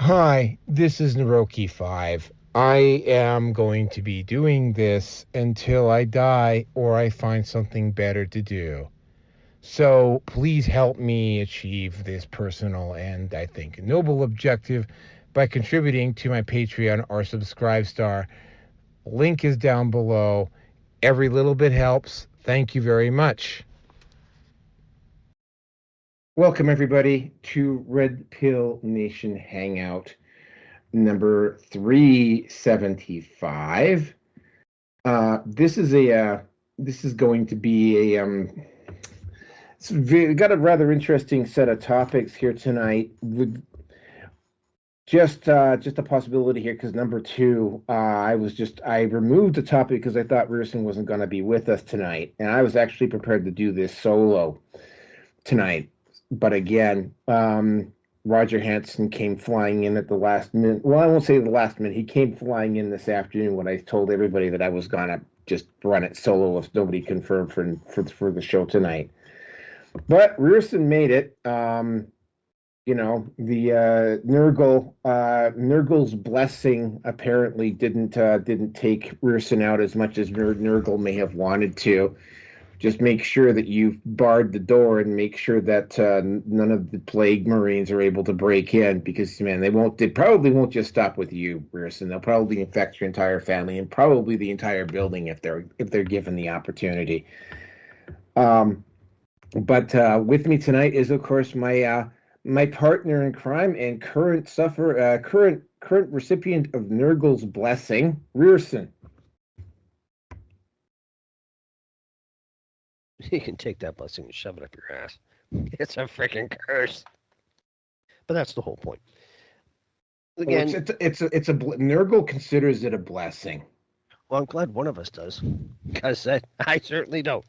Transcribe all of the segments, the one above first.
Hi, this is Naroki5. I am going to be doing this until I die or I find something better to do. So please help me achieve this personal and, I think, noble objective by contributing to my Patreon or Subscribe Star. Link is down below. Every little bit helps. Thank you very much. Welcome, everybody, to Red Pill Nation Hangout number 375. This is going to be got a rather interesting set of topics here tonight. With just a possibility here, because number two, I removed the topic because I thought Rearson wasn't going to be with us tonight, and I was actually prepared to do this solo tonight. But again, Roger Hansen came flying in at the last minute. Well, I won't say the last minute. He came flying in this afternoon when I told everybody that I was gonna just run it solo if nobody confirmed for the show tonight. But Rearson made it. The Nurgle's blessing apparently didn't take Rearson out as much as Nurgle may have wanted to. Just make sure that you've barred the door and make sure that none of the plague marines are able to break in, because, man, they probably won't just stop with you, Rearson. They'll probably infect your entire family and probably the entire building if they're given the opportunity. But with me tonight is, of course, my partner in crime and current recipient of Nurgle's blessing, Rearson. You can take that blessing and shove it up your ass. It's a freaking curse. But that's the whole point. Again, Nurgle considers it a blessing. Well, I'm glad one of us does, because I certainly don't.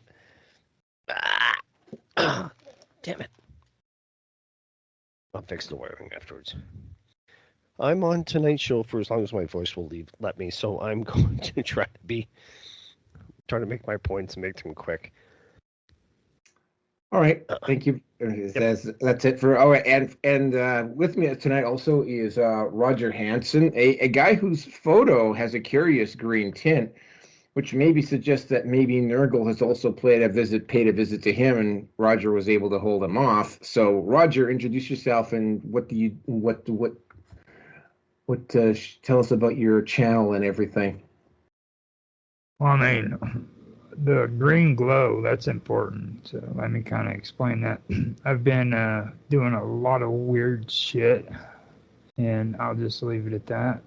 Damn it. I'll fix the wiring afterwards. I'm on tonight's show for as long as my voice will let me, so I'm going to try to make my points and make them quick. All right, thank you. That's it for. All right, and with me tonight also is Roger Hansen, a guy whose photo has a curious green tint, which maybe suggests that maybe Nurgle has also paid a visit to him, and Roger was able to hold him off. So, Roger, introduce yourself and tell us about your channel and everything. Well, I mean, the green glow, that's important. So let me kind of explain that. I've been doing a lot of weird shit, and I'll just leave it at that.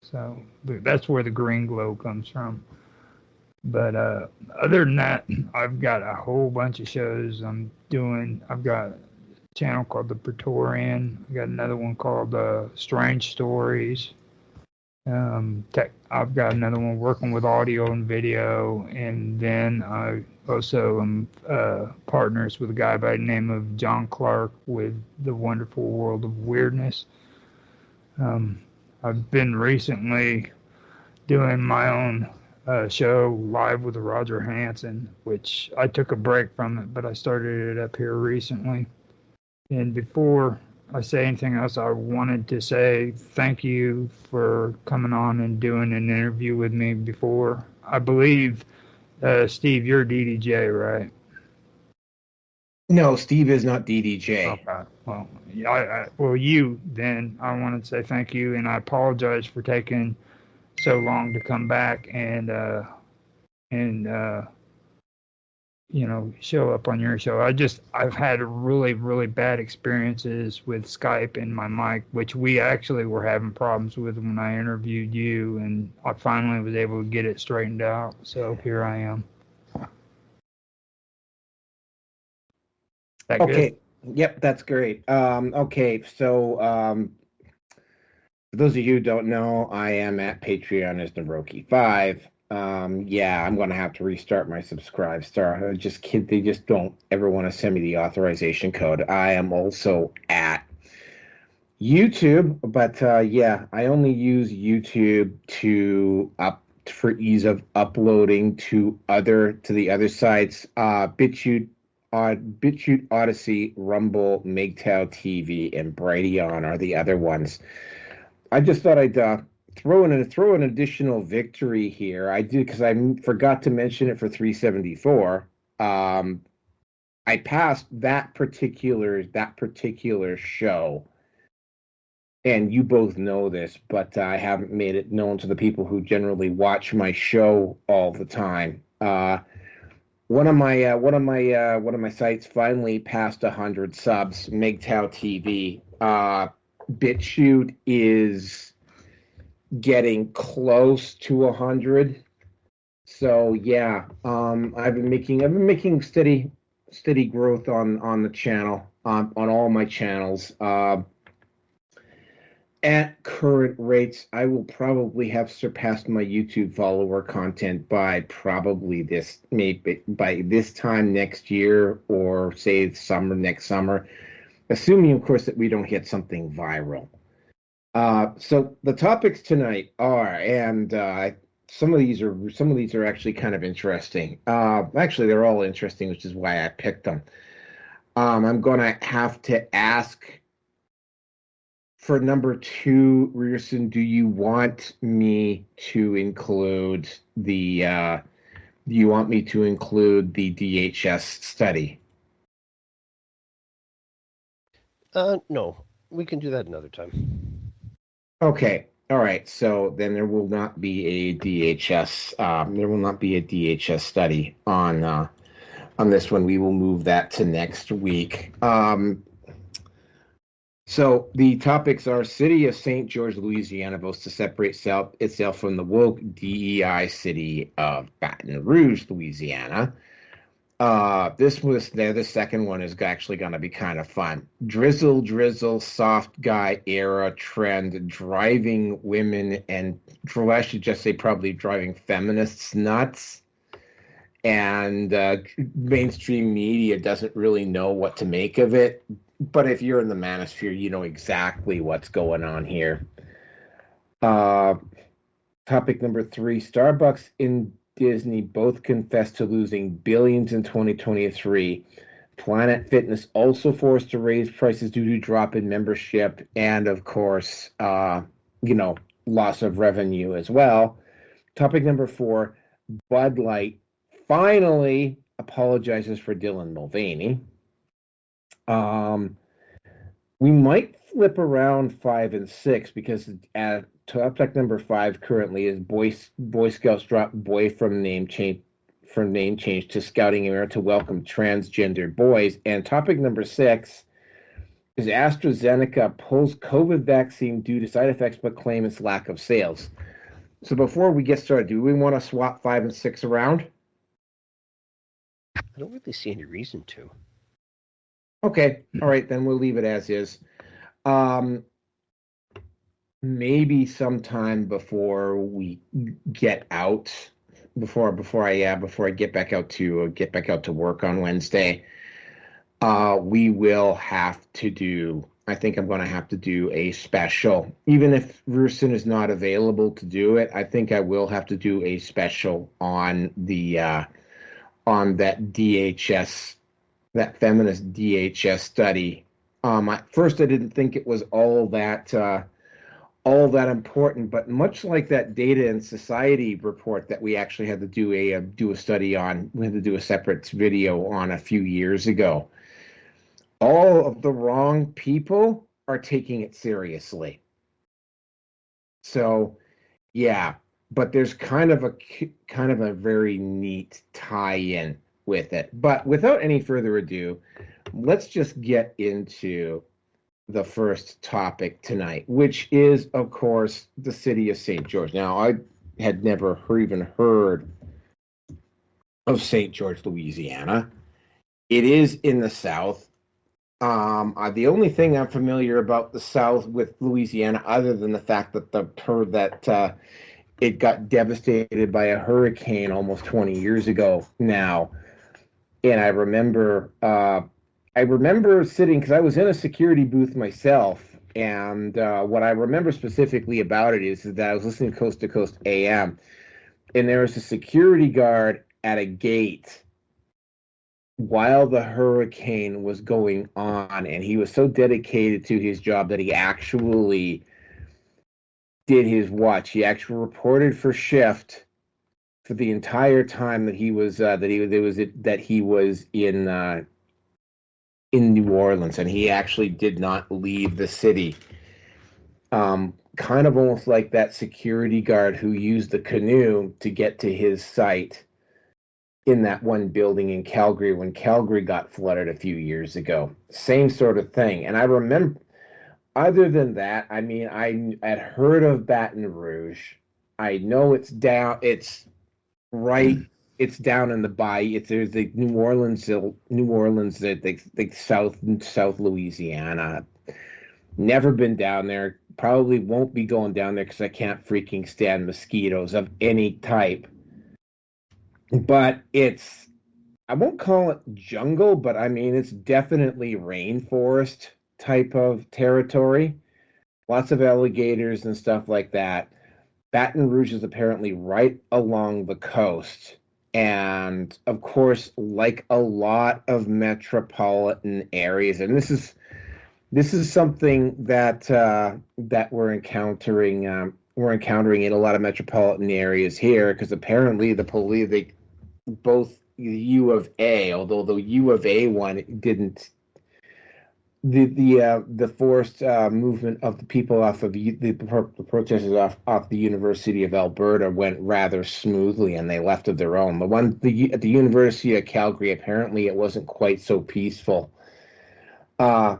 So that's where the green glow comes from. But other than that, I've got a whole bunch of shows I'm doing. I've got a channel called The Praetorian. I got another one called Strange Stories. I've got another one working with audio and video, and then I also am partners with a guy by the name of John Clark with The Wonderful World of Weirdness. I've been recently doing my own show live with Roger Hansen, which I took a break from it, but I started it up here recently. And before I say anything else, I wanted to say thank you for coming on and doing an interview with me before. I believe, Steve, you're DDJ, right? No, Steve is not DDJ. Okay. Well, you then. I wanted to say thank you, and I apologize for taking so long to come back and show up on your show. I've had really, really bad experiences with Skype and my mic, which we actually were having problems with when I interviewed you, and I finally was able to get it straightened out. So here I am. That okay. Good? Yep, that's great. Okay, so for those of you who don't know, I am at Patreon as Naroki5. I'm going to have to restart my Subscribe Star. They just don't ever want to send me the authorization code. I am also at YouTube, but I only use YouTube for ease of uploading to the other sites. BitChute BitChute, Odyssey, Rumble, MGTOW TV, and Brighteon are the other ones. I just thought I'd throw an additional victory here. I did because I forgot to mention it for 374. I passed that particular show, and you both know this, but I haven't made it known to the people who generally watch my show all the time. One of my sites finally passed 100 subs. MGTOW TV. BitChute is getting close to 100. So yeah, I've been making steady growth on the channel, on all my channels. At current rates, I will probably have surpassed my YouTube follower content by this time next year, or say next summer, assuming of course that we don't hit something viral. So the topics tonight are, and some of these are actually kind of interesting. Actually, they're all interesting, which is why I picked them. I'm gonna have to ask for number 2, Rierson, do you want me to include the DHS study? No, we can do that another time. Okay. All right. So then there will not be a DHS. There will not be a DHS study on this one. We will move that to next week. So the topics are: City of St. George, Louisiana votes to separate itself from the woke DEI city of Baton Rouge, Louisiana. The second one is actually going to be kind of fun. Drizzle, soft guy era trend, driving women, and I should just say probably driving feminists nuts. And mainstream media doesn't really know what to make of it. But if you're in the manosphere, you know exactly what's going on here. Topic number 3, Starbucks and Disney both confessed to losing billions in 2023. Planet Fitness also forced to raise prices due to drop in membership and, of course, loss of revenue as well. Topic number 4, Bud Light finally apologizes for Dylan Mulvaney. We might flip around 5 and 6 because topic number 5 currently is Boy Scouts drop boy from name change to Scouting America to welcome transgender boys, and topic number 6 is Astra Zeneca pulls COVID vaccine due to side effects but claim its lack of sales. So before we get started, do we want to swap 5 and 6 around? I don't really see any reason to. Okay, all right, then we'll leave it as is. Maybe sometime before we get out, before I get back out to work on Wednesday, we will have to do. I think I'm going to have to do a special, even if Rierson is not available to do it. I think I will have to do a special on on that DHS. That feminist DHS study. At first, I didn't think it was all that important, but much like that Data and Society report that we actually had to do a study on, we had to do a separate video on a few years ago. All of the wrong people are taking it seriously. So, yeah, but there's kind of a very neat tie-in with it. But without any further ado, let's just get into the first topic tonight, which is, of course, the city of St. George. Now, I had never even heard of St. George, Louisiana. It is in the South. The only thing I'm familiar about the South with Louisiana, other than the fact that it got devastated by a hurricane almost 20 years ago now. And I remember sitting, because I was in a security booth myself, and what I remember specifically about it is that I was listening to Coast AM, and there was a security guard at a gate while the hurricane was going on, and he was so dedicated to his job that he actually did his watch. He actually reported for shift for the entire time that he was that he was in New Orleans, and he actually did not leave the city. Kind of almost like that security guard who used the canoe to get to his site in that one building in Calgary when Calgary got flooded a few years ago. Same sort of thing. And I remember, other than that, I mean, I had heard of Baton Rouge. I know it's down, right, it's down in the bayou. There's the New Orleans, the South Louisiana. Never been down there. Probably won't be going down there because I can't freaking stand mosquitoes of any type. But I won't call it jungle, but I mean, it's definitely rainforest type of territory. Lots of alligators and stuff like that. Baton Rouge is apparently right along the coast. And of course, like a lot of metropolitan areas, and this is something that we're encountering in a lot of metropolitan areas here because apparently both the U of A, although the U of A one didn't, the forced movement of the people off of the protesters off the University of Alberta went rather smoothly, and they left of their own. At the University of Calgary, apparently it wasn't quite so peaceful. The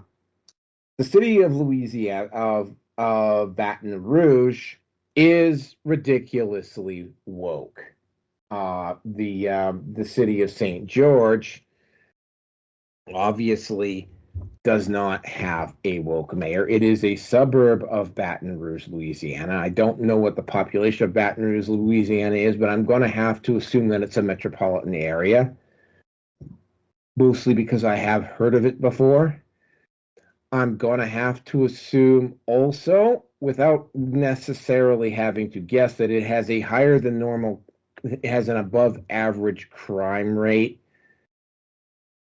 city of Louisiana of Baton Rouge is ridiculously woke. The city of St. George obviously does not have a woke mayor. It is a suburb of Baton Rouge, Louisiana. I don't know what the population of Baton Rouge, Louisiana is, but I'm going to have to assume that it's a metropolitan area, mostly because I have heard of it before. I'm going to have to assume also, without necessarily having to guess, that it has it has an above average crime rate.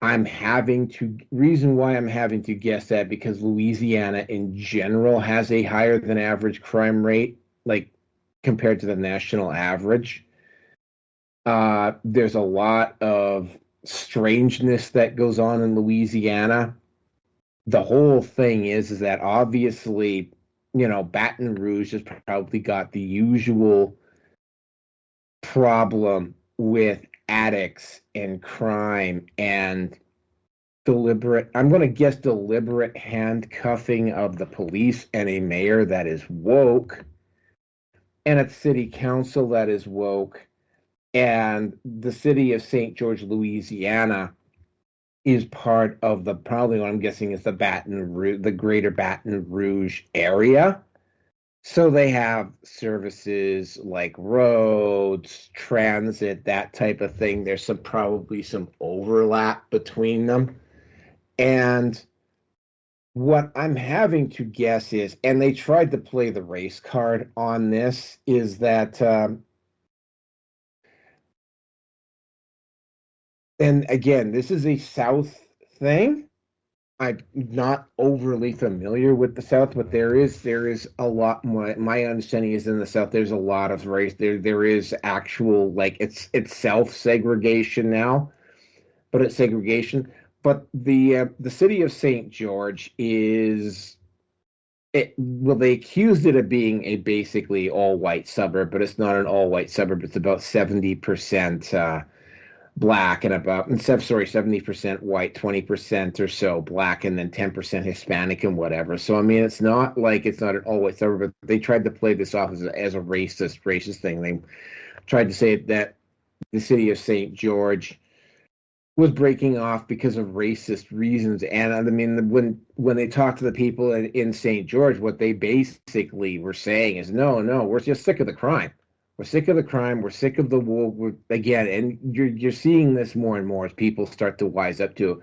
Reason why I'm having to guess that, because Louisiana in general has a higher than average crime rate, like compared to the national average. There's a lot of strangeness that goes on in Louisiana. The whole thing is that obviously, Baton Rouge has probably got the usual problem with addicts and crime and I'm going to guess deliberate handcuffing of the police, and a mayor that is woke, and a city council that is woke, and the city of St. George, Louisiana is part of probably what I'm guessing is the greater Baton Rouge area. So they have services like roads, transit, that type of thing. There's probably some overlap between them. And what I'm having to guess is, and they tried to play the race card on this, is that, and again, this is a South thing. I'm not overly familiar with the South, but there is a lot more. My understanding is in the South, there's a lot of race. There is actual, like, it's self segregation now, but it's segregation. But the city of St. George they accused it of being a basically all white suburb, but it's not an all white suburb. It's about 70% black and 70% white, 20% or so black, and then 10% Hispanic and whatever. So I mean, it's not an all white suburb, but they tried to play this off as a racist thing. They tried to say that the city of St. George was breaking off because of racist reasons. And I mean, when they talked to the people in St. George, what they basically were saying is, no, we're just sick of the crime. We're sick of the crime. We're sick of the woke. Again, and you're seeing this more and more as people start to wise up to.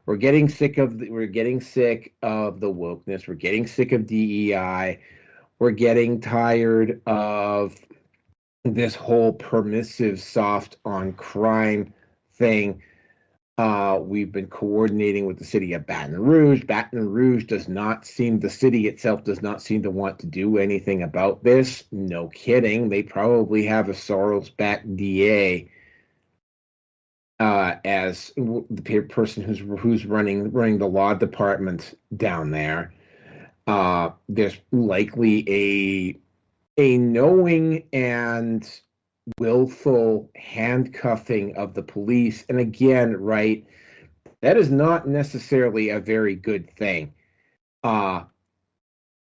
We're getting sick of the wokeness. We're getting sick of DEI. We're getting tired of this whole permissive soft on crime thing. We've been coordinating with the city of Baton Rouge. Baton Rouge the city itself does not seem to want to do anything about this. No kidding. They probably have a Soros-backed DA as the person who's running the law department down there. There's likely a knowing and willful handcuffing of the police. And again, right, that is not necessarily a very good thing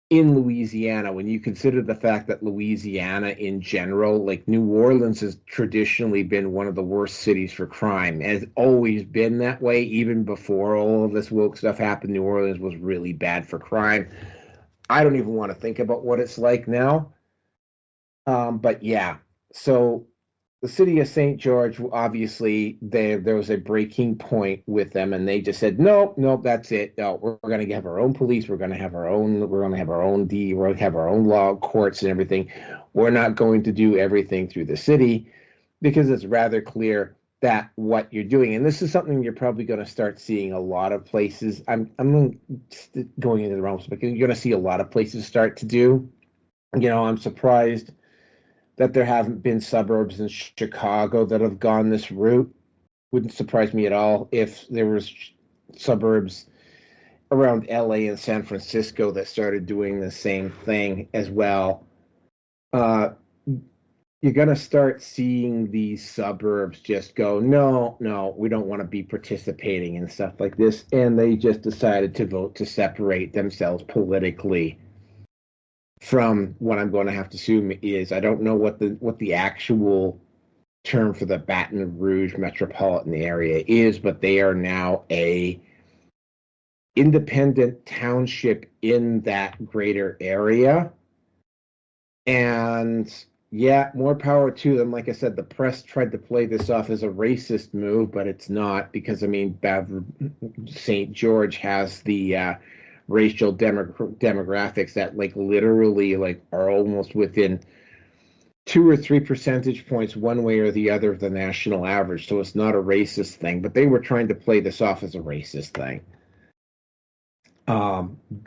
in Louisiana, when you consider the fact that Louisiana in general, like New Orleans, has traditionally been one of the worst cities for crime. It has always been that way. Even before all of this woke stuff happened, New Orleans was really bad for crime. I don't even want to think about what it's like now. But yeah, so the city of St. George, obviously, there was a breaking point with them, and they just said, "No, that's it. No, we're going to have our own police. We're going to have our own. We're going to have our own We're going to have our own law courts and everything. We're not going to do everything through the city because it's rather clear that what you're doing, and this is something you're probably going to start seeing a lot of places. I'm going into the realm, but you're going to see a lot of places start to do. I'm surprised that there haven't been suburbs in Chicago that have gone this route. Wouldn't surprise me at all if there was suburbs around LA and San Francisco that started doing the same thing as well. You're going to start seeing these suburbs just go, no, we don't want to be participating in stuff like this. And they just decided to vote to separate themselves politically from what I'm going to have to assume is, I don't know what the actual term for the Baton Rouge metropolitan area is, but they are now a independent township in that greater area. And yeah, more power to them. Like I said, the press tried to play this off as a racist move, but it's not, because St. George has the racial demographics that literally are almost within 2 or 3 percentage points one way or the other of the national average. So it's not a racist thing, but they were trying to play this off as a racist thing.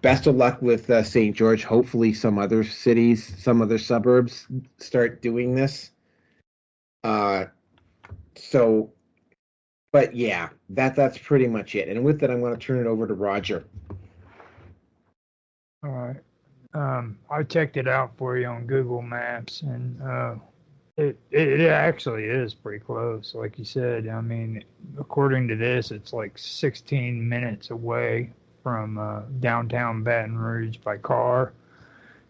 Best of luck with St. George. Hopefully some other cities, some other suburbs start doing this. But yeah, that's pretty much it. And with that, I'm going to turn it over to Roger. All right. I checked it out for you on Google Maps, and it actually is pretty close. Like you said, I mean, according to this, it's like 16 minutes away from downtown Baton Rouge by car.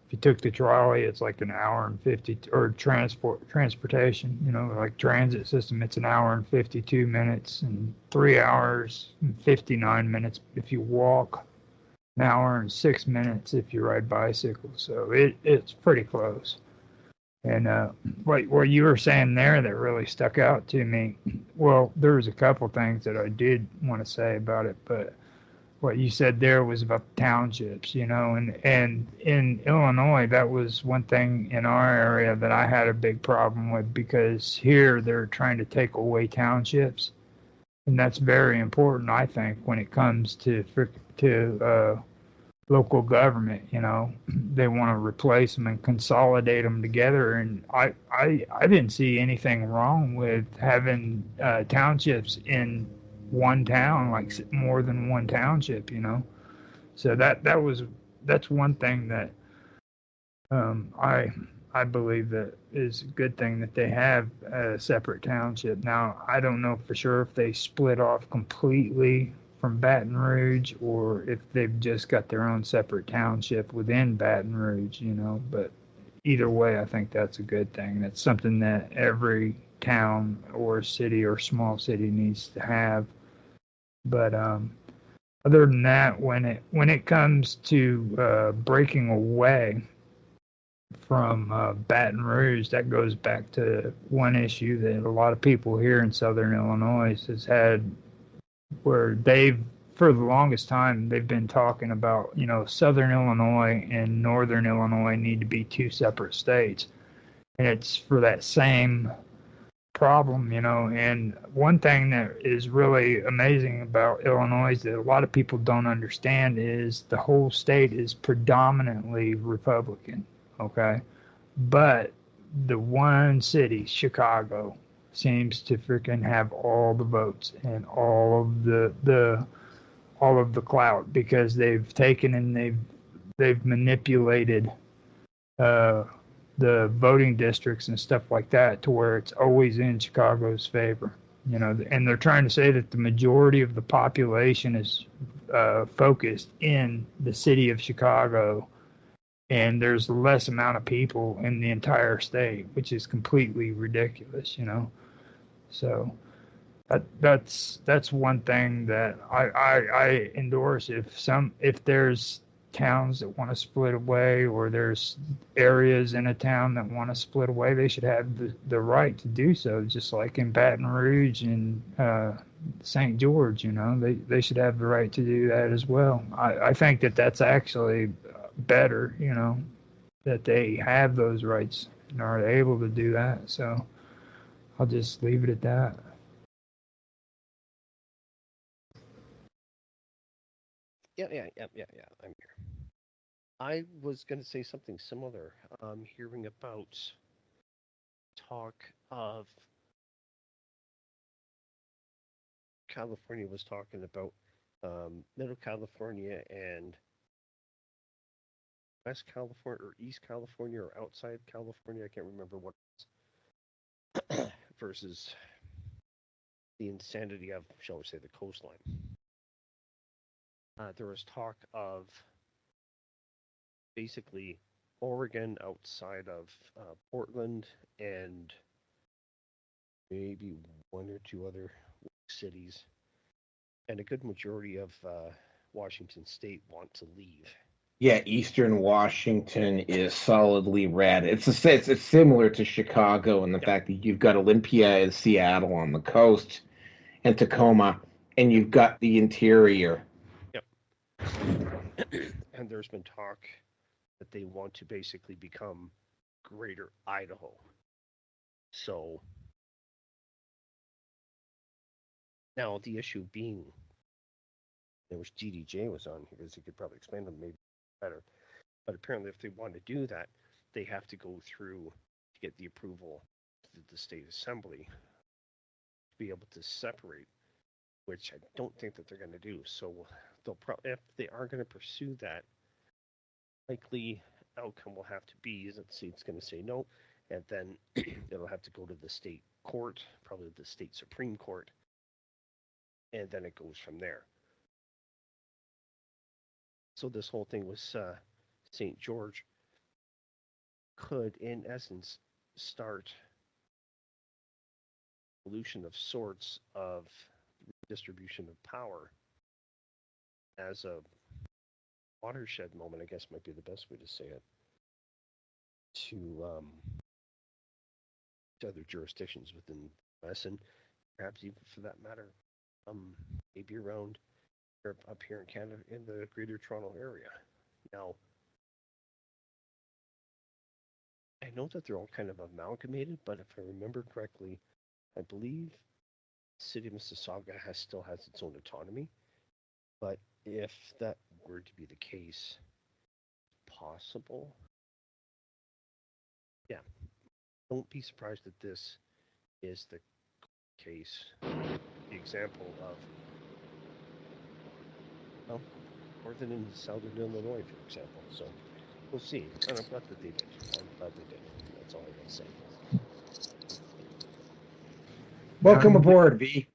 If you took the trolley, it's like an hour and 50, or transportation, like transit system, it's an hour and 52 minutes and 3 hours and 59 minutes if you walk. An hour and 6 minutes if you ride bicycle. So it's pretty close. And what you were saying there that really stuck out to me, well, there was a couple things that I did want to say about it, but what you said there was about the townships, and in Illinois, that was one thing in our area that I had a big problem with, because here they're trying to take away townships. And that's very important, I think, when it comes to local government. They want to replace them and consolidate them together. And I didn't see anything wrong with having townships in one town, like more than one township. So that's one thing that I believe that is a good thing, that they have a separate township. Now, I don't know for sure if they split off completely from Baton Rouge or if they've just got their own separate township within Baton Rouge, but either way, I think that's a good thing. That's something that every town or city or small city needs to have. But other than that, when it comes to breaking away from Baton Rouge, that goes back to one issue that a lot of people here in Southern Illinois has had, where for the longest time, they've been talking about, Southern Illinois and Northern Illinois need to be two separate states. And it's for that same problem, you know. And one thing that is really amazing about Illinois that a lot of people don't understand is the whole state is predominantly Republican, okay? But the one city, Chicago, seems to freaking have all the votes and all of the clout because they've taken and they've manipulated uh, the voting districts and stuff like that to where it's always in Chicago's favor. You know, and they're trying to say that the majority of the population is focused in the city of Chicago, and there's less amount of people in the entire state, which is completely ridiculous. You know, so that's one thing that I endorse. If there's towns that want to split away, or there's areas in a town that want to split away, they should have the right to do so, just like in Baton Rouge and St. George. You know, they should have the right to do that as well. I think that that's actually better, you know, that they have those rights and are able to do that. So I'll just leave it at that. Yeah. I'm here. I was going to say something similar. Hearing about talk of California was talking about Middle California and West California or East California or outside California. I can't remember what versus the insanity of, shall we say, the coastline. There was talk of basically Oregon outside of Portland and maybe one or two other cities, and a good majority of Washington State want to leave. Yeah, Eastern Washington is solidly red. It's similar to Chicago in the fact that you've got Olympia and Seattle on the coast, and Tacoma, and you've got the interior. Yep. And there's been talk that they want to basically become Greater Idaho. So now the issue being, I wish DDJ was on here because he could probably explain them maybe better. But apparently, if they want to do that, they have to go through to get the approval of the state assembly to be able to separate, which I don't think that they're going to do. So they'll if they are going to pursue that, likely outcome will have to be is that the state's going to say no, and then it'll have to go to the state court, probably the state Supreme Court, and then it goes from there. So this whole thing with St. George could, in essence, start a solution of sorts of redistribution of power as a watershed moment, I guess might be the best way to say it, to other jurisdictions within the US, and perhaps even for that matter, maybe around up here in Canada in the Greater Toronto area. Now, I know that they're all kind of amalgamated, but if I remember correctly, I believe the city of Mississauga still has its own autonomy. But if that were to be the case, possible, yeah, don't be surprised that this is the case, the example of, well, northern and southern Illinois, for example. So we'll see. And I'm glad that they did. That's all I can say. Welcome aboard, V.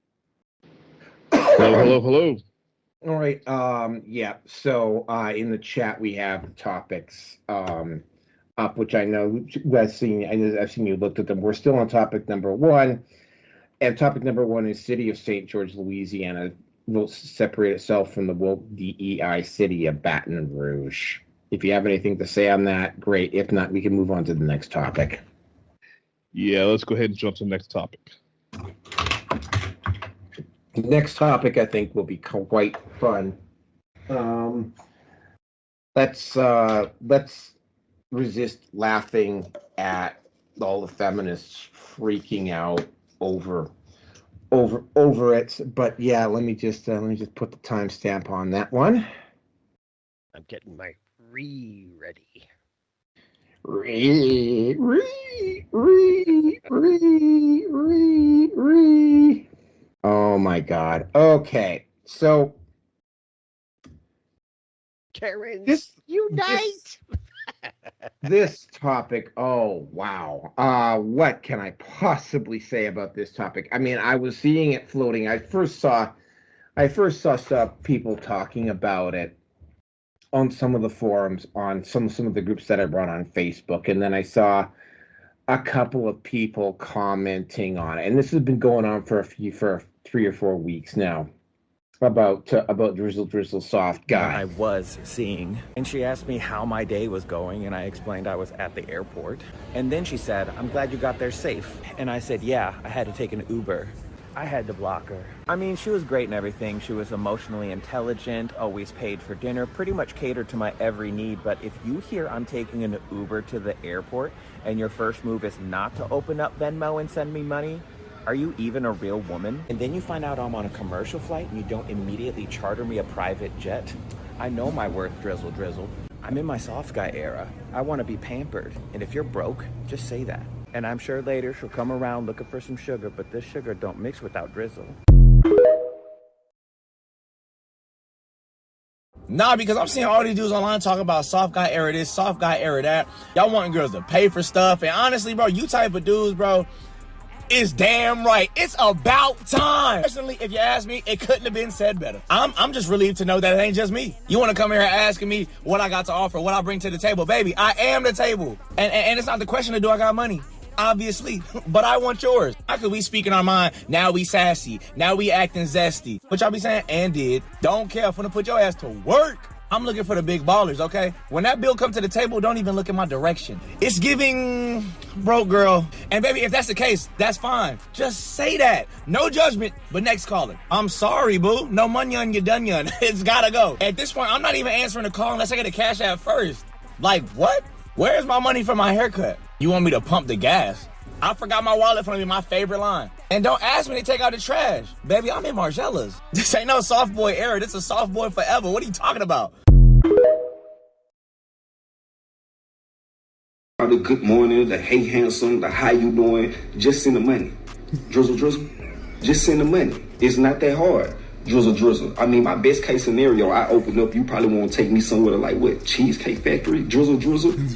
Hello. All right. Yeah. So in the chat we have topics up, which I know I've seen you looked at them. We're still on topic number 1, and topic number 1 is City of St. George, Louisiana will separate itself from the woke DEI city of Baton Rouge. If you have anything to say on that, great. If not, we can move on to the next topic. Yeah, let's go ahead and jump to the next topic. The next topic, I think, will be quite fun. Let's resist laughing at all the feminists freaking out over it. But yeah, let me just put the timestamp on that one. I'm getting my ready. Oh my God. Okay, so Karens, unite! This topic, oh wow. What can I possibly say about this topic? I mean, I was seeing it floating. I first saw some people talking about it on some of the forums, on some of the groups that I run on Facebook, and then I saw a couple of people commenting on it. And this has been going on for 3 or 4 weeks now. About Drizzle soft guy. I was seeing, and she asked me how my day was going, and I explained I was at the airport. And then she said, "I'm glad you got there safe." And I said, "Yeah, I had to take an Uber." I had to block her. I mean, she was great and everything. She was emotionally intelligent, always paid for dinner, pretty much catered to my every need. But if you hear I'm taking an Uber to the airport and your first move is not to open up Venmo and send me money, are you even a real woman? And then you find out I'm on a commercial flight and you don't immediately charter me a private jet? I know my worth, Drizzle. I'm in my soft guy era. I want to be pampered. And if you're broke, just say that. And I'm sure later she'll come around looking for some sugar, but this sugar don't mix without Drizzle. Nah, because I'm seeing all these dudes online talking about soft guy era this, soft guy era that. Y'all wanting girls to pay for stuff. And honestly, bro, you type of dudes, bro, is damn right. It's about time. Personally, if you ask me, it couldn't have been said better. I'm just relieved to know that it ain't just me. You want to come here asking me what I got to offer, what I bring to the table. Baby, I am the table. And it's not the question of do I got money? Obviously, but I want yours. How could we speak in our mind? Now we sassy. Now we acting zesty. What y'all be saying? And did. Don't care. I'm gonna put your ass to work. I'm looking for the big ballers, okay? When that bill come to the table, don't even look in my direction. It's giving broke girl. And baby, if that's the case, that's fine. Just say that. No judgment, but next caller. I'm sorry, boo. No money on your dunyon. It's gotta go. At this point, I'm not even answering the call unless I get a cash app first. Like, what? Where's my money for my haircut? You want me to pump the gas? I forgot my wallet from me, my favorite line. And don't ask me to take out the trash. Baby, I'm in Margiela's. This ain't no soft boy era. This is a soft boy forever. What are you talking about? The good morning, the hey handsome, the how you doing, just send the money. Drizzle, just send the money. It's not that hard. Drizzle. I mean, my best case scenario, I open up, you probably won't take me somewhere to like, what, Cheesecake Factory? Drizzle.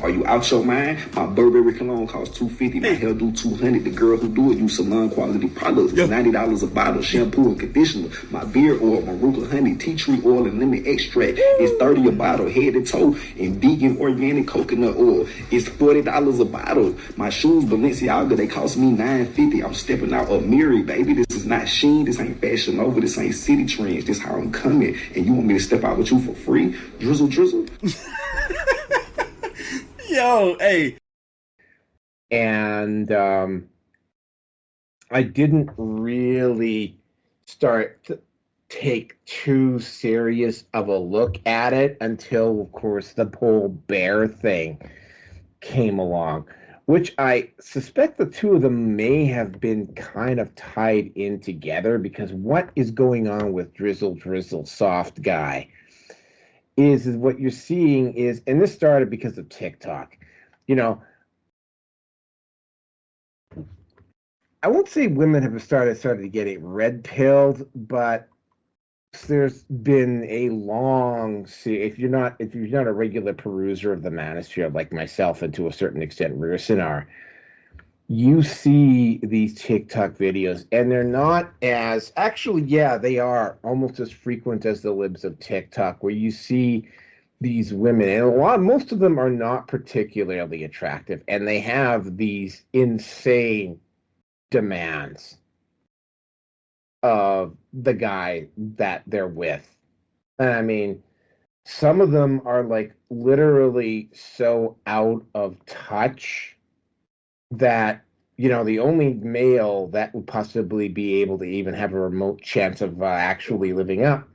Are you out your mind? My Burberry cologne costs $250, my hair do $200. The girl who do it use salon quality products. It's $90 a bottle, shampoo and conditioner. My beard oil, Maruca honey, tea tree oil, and lemon extract. It's $30 a bottle, head to toe, and vegan organic coconut oil. It's $40 a bottle. My shoes, Balenciaga, they cost me $9.50. I'm stepping out of Miri, baby. This is not Shein. This ain't Fashion Nova. This ain't City Trends. This how I'm coming, and you want me to step out with you for free? Drizzle. Yo, hey. And I didn't really start to take too serious of a look at it until, of course, the whole bear thing came along, which I suspect the two of them may have been kind of tied in together, because what is going on with Drizzle soft guy is what you're seeing is, and this started because of TikTok. You know, I won't say women have started to get it red pilled, but there's been a long if you're not a regular peruser of the manosphere like myself, and to a certain extent Rierson are, you see these TikTok videos, and they're not as, actually, yeah, they are almost as frequent as the libs of TikTok, where you see these women, and most of them are not particularly attractive, and they have these insane demands of the guy that they're with. And I mean, some of them are like literally so out of touch that, you know, the only male that would possibly be able to even have a remote chance of actually living up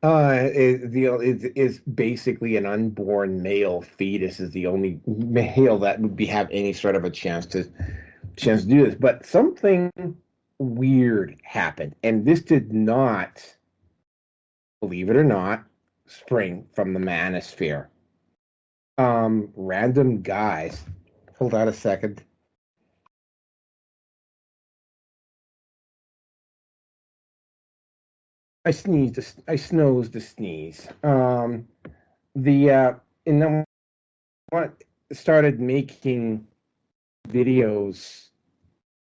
Is basically an unborn male fetus is the only male that would have any sort of a chance to do this. But something weird happened, and this did not, believe it or not, spring from the manosphere. Random guys. Hold on a second. I snoozed to sneeze. And then what started making videos,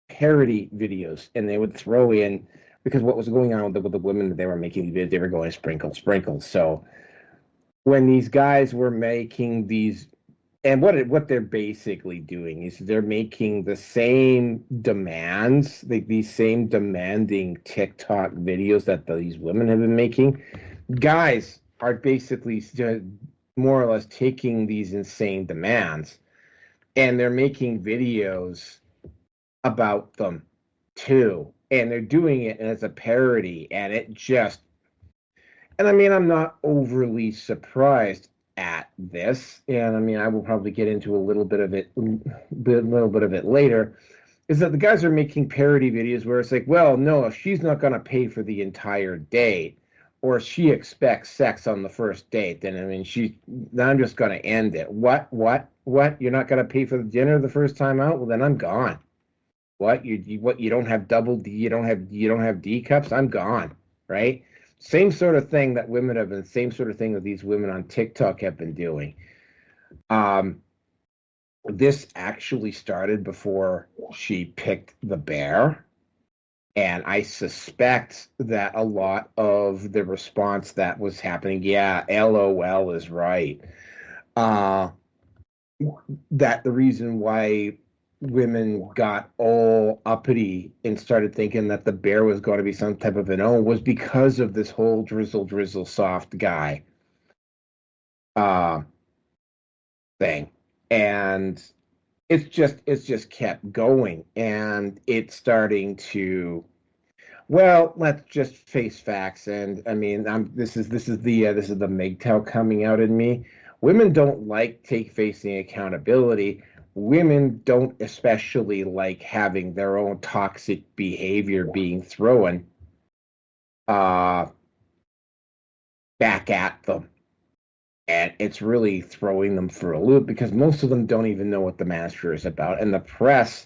parody videos, and they would throw in, because what was going on with the women that they were making, they were going sprinkle. So when these guys were making these, and what they're basically doing is they're making the same demands, like these same demanding TikTok videos that these women have been making. Guys are basically more or less taking these insane demands, and they're making videos about them too, and they're doing it as a parody, and I mean, I'm not overly surprised at this, and I mean, I will probably get into a little bit of it later, is that the guys are making parody videos where it's like, well, no, if she's not going to pay for the entire date, or she expects sex on the first date, then I mean, I'm just going to end it. What? You're not going to pay for the dinner the first time out? Well, then I'm gone. What? You don't have double D? You don't have D cups? I'm gone, right? Same sort of thing that women have been, same sort of thing that these women on TikTok have been doing. This actually started before she picked the bear. And I suspect that a lot of the response that was happening, yeah, LOL is right. That the reason why women got all uppity and started thinking that the bear was going to be some type of an O was because of this whole Drizzle soft guy thing. And it's just kept going, and it's starting to, well, let's just face facts. And I mean, this is the MGTOW coming out in me. Women don't like facing accountability. Women don't especially like having their own toxic behavior being thrown back at them. And it's really throwing them for a loop, because most of them don't even know what the manosphere is about. And the press,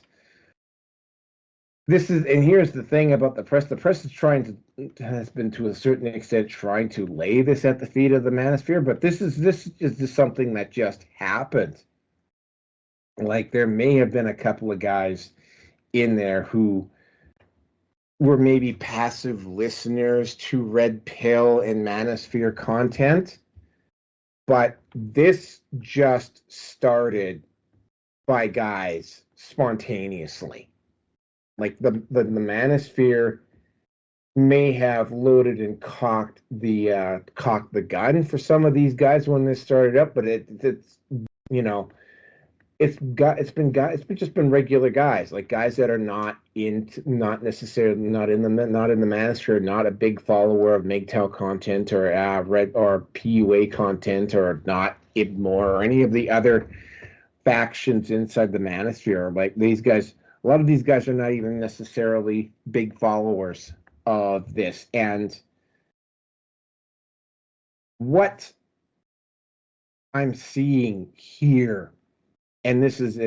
and here's the thing about the press is has been to a certain extent trying to lay this at the feet of the manosphere, but this is just something that just happened. Like, there may have been a couple of guys in there who were maybe passive listeners to Red Pill and Manosphere content, but this just started by guys spontaneously. Like, the Manosphere may have loaded and cocked the gun for some of these guys when this started up, but it's it's been regular guys, like guys that are not in the manosphere, not a big follower of MGTOW content or red or PUA content, or not IBMOR or any of the other factions inside the manosphere. Like, these guys, a lot of these guys are not even necessarily big followers of this. And what I'm seeing here, and this is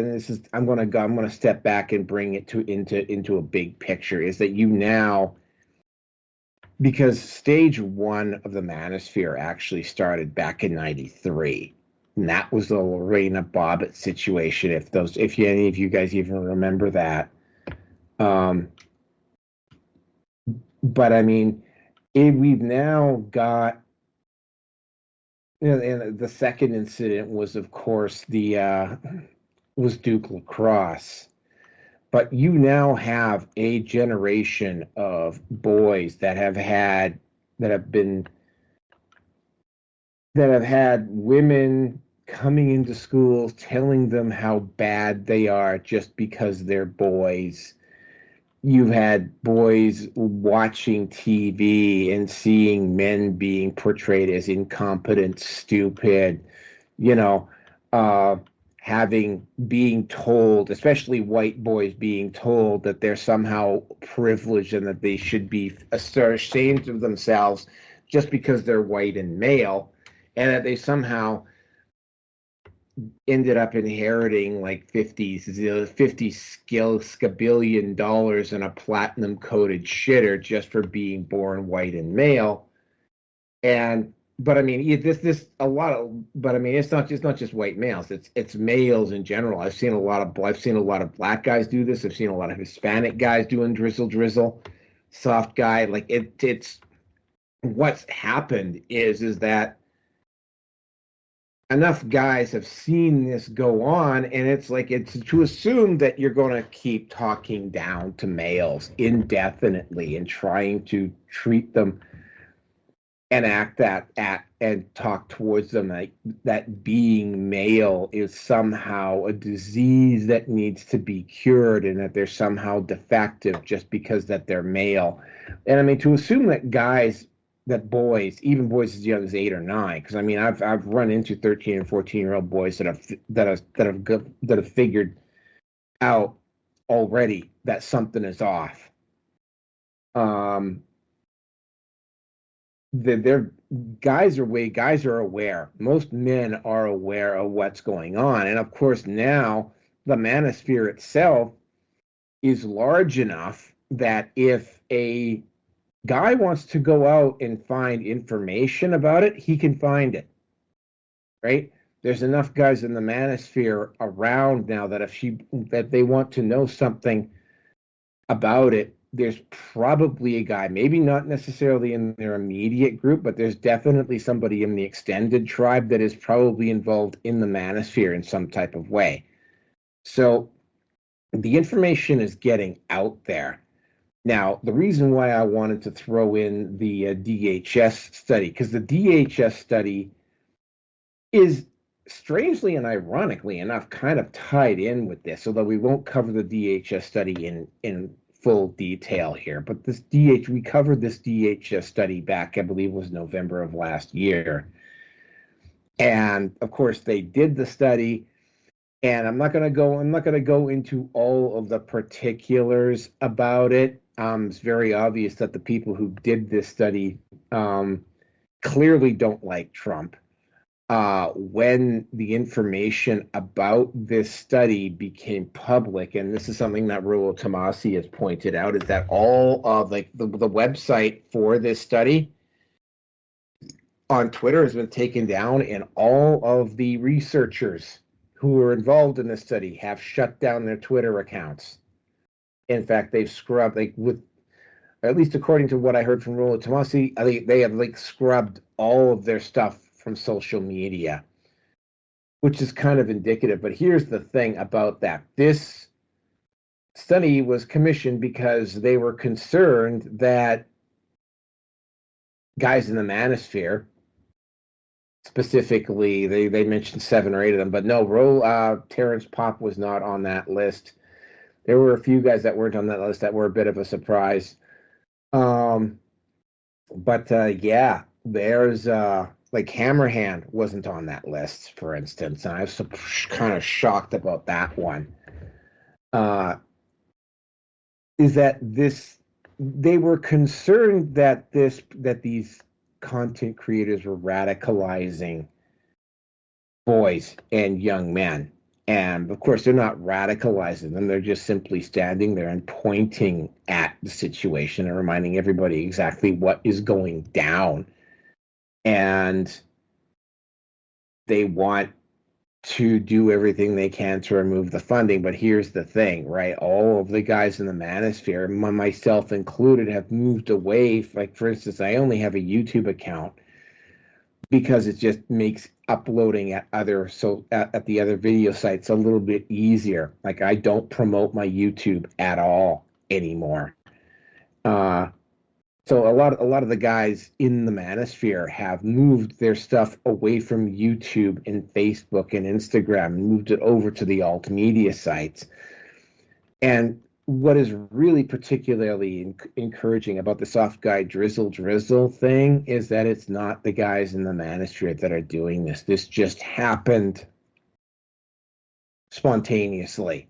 I'm gonna step back and bring it into a big picture, is that you now, because stage one of the manosphere actually started back in '93, and that was the Lorena Bobbitt situation. If any of you guys even remember that, but I mean, we've now got. And the second incident was, of course, was Duke Lacrosse. But you now have a generation of boys that have had women coming into schools telling them how bad they are just because they're boys, you've had boys watching TV and seeing men being portrayed as incompetent, stupid, you know, being told, especially white boys being told that they're somehow privileged and that they should be ashamed of themselves just because they're white and male, and that they somehow ended up inheriting like 50 scabillion dollars and a platinum coated shitter just for being born white and male. And but I mean this a lot of but I mean it's not just white males, it's males in general. I've seen a lot of black guys do this. I've seen a lot of Hispanic guys doing drizzle, soft guy. Like it's what's happened is that enough guys have seen this go on, and it's to assume that you're going to keep talking down to males indefinitely and trying to treat them and act and talk towards them like that being male is somehow a disease that needs to be cured and that they're somehow defective just because that they're male. And I mean, to assume that boys, even boys as young as 8 or 9, because I mean, I've run into 13 and 14-year-old boys that have figured out already that something is off. Guys are aware. Most men are aware of what's going on, and of course now the manosphere itself is large enough that if a guy wants to go out and find information about it, he can find it, right? There's enough guys in the manosphere around now that that they want to know something about it, there's probably a guy, maybe not necessarily in their immediate group, but there's definitely somebody in the extended tribe that is probably involved in the manosphere in some type of way. So the information is getting out there. Now, the reason why I wanted to throw in the DHS study, because the DHS study is strangely and ironically enough kind of tied in with this, although we won't cover the DHS study in full detail here. But we covered this DHS study back, I believe it was November of last year. And of course, they did the study. And I'm not going to go into all of the particulars about it. It's very obvious that the people who did this study clearly don't like Trump. When the information about this study became public, and this is something that Rollo Tomasi has pointed out, is that all of the website for this study on Twitter has been taken down, and all of the researchers who were involved in this study have shut down their Twitter accounts. In fact, they've scrubbed, at least according to what I heard from Rollo Tomasi, they have scrubbed all of their stuff from social media, which is kind of indicative. But here's the thing about that. This study was commissioned because they were concerned that guys in the manosphere, specifically, they mentioned 7 or 8 of them, but no, Terrence Popp was not on that list. There were a few guys that weren't on that list that were a bit of a surprise. Yeah, there's Hammerhand wasn't on that list, for instance, and I was kind of shocked about that one. Is that they were concerned that these content creators were radicalizing boys and young men. And of course, they're not radicalizing them. They're just simply standing there and pointing at the situation and reminding everybody exactly what is going down. And they want to do everything they can to remove the funding. But here's the thing, right? All of the guys in the manosphere, myself included, have moved away. Like, for instance, I only have a YouTube account because it just makes uploading at the other video sites a little bit easier. Like, I don't promote my YouTube at all anymore. So a lot of the guys in the manosphere have moved their stuff away from YouTube and Facebook and Instagram and moved it over to the alt media sites. And what is really particularly encouraging about the soft guy Drizzle thing is that it's not the guys in the manosphere that are doing this. This just happened spontaneously,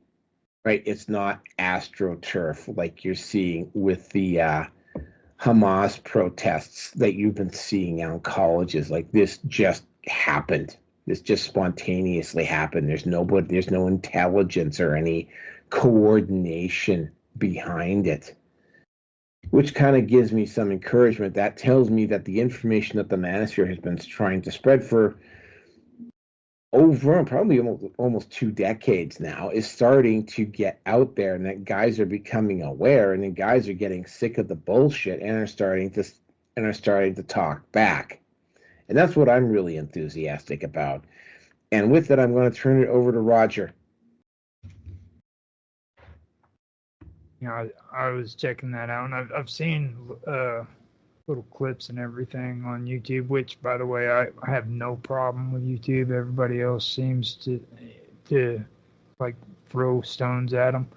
right? It's not astroturf like you're seeing with the Hamas protests that you've been seeing on colleges. Like, this just happened. This just spontaneously happened. There's no intelligence or any coordination behind it, which kind of gives me some encouragement. That tells me that the information that the manosphere has been trying to spread for over probably almost 2 decades now is starting to get out there, and that guys are becoming aware, and then guys are getting sick of the bullshit and are starting to talk back. And that's what I'm really enthusiastic about. And with that, I'm going to turn it over to Roger. You know, I was checking that out, and I've seen little clips and everything on YouTube, which, by the way, I have no problem with YouTube. Everybody else seems to like throw stones at them.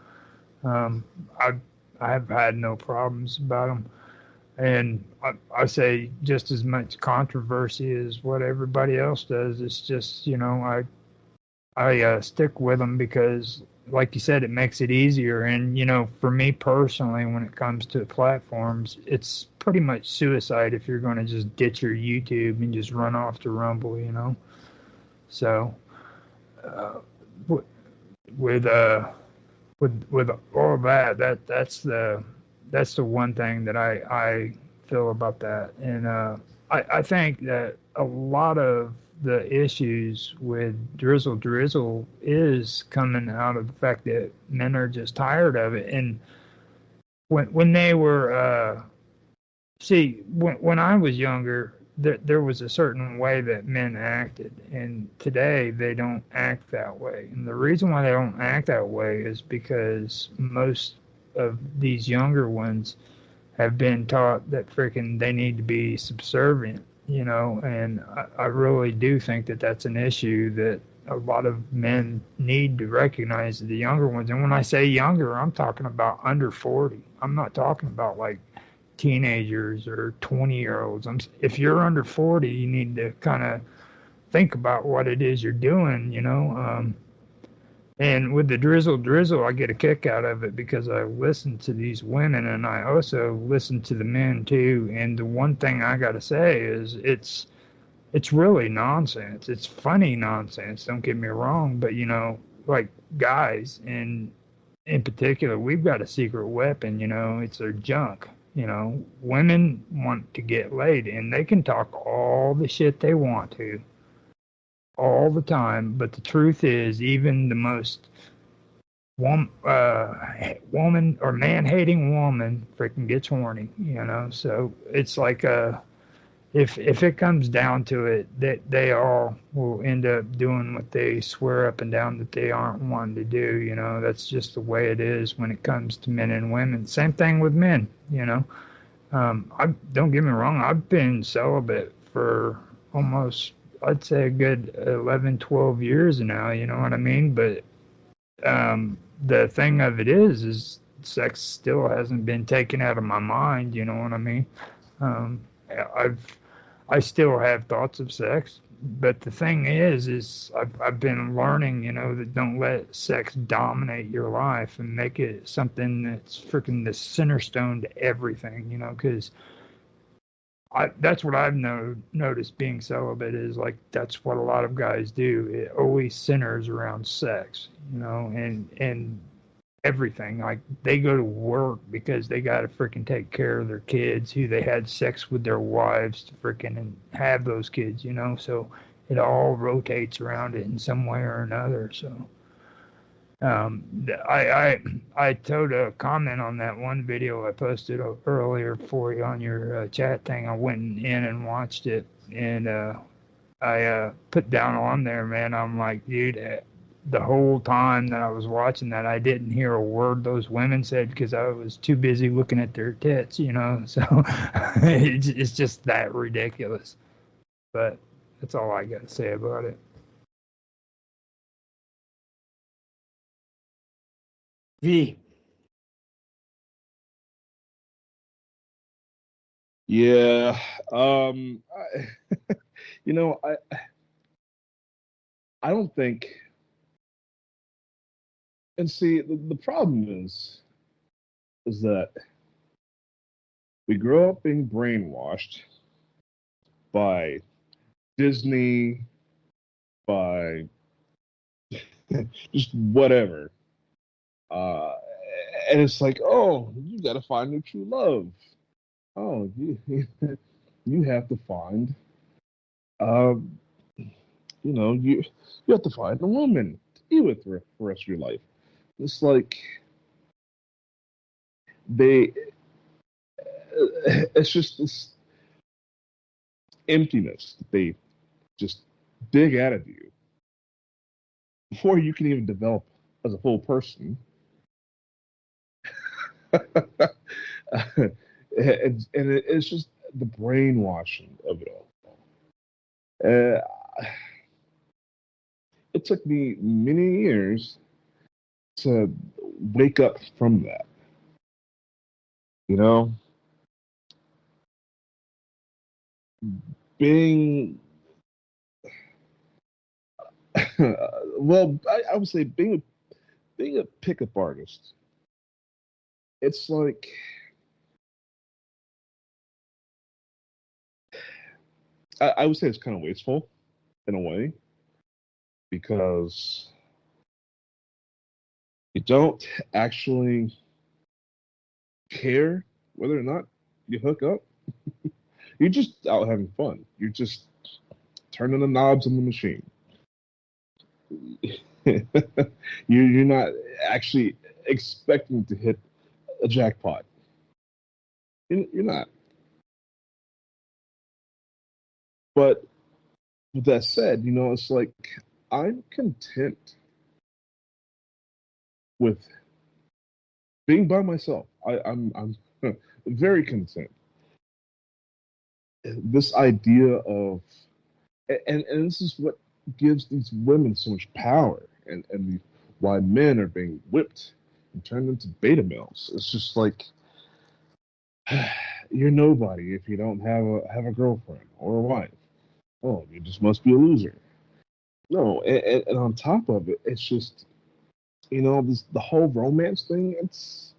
I've had no problems about them, and I say just as much controversy as what everybody else does. It's just, you know, I stick with them because, like you said, it makes it easier. And, you know, for me personally, when it comes to platforms, it's pretty much suicide if you're going to just ditch your YouTube and just run off to Rumble, you know. So with all that's the one thing that I feel about that. And I think that a lot of the issues with Drizzle is coming out of the fact that men are just tired of it. And when they were when I was younger, there was a certain way that men acted, and today they don't act that way. And the reason why they don't act that way is because most of these younger ones have been taught that freaking they need to be subservient, you know. And I really do think that that's an issue that a lot of men need to recognize, the younger ones. And when I say younger, I'm talking about under 40. I'm not talking about like teenagers or 20-year-olds. If you're under 40, you need to kind of think about what it is you're doing, you know. And with the Drizzle, I get a kick out of it because I listen to these women, and I also listen to the men too. And the one thing I got to say is it's really nonsense. It's funny nonsense, don't get me wrong, but, you know, like guys, and in particular, we've got a secret weapon, you know, it's their junk. You know, women want to get laid, and they can talk all the shit they want to all the time, but the truth is, even the most woman or man-hating woman freaking gets horny, you know. So it's like if it comes down to it, that they all will end up doing what they swear up and down that they aren't wanting to do, you know. That's just the way it is when it comes to men and women. Same thing with men, you know. Don't get me wrong, I've been celibate for almost, I'd say, a good 11, 12 years now, you know what I mean? But the thing of it is sex still hasn't been taken out of my mind, you know what I mean? I still have thoughts of sex, but the thing is I've been learning, you know, that don't let sex dominate your life and make it something that's freaking the center stone to everything, you know, because that's what I've noticed being celibate is, like, that's what a lot of guys do. It always centers around sex, you know, and everything. Like, they go to work because they got to freaking take care of their kids who they had sex with their wives to freaking and have those kids, you know. So it all rotates around it in some way or another. So I told a comment on that one video I posted earlier for you on your chat thing. I went in and watched it, and I put down on there, man. I'm like, dude, the whole time that I was watching that, I didn't hear a word those women said because I was too busy looking at their tits, you know. So it's just that ridiculous. But that's all I got to say about it. V. Yeah. You know, I don't think. And see, the problem is that we grow up being brainwashed by Disney, by just whatever. Uh, and it's like, oh, you got to find your true love. Oh, you have to find, um, you have to find a woman to be with for the rest of your life. It's like they, it's just this emptiness that they just dig out of you before you can even develop as a full person. It's just the brainwashing of it all. Uh, it took me many years to wake up from that. You know, being well, I would say being a pickup artist. It's like I would say it's kind of wasteful in a way because you don't actually care whether or not you hook up. You're just out having fun. You're just turning the knobs on the machine. You're not actually expecting to hit a jackpot. You're not. But with that said, it's like I'm content with being by myself. I'm very content. This idea of and this is what gives these women so much power and why men are being whipped and turned into beta males. It's just like you're nobody if you don't have a girlfriend or a wife. Oh, you just must be a loser. No, and on top of it, it's just this the whole romance thing. It's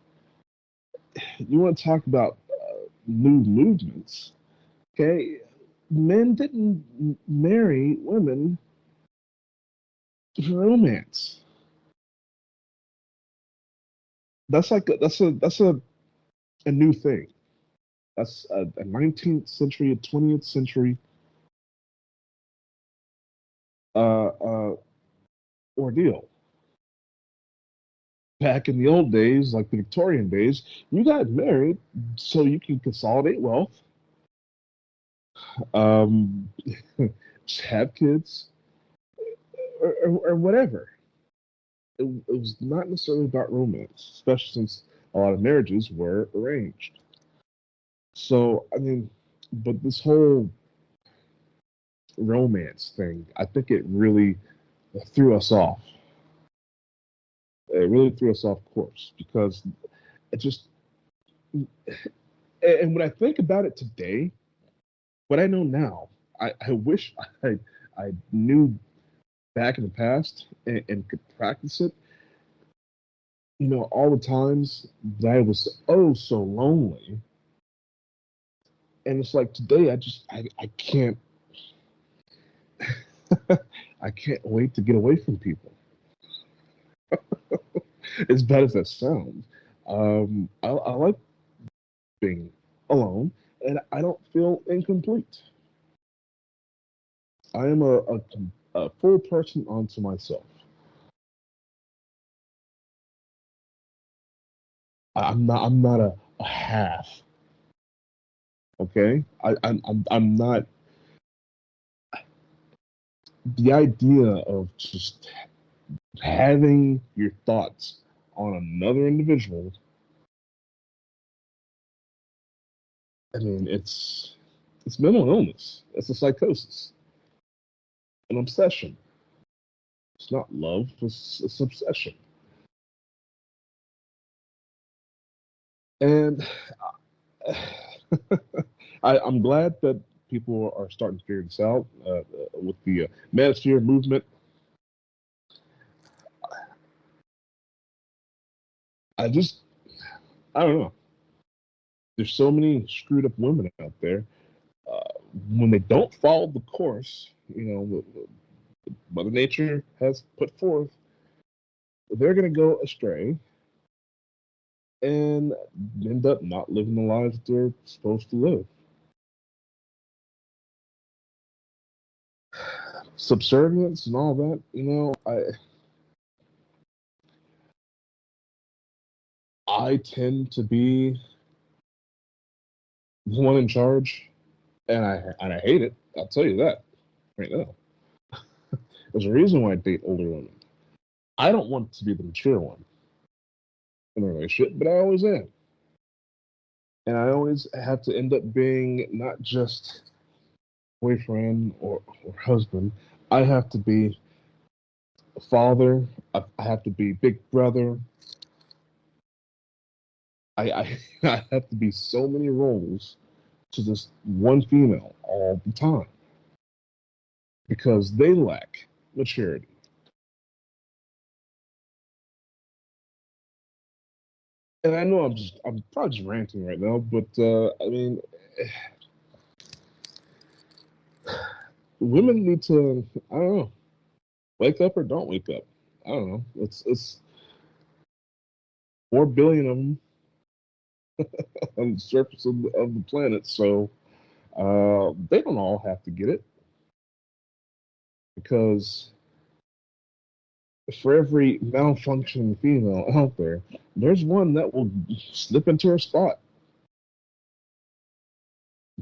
you want to talk about new movements. Okay, men didn't marry women for romance. That's like a new thing. That's a 19th century, a 20th century uh, uh, ordeal. Back in the old days, like the Victorian days, you got married so you can consolidate wealth, um, have kids, or whatever. It was not necessarily about romance, especially since a lot of marriages were arranged. So, I mean, but this whole romance thing, I think it really threw us off. It really threw us off course because it just, and when I think about it today, what I know now, I wish I knew back in the past and could practice it. All the times that I was oh so lonely. And it's like today, I can't, I can't wait to get away from people. As bad as that sounds, I like being alone, and I don't feel incomplete. I am a full person unto myself. I'm not a half. Okay, I'm not. The idea of just having your thoughts on another individual. I mean, it's mental illness. It's a psychosis, an obsession. It's not love. It's obsession. And I'm glad that people are starting to figure this out with the manosphere movement. I just, I don't know. There's so many screwed up women out there. Uh, when they don't follow the course, what Mother Nature has put forth, they're going to go astray and end up not living the lives that they're supposed to live. Subservience and all that, I tend to be the one in charge, and I hate it. I'll tell you that right now. There's a reason why I date older women. I don't want to be the mature one in a relationship, but I always am. And I always have to end up being not just boyfriend or husband. I have to be a father. I have to be big brother. I I have to be so many roles to this one female all the time because they lack maturity. And I know I'm probably just ranting right now, but I mean, women need to, I don't know, wake up or don't wake up. I don't know. It's 4 billion of them on the surface of the planet, so they don't all have to get it because for every malfunctioning female out there, there's one that will slip into her spot.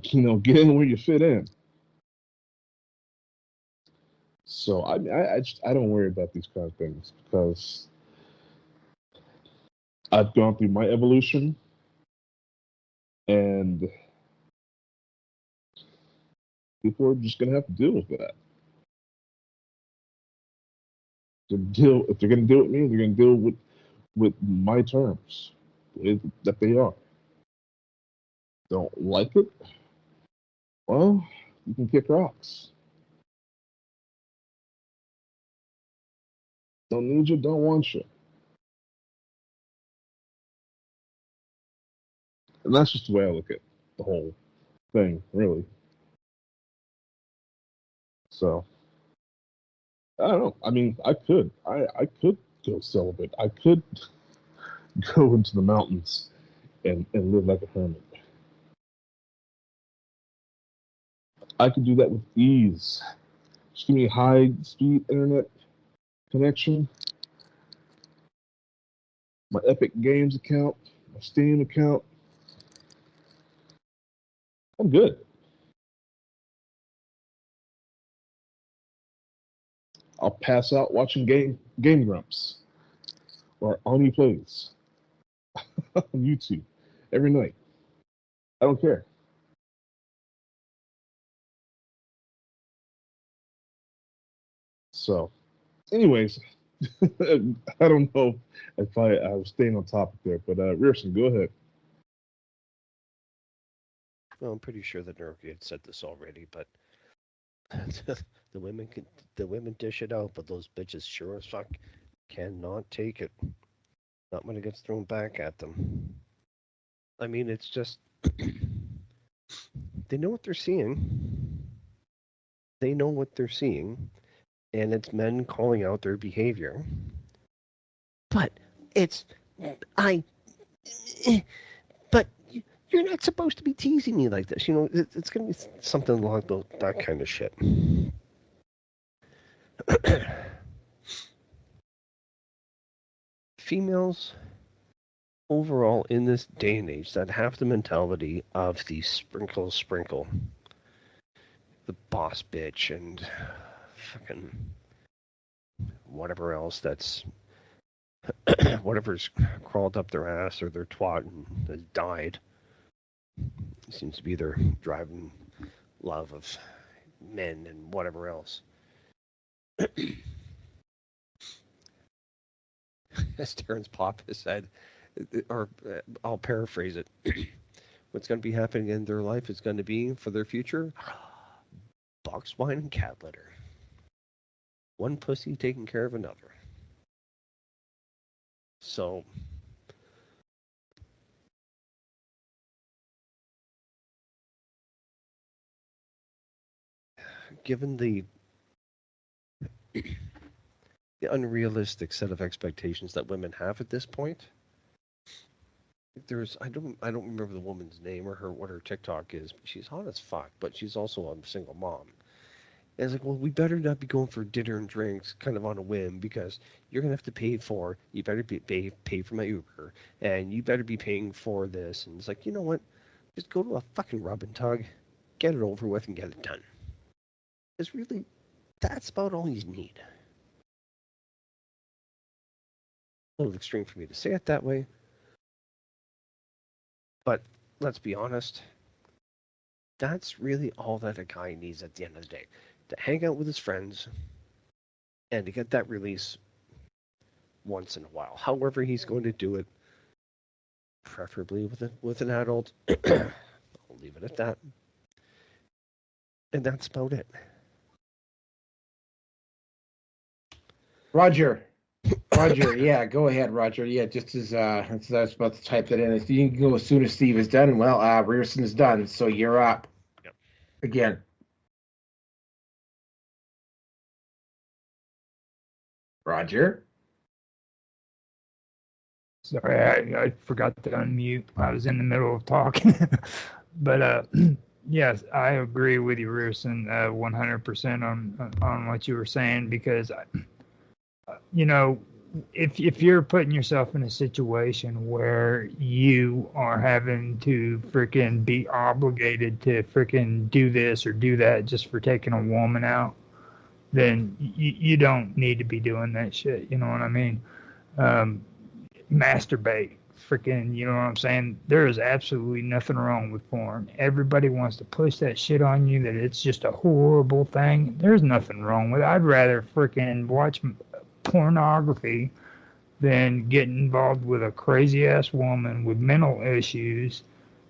Get in where you fit in. So I don't worry about these kind of things because I've gone through my evolution, and people are just gonna have to deal with that. If they're gonna deal with me, they're gonna deal with my terms that they are. Don't like it? Well, you can kick rocks. Don't need you, don't want you. And that's just the way I look at the whole thing, really. So I don't know. I mean, I could go celibate. I could go into the mountains and live like a hermit. I could do that with ease. Just give me a high speed internet connection, my Epic Games account, my Steam account. I'm good. I'll pass out watching Game Grumps or Oni Plays on YouTube every night. I don't care. So, anyways, I don't know if I was staying on topic there, but Rearson, go ahead. Well, I'm pretty sure that Nerky had said this already, but the women dish it out, but those bitches sure as fuck cannot take it. Not when it gets thrown back at them. I mean, it's just they know what they're seeing. They know what they're seeing, and it's men calling out their behavior. But but you're not supposed to be teasing me like this. It's going to be something along that kind of shit. Females overall in this day and age that have the mentality of the sprinkle, the boss bitch and fucking whatever else that's whatever's crawled up their ass or their twat and has died. It seems to be their driving love of men and whatever else. As Terrence Pop has said, or I'll paraphrase it, what's going to be happening in their life is going to be for their future box wine and cat litter. One pussy taking care of another. So, given the unrealistic set of expectations that women have at this point, I don't remember the woman's name or what her TikTok is. But she's hot as fuck, but she's also a single mom. And it's like, well, we better not be going for dinner and drinks kind of on a whim, because you're gonna have to pay for. You better pay for my Uber, and you better be paying for this. And it's like, you know what? Just go to a fucking rub and tug, get it over with, and get it done. It's really, that's about all you need. A little extreme for me to say it that way, but let's be honest. That's really all that a guy needs at the end of the day. To hang out with his friends and to get that release once in a while. However he's going to do it, preferably with an adult. I'll leave it at that. And that's about it. Roger, yeah, go ahead, Roger. Yeah, just as I was about to type that in. If you can go as soon as Steve is done, well, Rearson is done, so you're up. Yep. Again. Roger? Sorry, I forgot to unmute. I was in the middle of talking. But yes, I agree with you, Rearson, 100% on what you were saying, because you know, if you're putting yourself in a situation where you are having to freaking be obligated to freaking do this or do that just for taking a woman out, then you don't need to be doing that shit. You know what I mean? Masturbate. Freaking, you know what I'm saying? There is absolutely nothing wrong with porn. Everybody wants to push that shit on you that it's just a horrible thing. There's nothing wrong with it. I'd rather freaking watch pornography than get involved with a crazy ass woman with mental issues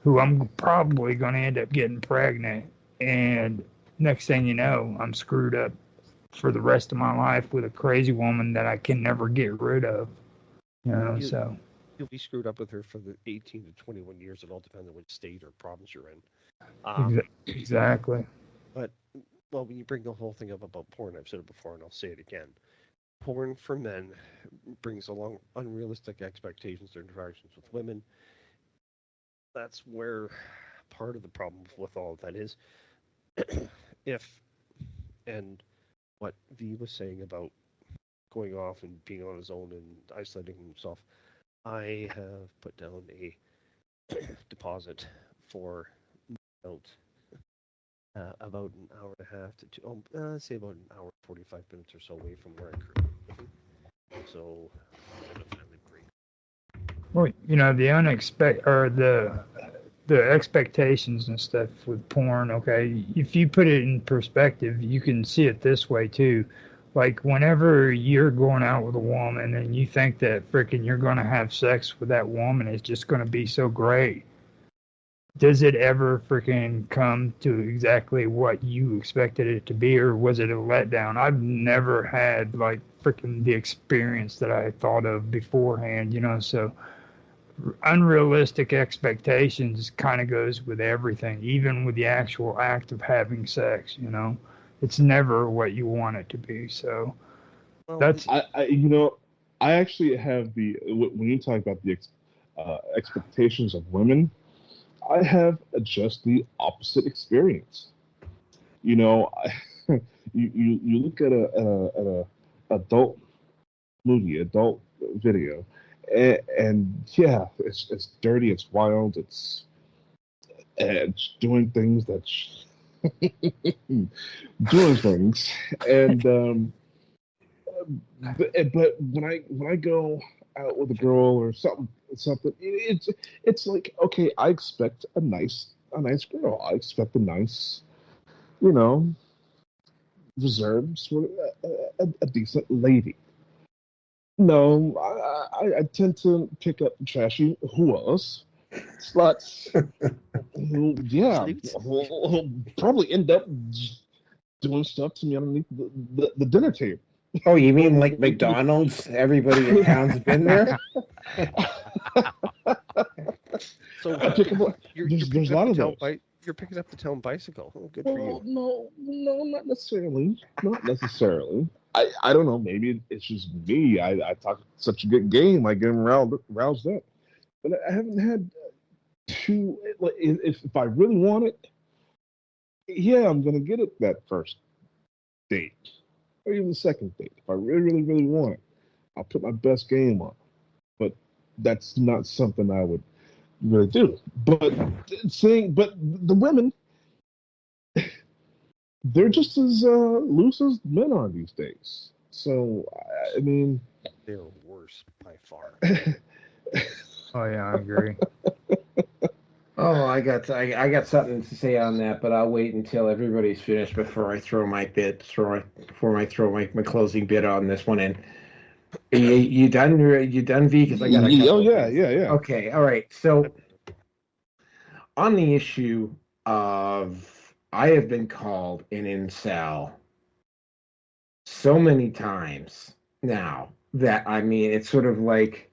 who I'm probably going to end up getting pregnant, and next thing you know, I'm screwed up for the rest of my life with a crazy woman that I can never get rid of. You know, so you'll be screwed up with her for the 18 to 21 years. It all depends on which state or province you're in. Exactly. But, well, when you bring the whole thing up about porn, I've said it before and I'll say it again. Porn for men brings along unrealistic expectations or interactions with women. That's where part of the problem with all of that is. And what V was saying about going off and being on his own and isolating himself, I have put down a deposit for about an hour and a half to two, say about an hour 45 minutes or so away from where I currently live. So I'm gonna finally break. Well, you know, the expectations and stuff with porn, okay, if you put it in perspective, you can see it this way too. Like, whenever you're going out with a woman and you think that freaking you're going to have sex with that woman, it's just going to be so great. Does it ever freaking come to exactly what you expected it to be, or was it a letdown? I've never had, like, freaking the experience that I thought of beforehand, you know, so unrealistic expectations kind of goes with everything, even with the actual act of having sex, you know. It's never what you want it to be. So that's I actually have when you talk about the expectations of women, I have just the opposite experience. You know, you look at a adult movie, adult video, and yeah, it's dirty, it's wild, it's doing things that. Doing things, and but when I go out with a girl or something, it's like, okay, I expect a nice girl. I expect a nice, you know, reserved sort of a decent lady. No, I tend to pick up trashy whoas, sluts. Yeah, Salutes. he'll probably end up doing stuff to me underneath the dinner table. Oh, you mean like McDonald's? Everybody in town's been there? So There's a lot of those. You're picking up the town bicycle. Oh, good for you. No, not necessarily. Not necessarily. I don't know. Maybe it's just me. I talk such a good game. I get him roused up. But I haven't had too. Like, if I really want it, yeah, I'm gonna get it that first date or even the second date. If I really want it, I'll put my best game on. But that's not something I would really do. But the women, they're just as loose as men are these days. So I mean, They're worse by far. Oh yeah, I agree. Oh, I got something to say on that, but I'll wait until everybody's finished before I throw my closing bit on this one in. You done, V? Because I got a couple. Oh yeah. Okay, all right. So on the issue of, I have been called an incel so many times now that, I mean, it's sort of like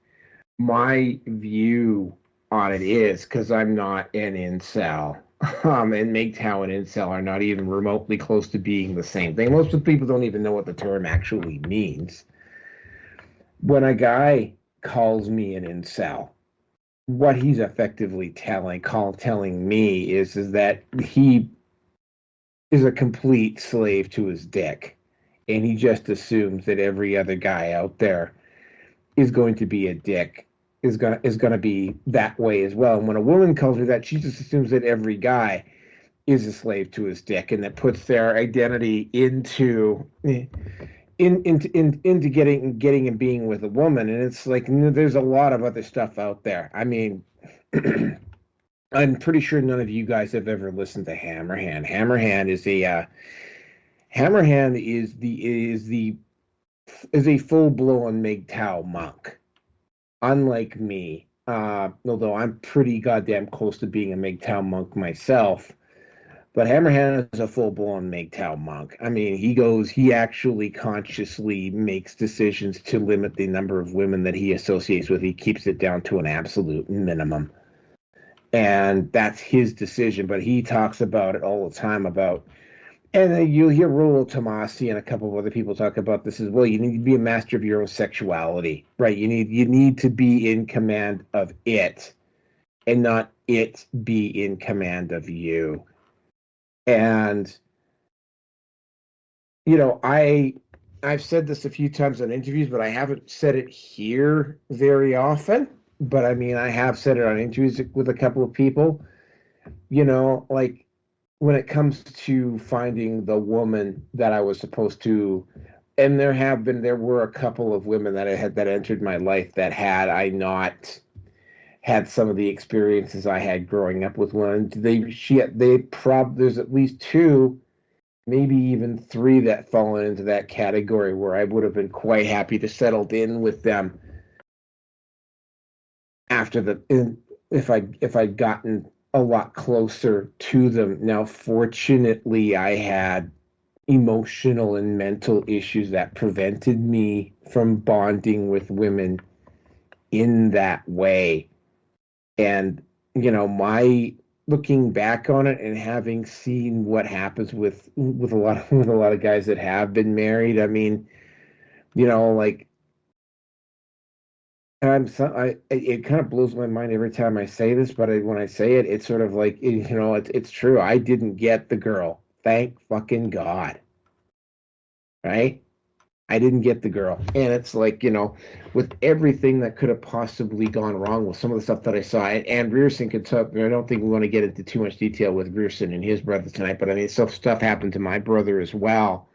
my view on it is, because I'm not an incel, and MGTOW and incel are not even remotely close to being the same thing. Most of the people don't even know what the term actually means. When a guy calls me an incel, what he's effectively telling me is that he is a complete slave to his dick, and he just assumes that every other guy out there is going to be a dick, is gonna be that way as well. And when a woman calls her that, she just assumes that every guy is a slave to his dick, and that puts their identity into getting and being with a woman. And it's like, there's a lot of other stuff out there. I mean, I'm pretty sure none of you guys have ever listened to Hammerhand. Hammerhand is a full-blown MGTOW monk. Unlike me, although I'm pretty goddamn close to being a MGTOW monk myself, but Hammerhand is a full-blown MGTOW monk. I mean, he actually consciously makes decisions to limit the number of women that he associates with. He keeps it down to an absolute minimum. And that's his decision, but he talks about it all the time and you'll hear Rollo Tomasi and a couple of other people talk about this as well. You need to be a master of your own sexuality, right? You need to be in command of it, and not it be in command of you. And I've said this a few times on interviews, but I haven't said it here very often. But I mean, I have said it on interviews with a couple of people. Like, when it comes to finding the woman that I was supposed to, and there were a couple of women that entered my life that had I not had some of the experiences I had growing up with women, there's at least two, maybe even three that fall into that category where I would have been quite happy to settle in with them if I'd gotten a lot closer to them. Now, fortunately, I had emotional and mental issues that prevented me from bonding with women in that way. And, my looking back on it and having seen what happens with a lot of guys that have been married, I mean, like, it kind of blows my mind every time I say this, but when I say it, it's sort of like, it's true. I didn't get the girl. Thank fucking God. Right? I didn't get the girl. And it's like, with everything that could have possibly gone wrong with some of the stuff that I saw, and Grierson could talk, I don't think we want to get into too much detail with Grierson and his brother tonight, but I mean, stuff happened to my brother as well.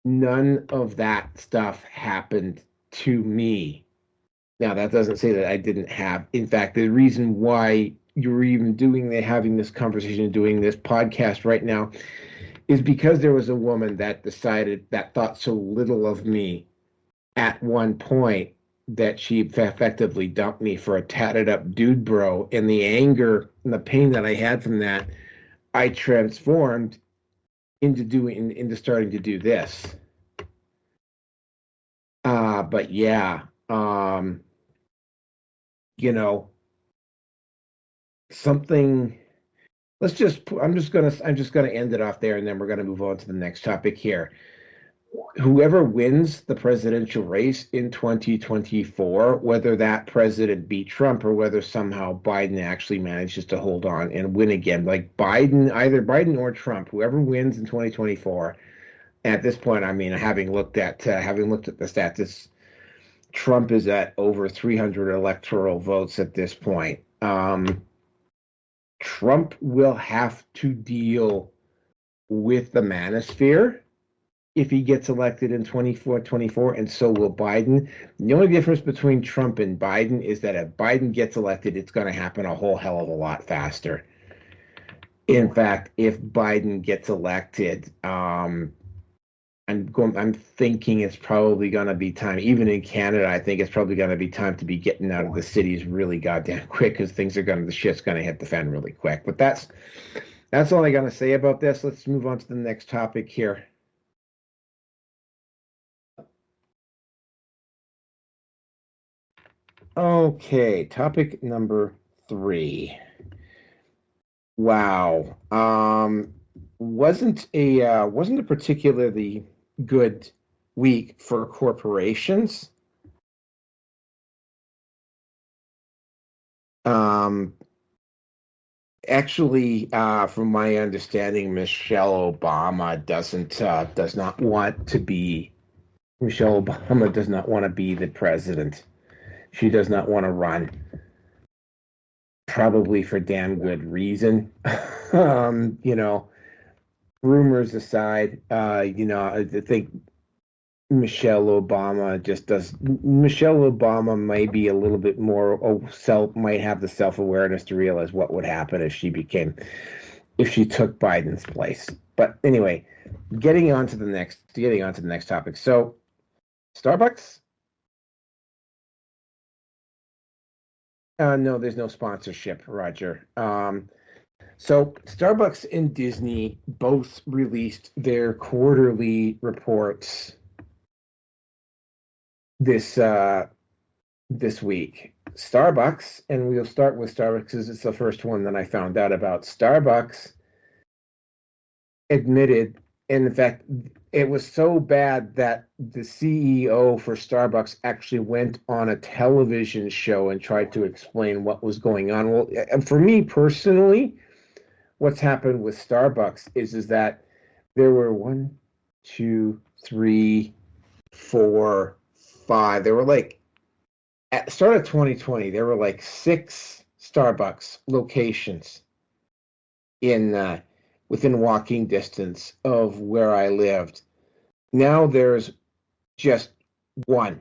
None of that stuff happened to me. Now, that doesn't say that I didn't have. In fact, the reason why you're even having this conversation, doing this podcast right now, is because there was a woman that thought so little of me at one point that she effectively dumped me for a tatted up dude bro, and the anger and the pain that I had from that, I transformed into starting to do this. But yeah, you know, something. I'm just gonna end it off there, and then we're gonna move on to the next topic here. Whoever wins the presidential race in 2024, whether that president beat Trump or whether somehow Biden actually manages to hold on and win again, like Biden, either Biden or Trump, whoever wins in 2024. At this point, I mean, having looked at the stats, Trump is at over 300 electoral votes at this point. Trump will have to deal with the manosphere if he gets elected in 24, and so will Biden. The only difference between Trump and Biden is that if Biden gets elected, it's going to happen a whole hell of a lot faster. In fact, if Biden gets elected, I'm thinking it's probably going to be time, even in Canada, I think it's probably going to be time to be getting out of the cities really goddamn quick, because the shit's going to hit the fan really quick. But that's all I got to say about this. Let's move on to the next topic here. Okay, topic number 3. Wow. Wasn't a particularly good week for corporations. Actually, from my understanding, Michelle Obama does not want to be the president. She does not want to run, probably for damn good reason. Rumors aside, I think Michelle Obama might be a little bit more might have the self-awareness to realize what would happen if she took Biden's place. But anyway, getting on to the next topic. So, Starbucks. No, there's no sponsorship, Roger. So Starbucks and Disney both released their quarterly reports this week. Starbucks, and we'll start with Starbucks because it's the first one that I found out about. Starbucks admitted, and in fact, it was so bad that the CEO for Starbucks actually went on a television show and tried to explain what was going on. Well, and for me personally, what's happened with Starbucks is that there were 1, 2, 3, 4, 5. There were like, at the start of 2020, there were like 6 Starbucks locations within walking distance of where I lived. Now there's just 1.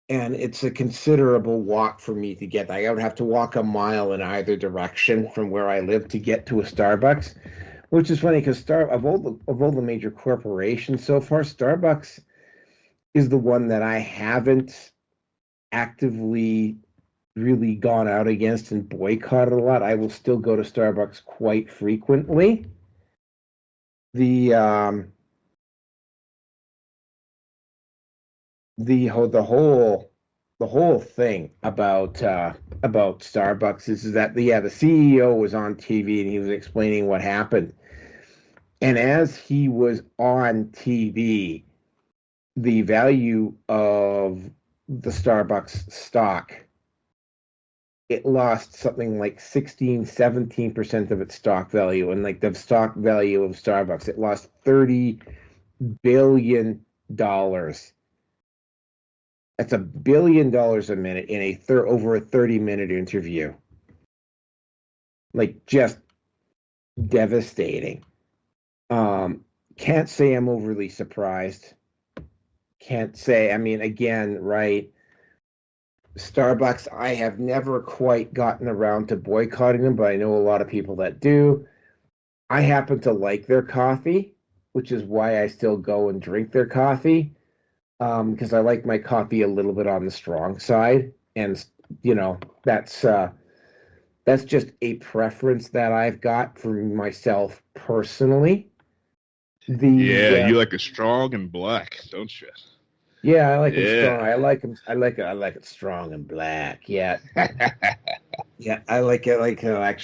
And it's a considerable walk for me to get. I would have to walk a mile in either direction from where I live to get to a Starbucks, which is funny because of all the major corporations so far, Starbucks is the one that I haven't actively really gone out against and boycotted a lot. I will still go to Starbucks quite frequently. The whole thing about Starbucks is that the CEO was on TV and he was explaining what happened. And as he was on TV, the value of the Starbucks stock, it lost something like 16-17% of its stock value. And like the stock value of Starbucks, it lost $30 billion. That's $1 billion a minute in over a 30-minute interview. Like, just devastating. Can't say I'm overly surprised. Can't say, I mean, again, right, Starbucks, I have never quite gotten around to boycotting them, but I know a lot of people that do. I happen to like their coffee, which is why I still go and drink their coffee. because I like my coffee a little bit on the strong side, and that's just a preference that I've got for myself personally. Yeah, The you like it strong and black, don't you? Yeah, I like them strong. Yeah. I like them. I like it strong and black. Yeah, yeah. I like it. Like I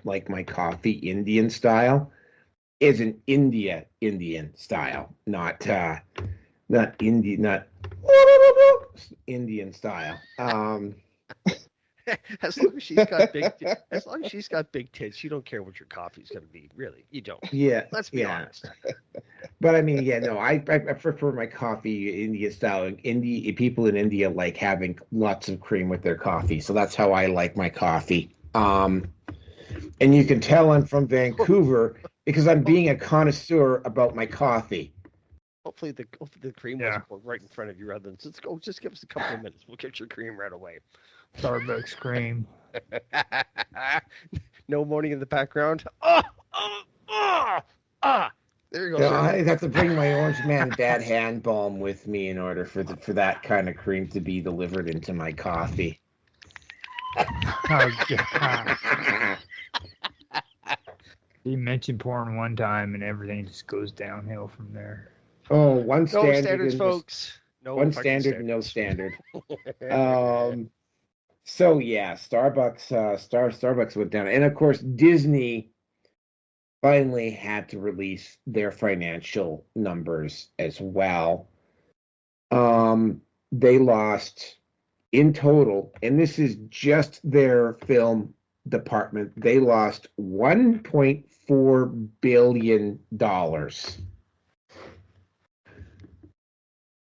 like my coffee Indian style. Is an Indian style, not Indian, not Indian style. As long as she's got as long as she's got big tits, you don't care what your coffee's going to be. Really, you don't. Yeah, Let's be yeah. honest. But I mean, yeah, no, I prefer my coffee Indian style. People in India like having lots of cream with their coffee, so that's how I like my coffee. And you can tell I'm from Vancouver because I'm being a connoisseur about my coffee. Hopefully the cream wasn't poured right in front of you rather than just give us a couple of minutes. We'll get your cream right away. Starbucks cream. No moaning in the background. There you go. I have to bring my Orange Man Bad Hand Balm with me in order for that kind of cream to be delivered into my coffee. Oh, God. You mentioned porn one time, and everything just goes downhill from there. Oh, one standard. No standards, folks. No one standard, no standard. So yeah, Starbucks went down, and of course Disney finally had to release their financial numbers as well. They lost in total, and this is just their film department. They lost $1.4 billion.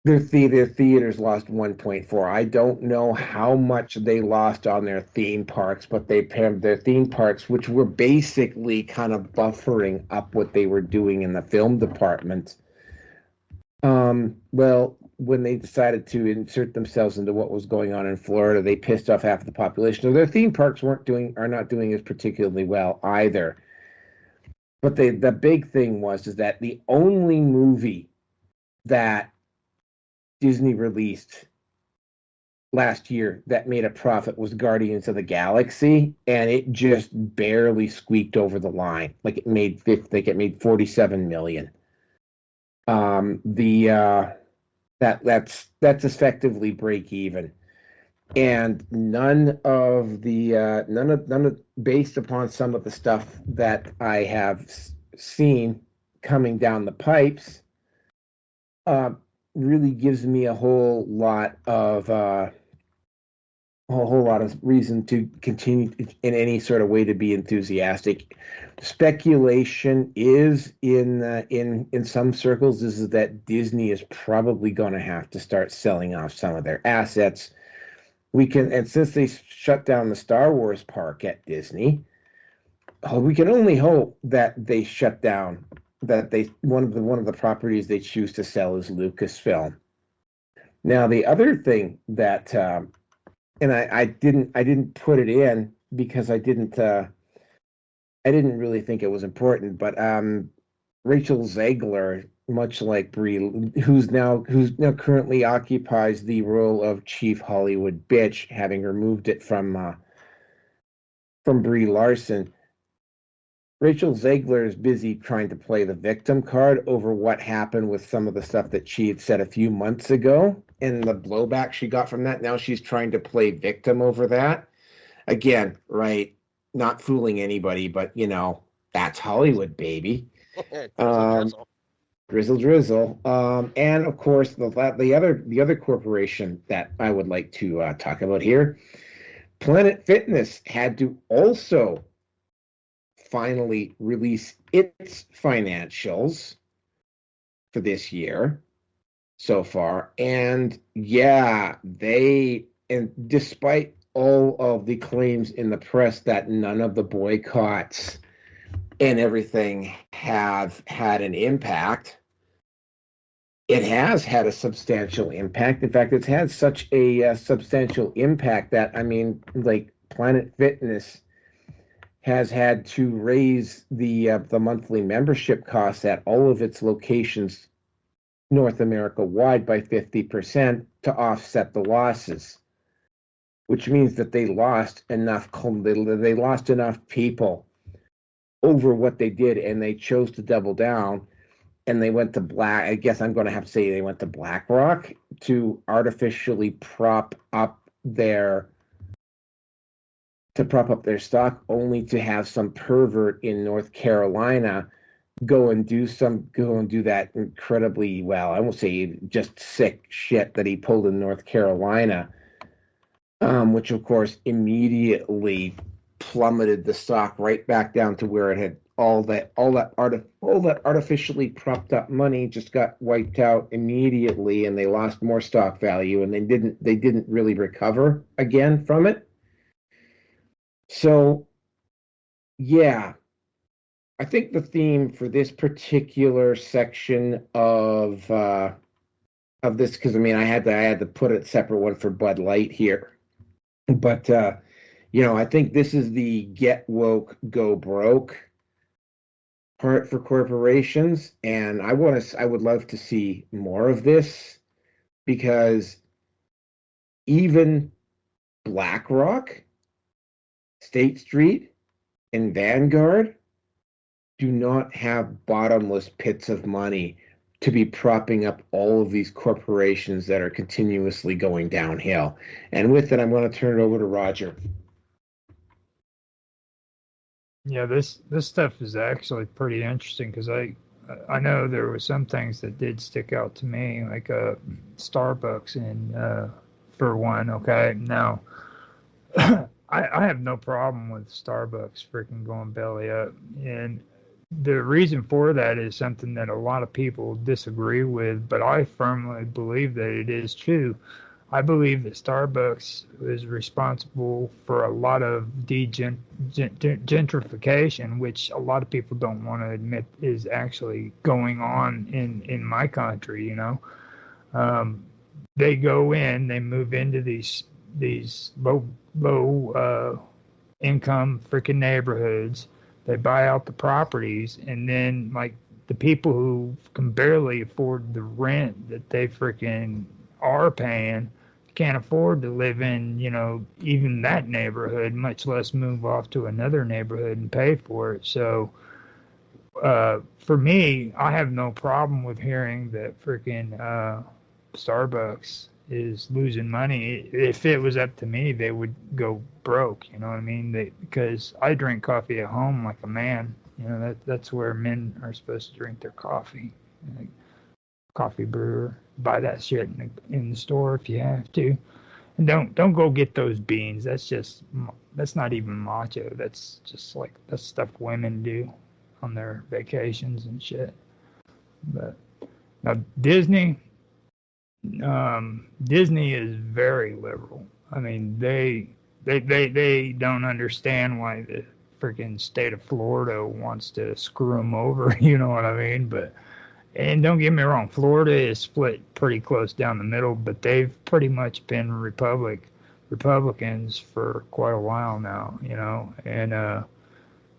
Their theaters lost 1.4. I don't know how much they lost on their theme parks, but their theme parks, which were basically kind of buffering up what they were doing in the film department. Well, when they decided to insert themselves into what was going on in Florida, they pissed off half the population. So their theme parks are not doing as particularly well either. But the big thing is that the only movie that Disney released last year that made a profit was Guardians of the Galaxy, and it just barely squeaked over the line. Like it made $47 million. That's effectively break even, and none of based upon some of the stuff that I have seen coming down the pipes, really gives me a whole lot of reason to continue in any sort of way to be enthusiastic. Speculation is in some circles is that Disney is probably going to have to start selling off some of their assets. And since they shut down the Star Wars park at Disney, we can only hope that they shut down one of the properties they choose to sell is Lucasfilm. Now the other thing that and I didn't put it in because I didn't really think it was important, but Rachel Zegler, much like Brie, who's now currently occupies the role of Chief Hollywood Bitch, having removed it from Brie Larson. Rachel Zegler is busy trying to play the victim card over what happened with some of the stuff that she had said a few months ago and the blowback she got from that. Now she's trying to play victim over that. Again, right, not fooling anybody, but, that's Hollywood, baby. Drizzle. And, of course, the other corporation that I would like to talk about here, Planet Fitness had to also finally release its financials for this year so far, and despite all of the claims in the press that none of the boycotts and everything have had an impact, it has had a substantial impact. In fact, it's had such a substantial impact that Planet Fitness has had to raise the monthly membership costs at all of its locations North America wide by 50% to offset the losses, which means that they lost enough people over what they did, and they chose to double down, and they went to Black. I guess I'm going to have to say they went to BlackRock to artificially prop up their stock, only to have some pervert in North Carolina go and do that incredibly, well, I won't say just sick shit that he pulled in North Carolina, which of course immediately plummeted the stock right back down to where it had all that artificially propped up money just got wiped out immediately, and they lost more stock value, and they didn't really recover again from it. So yeah, I think the theme for this particular section of this, because I mean I had to put a separate one for Bud Light here, but I think this is the get woke, go broke part for corporations, and I would love to see more of this, because even BlackRock, State Street, and Vanguard do not have bottomless pits of money to be propping up all of these corporations that are continuously going downhill. And with that, I'm going to turn it over to Roger. Yeah, this stuff is actually pretty interesting, because I know there were some things that did stick out to me, like Starbucks, and for one. Okay, now I have no problem with Starbucks freaking going belly up, and the reason for that is something that a lot of people disagree with, but I firmly believe that it is true. I believe that Starbucks is responsible for a lot of gentrification, which a lot of people don't want to admit is actually going on in my country. They go in, they move into these low income freaking neighborhoods. They buy out the properties, and then like the people who can barely afford the rent that they freaking are paying can't afford to live in, even that neighborhood, much less move off to another neighborhood and pay for it. So for me, I have no problem with hearing that freaking Starbucks is losing money. If it was up to me, they would go broke. You know what I mean? Because I drink coffee at home like a man. That's where men are supposed to drink their coffee. Like, coffee brewer, buy that shit in the store if you have to, and don't go get those beans. That's not even macho. That's just like that's stuff women do on their vacations and shit. But now Disney is very liberal. I mean, they don't understand why the freaking state of Florida wants to screw them over. You know what I mean? And don't get me wrong, Florida is split pretty close down the middle, but they've pretty much been Republicans for quite a while now, and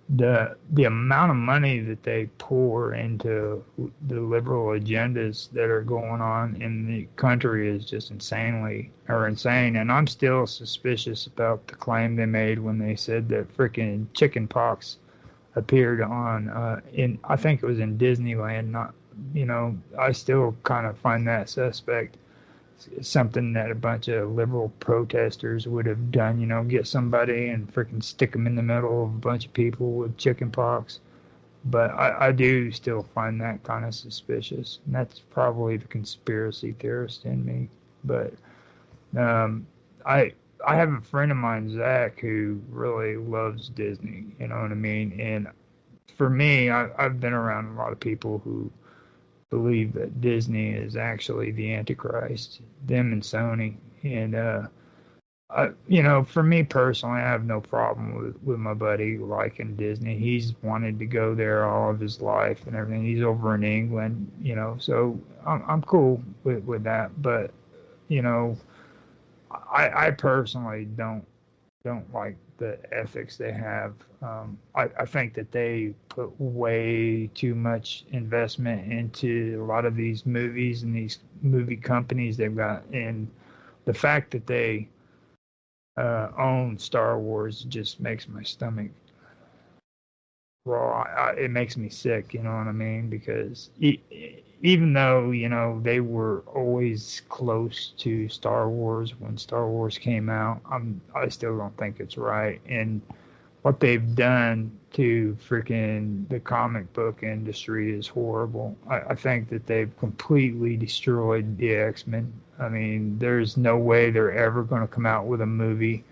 the amount of money that they pour into the liberal agendas that are going on in the country is just insane. And I'm still suspicious about the claim they made when they said that freaking chicken pox appeared on I think it was in Disneyland. Not, I still kind of find that suspect. Something that a bunch of liberal protesters would have done, get somebody and freaking stick them in the middle of a bunch of people with chicken pox. But I do still find that kind of suspicious, and that's probably the conspiracy theorist in me. But I have a friend of mine, Zach, who really loves Disney, you know what I mean? And for me, I've been around a lot of people who believe that Disney is actually the Antichrist, them and Sony. And, for me personally, I have no problem with my buddy liking Disney. He's wanted to go there all of his life and everything. He's over in England, so I'm cool with that. But, I personally don't don't like the ethics they have. I think that they put way too much investment into a lot of these movies and these movie companies they've got, and the fact that they own Star Wars just makes my stomach raw. It makes me sick, you know what I mean? Because even though, you know, they were always close to Star Wars when Star Wars came out, I still don't think it's right. And what they've done to freaking the comic book industry is horrible. I think that they've completely destroyed the X-Men. I mean, there's no way they're ever going to come out with a movie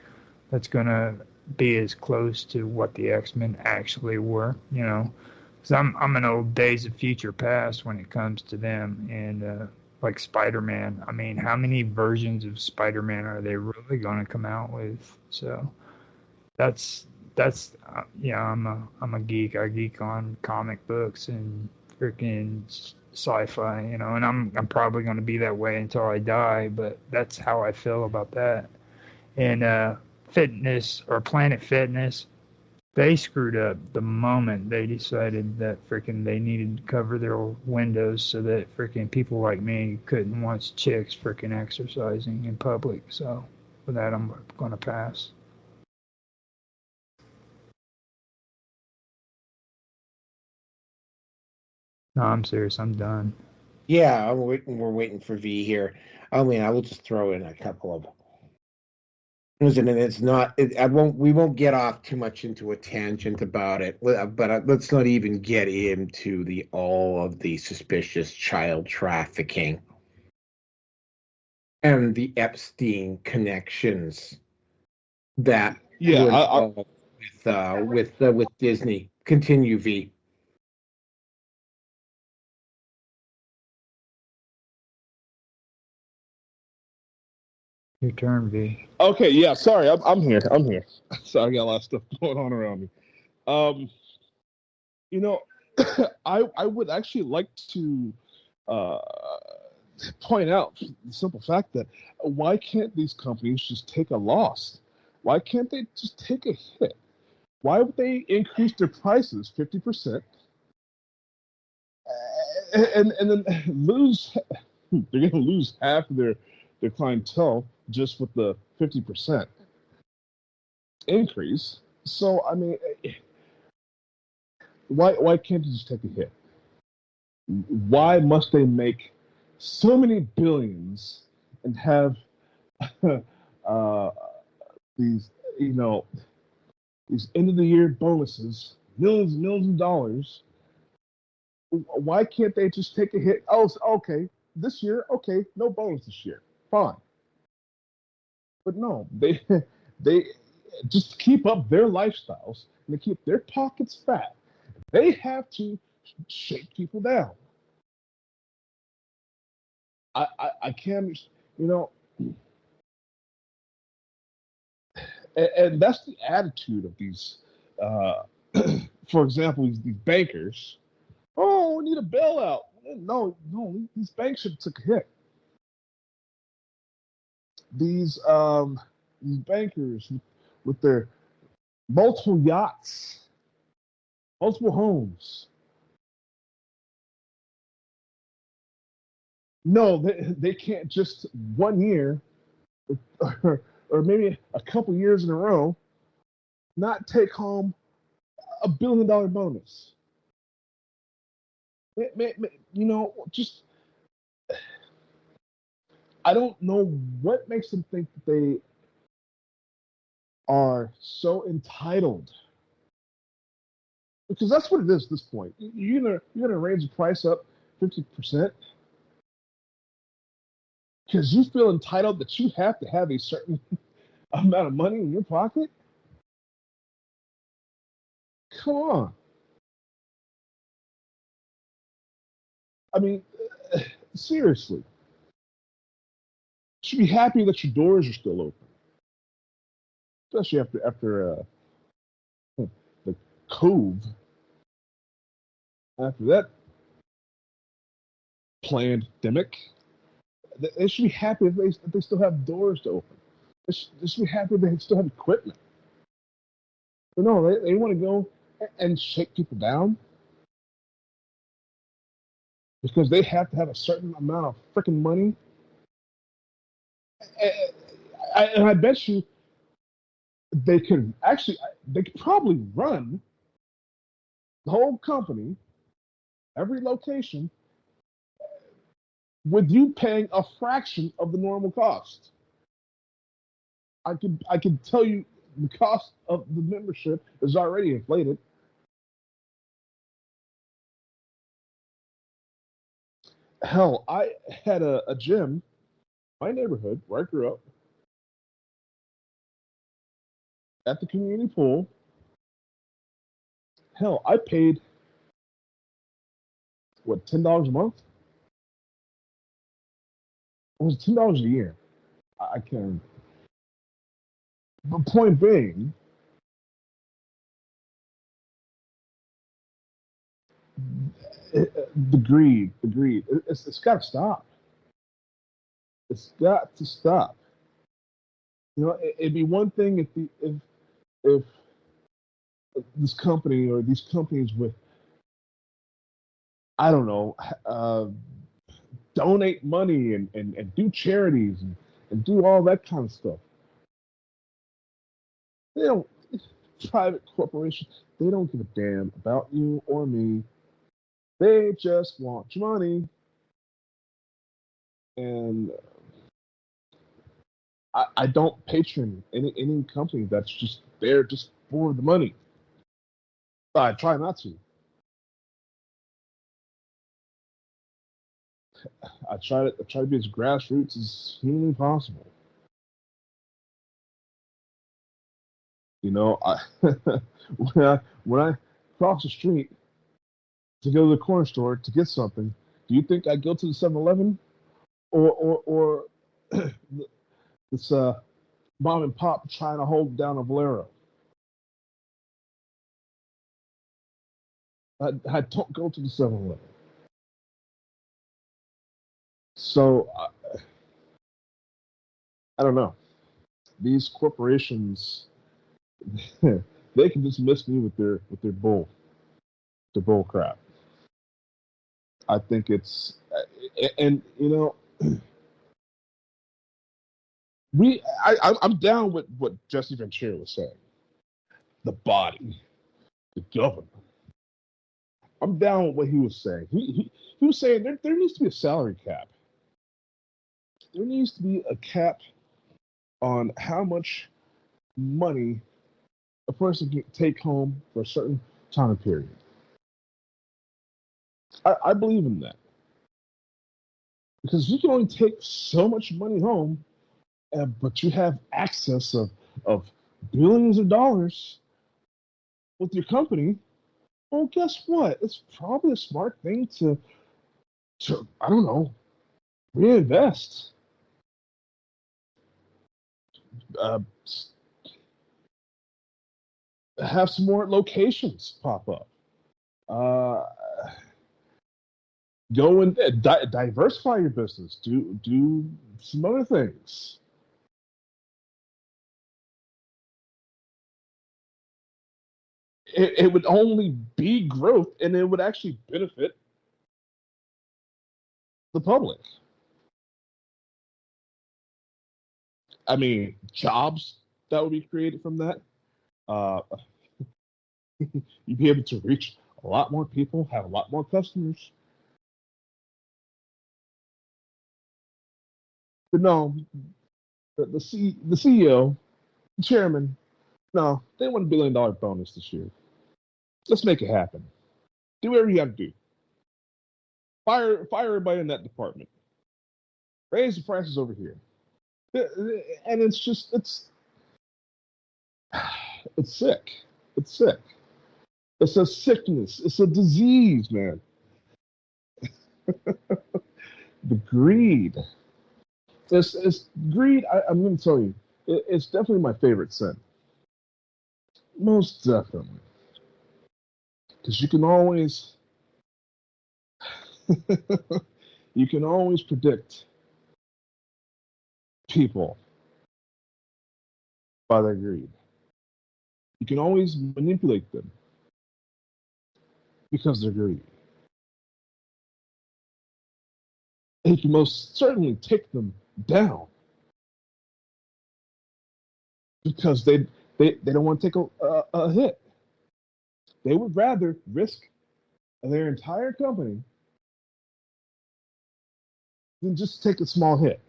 that's going to be as close to what the X-Men actually were, you know. Because I'm an old Days of Future Past when it comes to them. And like Spider-Man, I mean, how many versions of Spider-Man are they really going to come out with? So that's yeah, I'm a geek. I geek on comic books and freaking sci-fi, you know, and I'm probably going to be that way until I die, but that's how I feel about that. And fitness or Planet Fitness, they screwed up the moment they decided that freaking they needed to cover their windows so that freaking people like me couldn't watch chicks freaking exercising in public. So for that, I'm going to pass. No, I'm serious. I'm done. Yeah, we're waiting for V here. I mean, I will just throw in a couple of. Listen, and it's not. We won't get off too much into a tangent about it. But let's not even get into all of the suspicious child trafficking and the Epstein connections that Yeah, were involved with Disney. Continue, V. Your turn, V. okay. Yeah, sorry, I'm here. I'm here. Sorry, I got a lot of stuff going on around me. You know, I would actually like to uh, point out the simple fact that why can't these companies just take a loss? Why can't they just take a hit? Why would they increase their prices 50%? And then lose, they're going to lose half of their clientele just with the 50% increase. So I mean, why can't you just take a hit? Why must they make so many billions and have uh, these these end of the year bonuses, millions and millions of dollars? Why can't they just take a hit? Oh, okay, this year, okay, no bonus this year, fine. But no, they just keep up their lifestyles and they keep their pockets fat. They have to shake people down. I can't, you know, and that's the attitude of these. For example, these bankers. Oh, we need a bailout. No, these banks should have took a hit. These bankers with their multiple yachts, multiple homes. No, they can't just 1 year or maybe a couple years in a row not take home $1 billion bonus. Just I don't know what makes them think that they are so entitled, because that's what it is at this point. You're gonna raise the price up 50% because you feel entitled that you have to have a certain amount of money in your pocket. Come on. I mean, seriously. You should be happy that your doors are still open, especially after the Cove. After that pandemic, they should be happy if they still have doors to open. They should be happy they still have equipment. But no, they want to go and shake people down because they have to have a certain amount of freaking money. And I bet you they could probably run the whole company, every location, with you paying a fraction of the normal cost. I could tell you the cost of the membership is already inflated. Hell, I had a gym in my neighborhood where I grew up at the community pool. Hell, I paid what, $10 a month? It was $10 a year. I can't remember. But point being, the greed, it's got to stop. It's got to stop. You know, it'd be one thing if this company or these companies with, I don't know, donate money and do charities and do all that kind of stuff. They don't, private corporations, they don't give a damn about you or me. They just want your money. And I don't patron any company that's just there just for the money. I try not to. I try to be as grassroots as humanly possible. You know, when I cross the street to go to the corner store to get something, do you think I go to the 7-Eleven or this mom and pop trying to hold down a Valero? I don't go to the 7-Eleven. So I don't know. These corporations, they can just miss me with their bull crap. I think it's, and you know, I'm down with what Jesse Ventura was saying. The body, the government. I'm down with what he was saying. He was saying there needs to be a salary cap. There needs to be a cap on how much money a person can take home for a certain time period. I believe in that. Because you can only take so much money home, but you have access of billions of dollars with your company. Well, guess what? It's probably a smart thing to I don't know, reinvest. Have some more locations pop up. Go and diversify your business. Do some other things. It would only be growth, and it would actually benefit the public. I mean, jobs that would be created from that. You'd be able to reach a lot more people, have a lot more customers. But no, the CEO, the chairman, no, they want $1 billion bonus this year. Let's make it happen. Do whatever you got to do. Fire everybody in that department. Raise the prices over here. And it's sick. It's sick. It's a sickness. It's a disease, man. The greed. It's greed. I'm going to tell you, it's definitely my favorite sin. Most definitely. Because you can always predict people by their greed. You can always manipulate them because they're greedy. And you can most certainly take them down because they don't want to take a hit. They would rather risk their entire company than just take a small hit.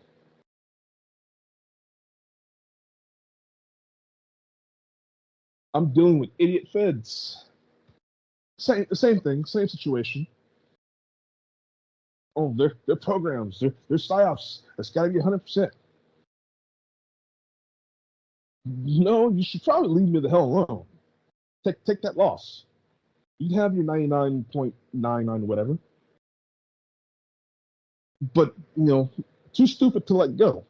I'm dealing with idiot feds. Same thing, same situation. Oh, their programs, their psyops. That's got to be 100%. No, you should probably leave me the hell alone. Take that loss. You'd have your 99.99 whatever, but too stupid to let go.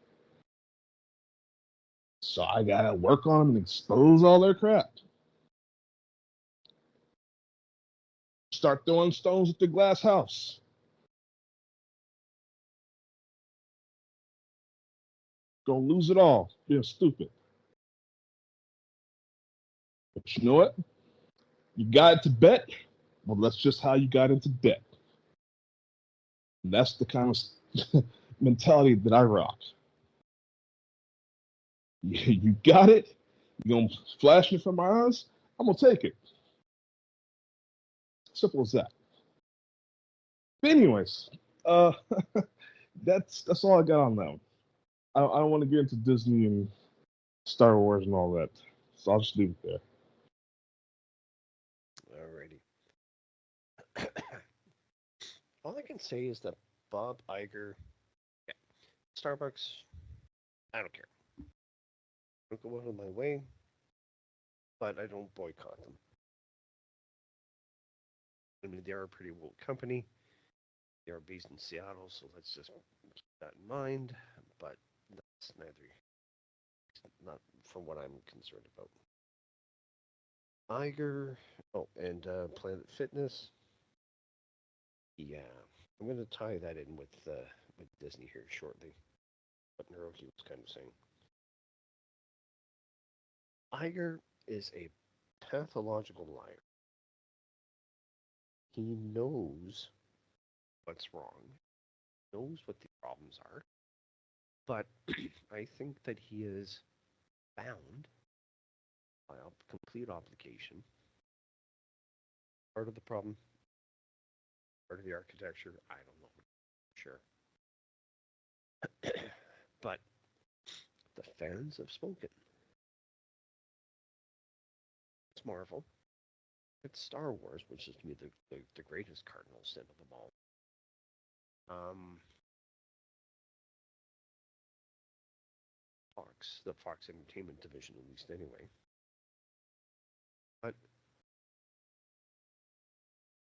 So I gotta work on and expose all their crap. Start throwing stones at the glass house. Go lose it all being stupid. But you know what? You got into debt. Well, that's just how you got into debt. And that's the kind of mentality that I rock. You got it. You're gonna flash it from my eyes. I'm gonna take it. Simple as that. But anyways, that's all I got on that one. I don't want to get into Disney and Star Wars and all that, so I'll just leave it there. Alrighty. All I can say is that Bob Iger, Starbucks, I don't care. I don't go out of my way, but I don't boycott them. I mean, they are a pretty woke company. They are based in Seattle, so let's just keep that in mind. But that's not from what I'm concerned about. Iger, and Planet Fitness. Yeah, I'm going to tie that in with Disney here shortly. What Naroki was kind of saying. Iger is a pathological liar. He knows what's wrong, knows what the problems are, but I think that he is bound by a complete obligation. Part of the problem, part of the architecture, I don't know. Sure. But the fans have spoken. It's Marvel. It's Star Wars, which is to me the greatest cardinal sin of them all. The Fox Entertainment division, at least anyway. But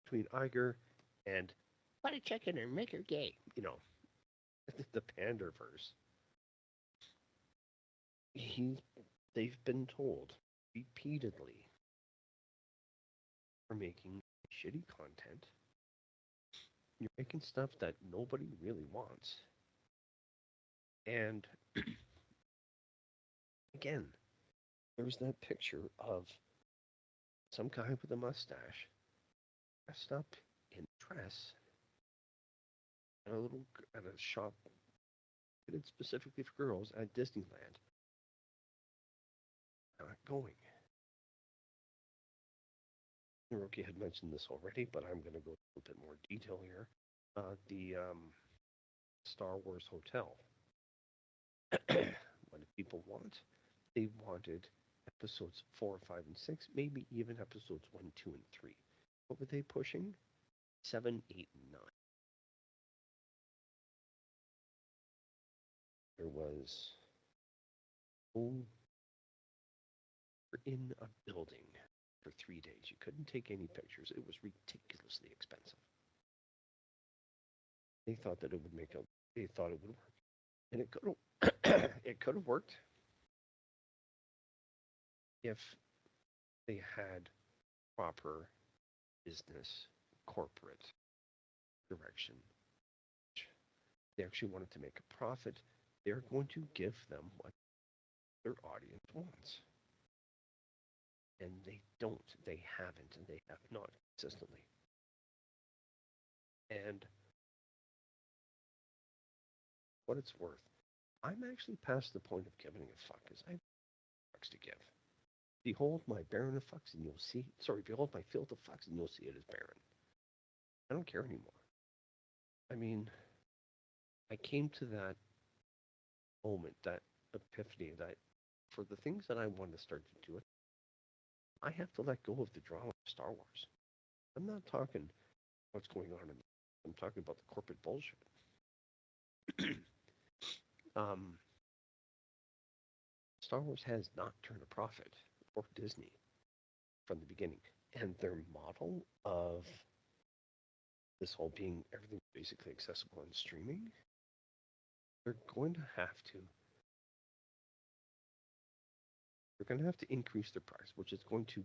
between Iger and put a chick in her, make her gay, the Panderverse, they've been told repeatedly are making shitty content. You're making stuff that nobody really wants. And again, there's that picture of some guy with a mustache dressed up in a dress at a shop fitted specifically for girls at Disneyland. Not going. Hiroki had mentioned this already, but I'm going to go into a bit more detail here. The Star Wars Hotel. What did people want? They wanted episodes 4, 5, and 6, maybe even episodes 1, 2, and 3. What were they pushing? 7, 8, and 9. There was in a building for 3 days. You couldn't take any pictures. It was ridiculously expensive. They thought that it would they thought it would work. And it could have worked if they had proper business corporate direction. They actually wanted to make a profit. They're going to give them what their audience wants. And they don't. They haven't, and they have not consistently. And what it's worth, I'm actually past the point of giving a fuck, because I have fucks to give. Behold my barren of fucks, and you'll see. Sorry, behold my field of fucks, and you'll see it is barren. I don't care anymore. I mean, I came to that moment, that epiphany, that for the things that I want to start to do it, I have to let go of the drama of Star Wars. I'm not talking what's going on in. I'm talking about the corporate bullshit. Star Wars has not turned a profit for Disney from the beginning, and their model of this whole being everything basically accessible on streaming, they're going to have to increase their price, which is going to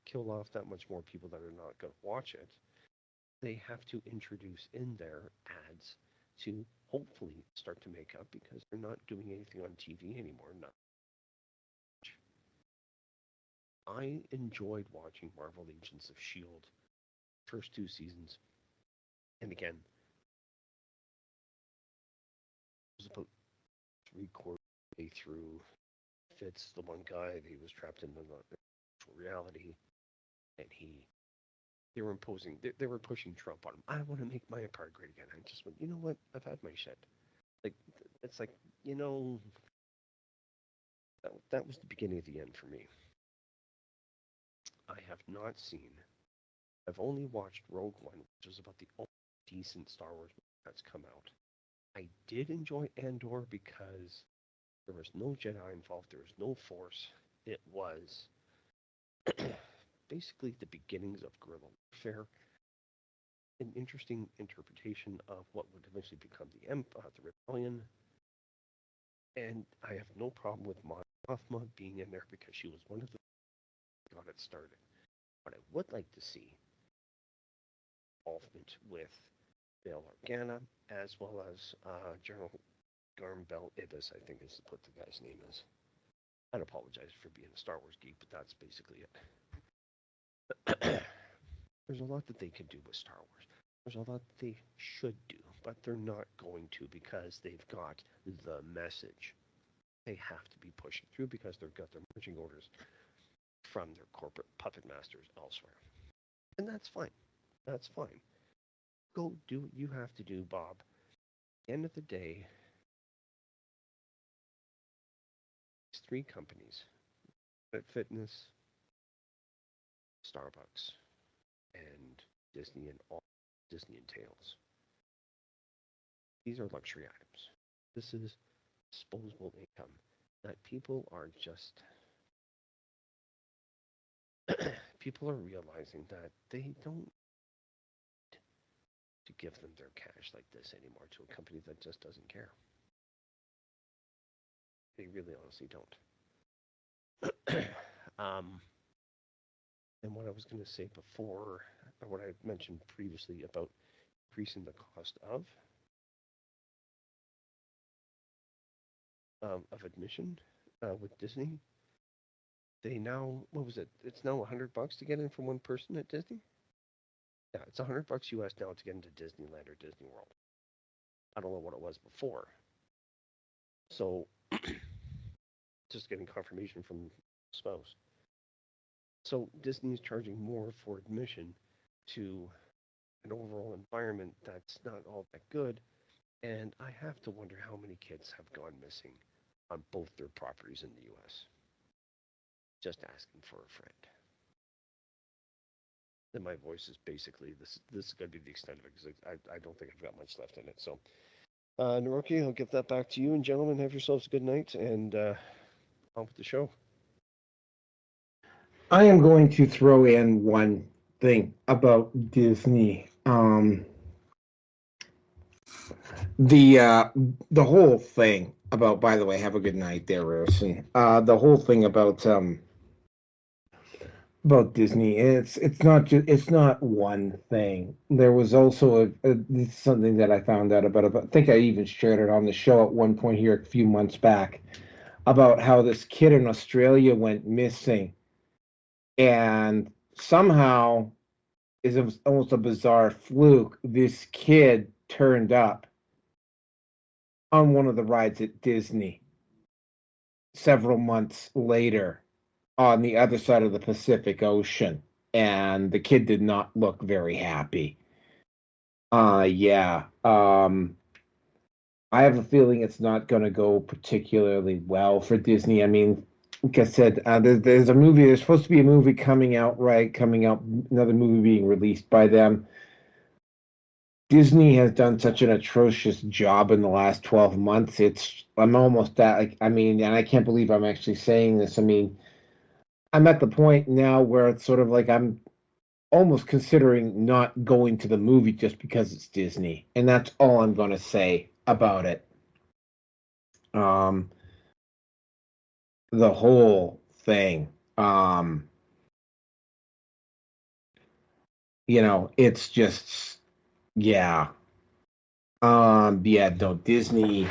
kill off that much more people that are not going to watch it. They have to introduce in their ads to hopefully start to make up, because they're not doing anything on TV anymore. Not much. I enjoyed watching Marvel Agents of S.H.I.E.L.D. first 2 seasons. And again, it was about 3/4 way through. Fitz, the one guy that he was trapped in the virtual reality, and they were pushing Trump on him. I want to make my empire great again. I just went, you know what? I've had my shit. Like, it's like, you know, that was the beginning of the end for me. I have not seen. I've only watched Rogue One, which is about the only decent Star Wars movie that's come out. I did enjoy Andor because there was no Jedi involved. There was no Force. It was basically the beginnings of guerrilla warfare. An interesting interpretation of what would eventually become the rebellion. And I have no problem with Mon Mothma being in there, because she was one of the got it started. But I would like to see involvement with Bail Organa, as well as General Garmbel Ibis, I think is what the guy's name is. I'd apologize for being a Star Wars geek, but that's basically it. There's a lot that they can do with Star Wars. There's a lot that they should do, but they're not going to, because they've got the message. They have to be pushing through, because they've got their marching orders from their corporate puppet masters elsewhere. And that's fine. That's fine. Go do what you have to do, Bob. At the end of the day, these 3 companies, Fitness, Starbucks, and Disney, and all Disney entails. These are luxury items. This is disposable income that people are just people are realizing that they don't to give them their cash like this anymore to a company that just doesn't care. They really honestly don't. And what I was going to say before, or what I mentioned previously about increasing the cost of admission with Disney, they now, what was it? It's now $100 to get in for one person at Disney. Yeah, it's $100 US now to get into Disneyland or Disney World. I don't know what it was before. So, just getting confirmation from spouse. So Disney is charging more for admission to an overall environment that's not all that good. And I have to wonder how many kids have gone missing on both their properties in the U.S. just asking for a friend. And my voice is basically, this is going to be the extent of it, because I don't think I've got much left in it. So, Naroki, I'll give that back to you. And gentlemen, have yourselves a good night, and on with the show. I am going to throw in one thing about Disney. The whole thing about, by the way, have a good night there, Harrison. The whole thing about Disney, it's not one thing. There was also something that I found out about. I think I even shared it on the show at one point here a few months back. about how this kid in Australia went missing, and somehow, it was almost a bizarre fluke, this kid turned up on one of the rides at Disney several months later on the other side of the Pacific Ocean, and the kid did not look very happy. Yeah. I have a feeling it's not going to go particularly well for Disney. I mean, like I said, there's a movie. There's supposed to be a movie coming out, another movie being released by them. Disney has done such an atrocious job in the last 12 months. I'm almost at, like, I mean, and I can't believe I'm actually saying this. I mean, I'm at the point now where it's sort of like I'm almost considering not going to the movie just because it's Disney. And that's all I'm going to say about it. The whole thing. It's just, yeah. Yeah, no, Disney.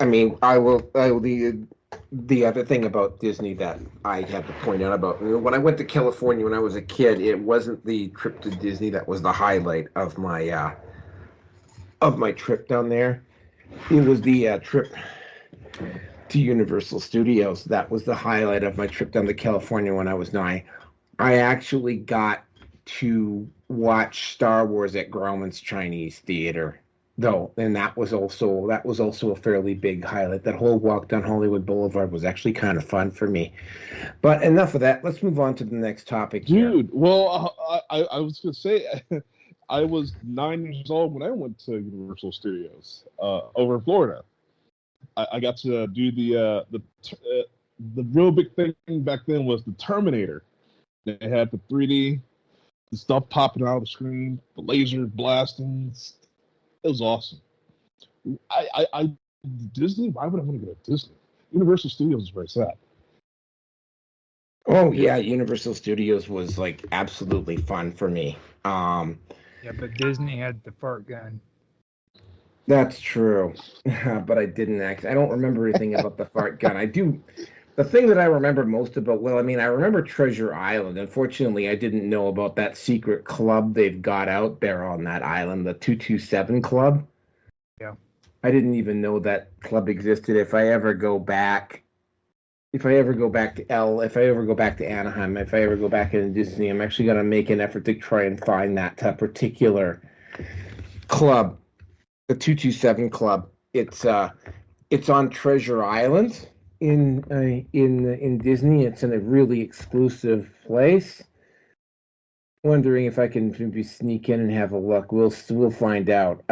I mean, the other thing about Disney that I had to point out about, when I went to California when I was a kid, it wasn't the trip to Disney that was the highlight of my trip down there. It was the trip to Universal Studios. That was the highlight of my trip down to California when I was 9. I actually got to watch Star Wars at Grauman's Chinese Theater, though, and that was also a fairly big highlight. That whole walk down Hollywood Boulevard was actually kind of fun for me. But enough of that. Let's move on to the next topic. Dude, well, I was gonna say, I was 9 years old when I went to Universal Studios over in Florida. I got to do the real big thing back then was the Terminator. They had the 3D, the stuff popping out of the screen, the laser blasting. It was awesome. Disney. Why would I want to go to Disney? Universal Studios is very sad. Oh yeah, Universal Studios was like absolutely fun for me. Yeah, but Disney had the fart gun. That's true, but I don't remember anything about the fart gun. I do. The thing that I remember most about, I remember Treasure Island. Unfortunately, I didn't know about that secret club they've got out there on that island, the 227 Club. Yeah. I didn't even know that club existed. If I ever go back to Anaheim, if I ever go back into Disney, I'm actually going to make an effort to try and find that particular club, the 227 Club. It's on Treasure Island in Disney. It's in a really exclusive place. Wondering if I can maybe sneak in and have a look. We'll find out.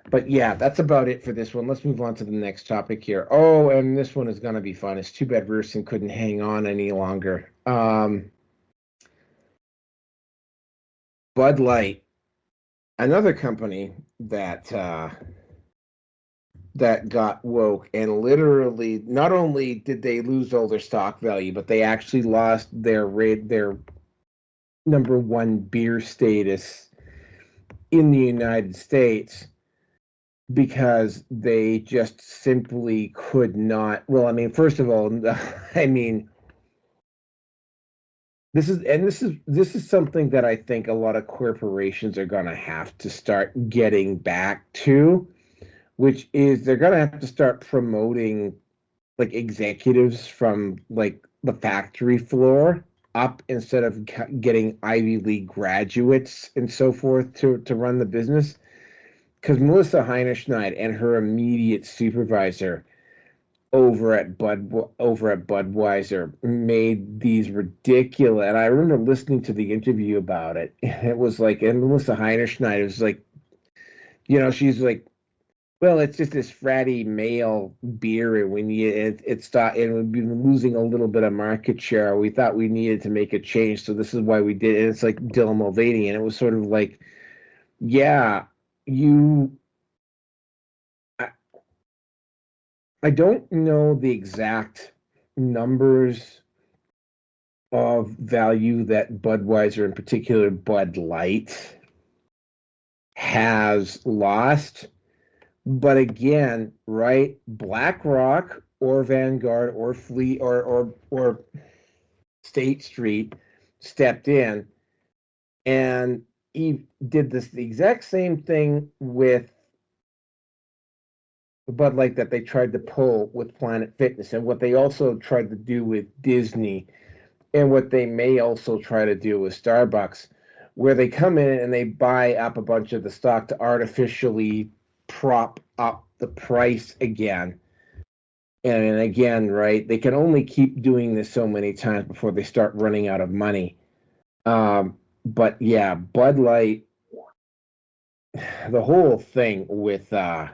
But yeah, that's about it for this one. Let's move on to the next topic here. Oh, and this one is going to be fun. It's too bad Rusin couldn't hang on any longer. Bud Light, another company that got woke, and literally, not only did they lose all their stock value, but they actually lost their number one beer status in the United States, because they just simply could not. Well, I mean, first of all, I mean, this is something that I think a lot of corporations are going to have to start getting back to, which is they're going to have to start promoting like executives from like the factory floor up, instead of getting Ivy League graduates and so forth to run the business. Because Melissa Heinerschneid and her immediate supervisor over at Budweiser made these ridiculous. And I remember listening to the interview about it. It was like, and Melissa Heinerschneid was like, she's like, well, it's just this fratty male beer, and we've been losing a little bit of market share. We thought we needed to make a change, so this is why we did it. And it's like Dylan Mulvaney, and it was sort of like, yeah. I don't know the exact numbers of value that Budweiser, in particular Bud Light, has lost. But again, right, BlackRock or Vanguard or Fleet or State Street stepped in, and he did the exact same thing with the Bud Light that they tried to pull with Planet Fitness, and what they also tried to do with Disney, and what they may also try to do with Starbucks, where they come in and they buy up a bunch of the stock to artificially prop up the price again. And again, right, they can only keep doing this so many times before they start running out of money. But yeah, Bud Light, the whole thing with Bud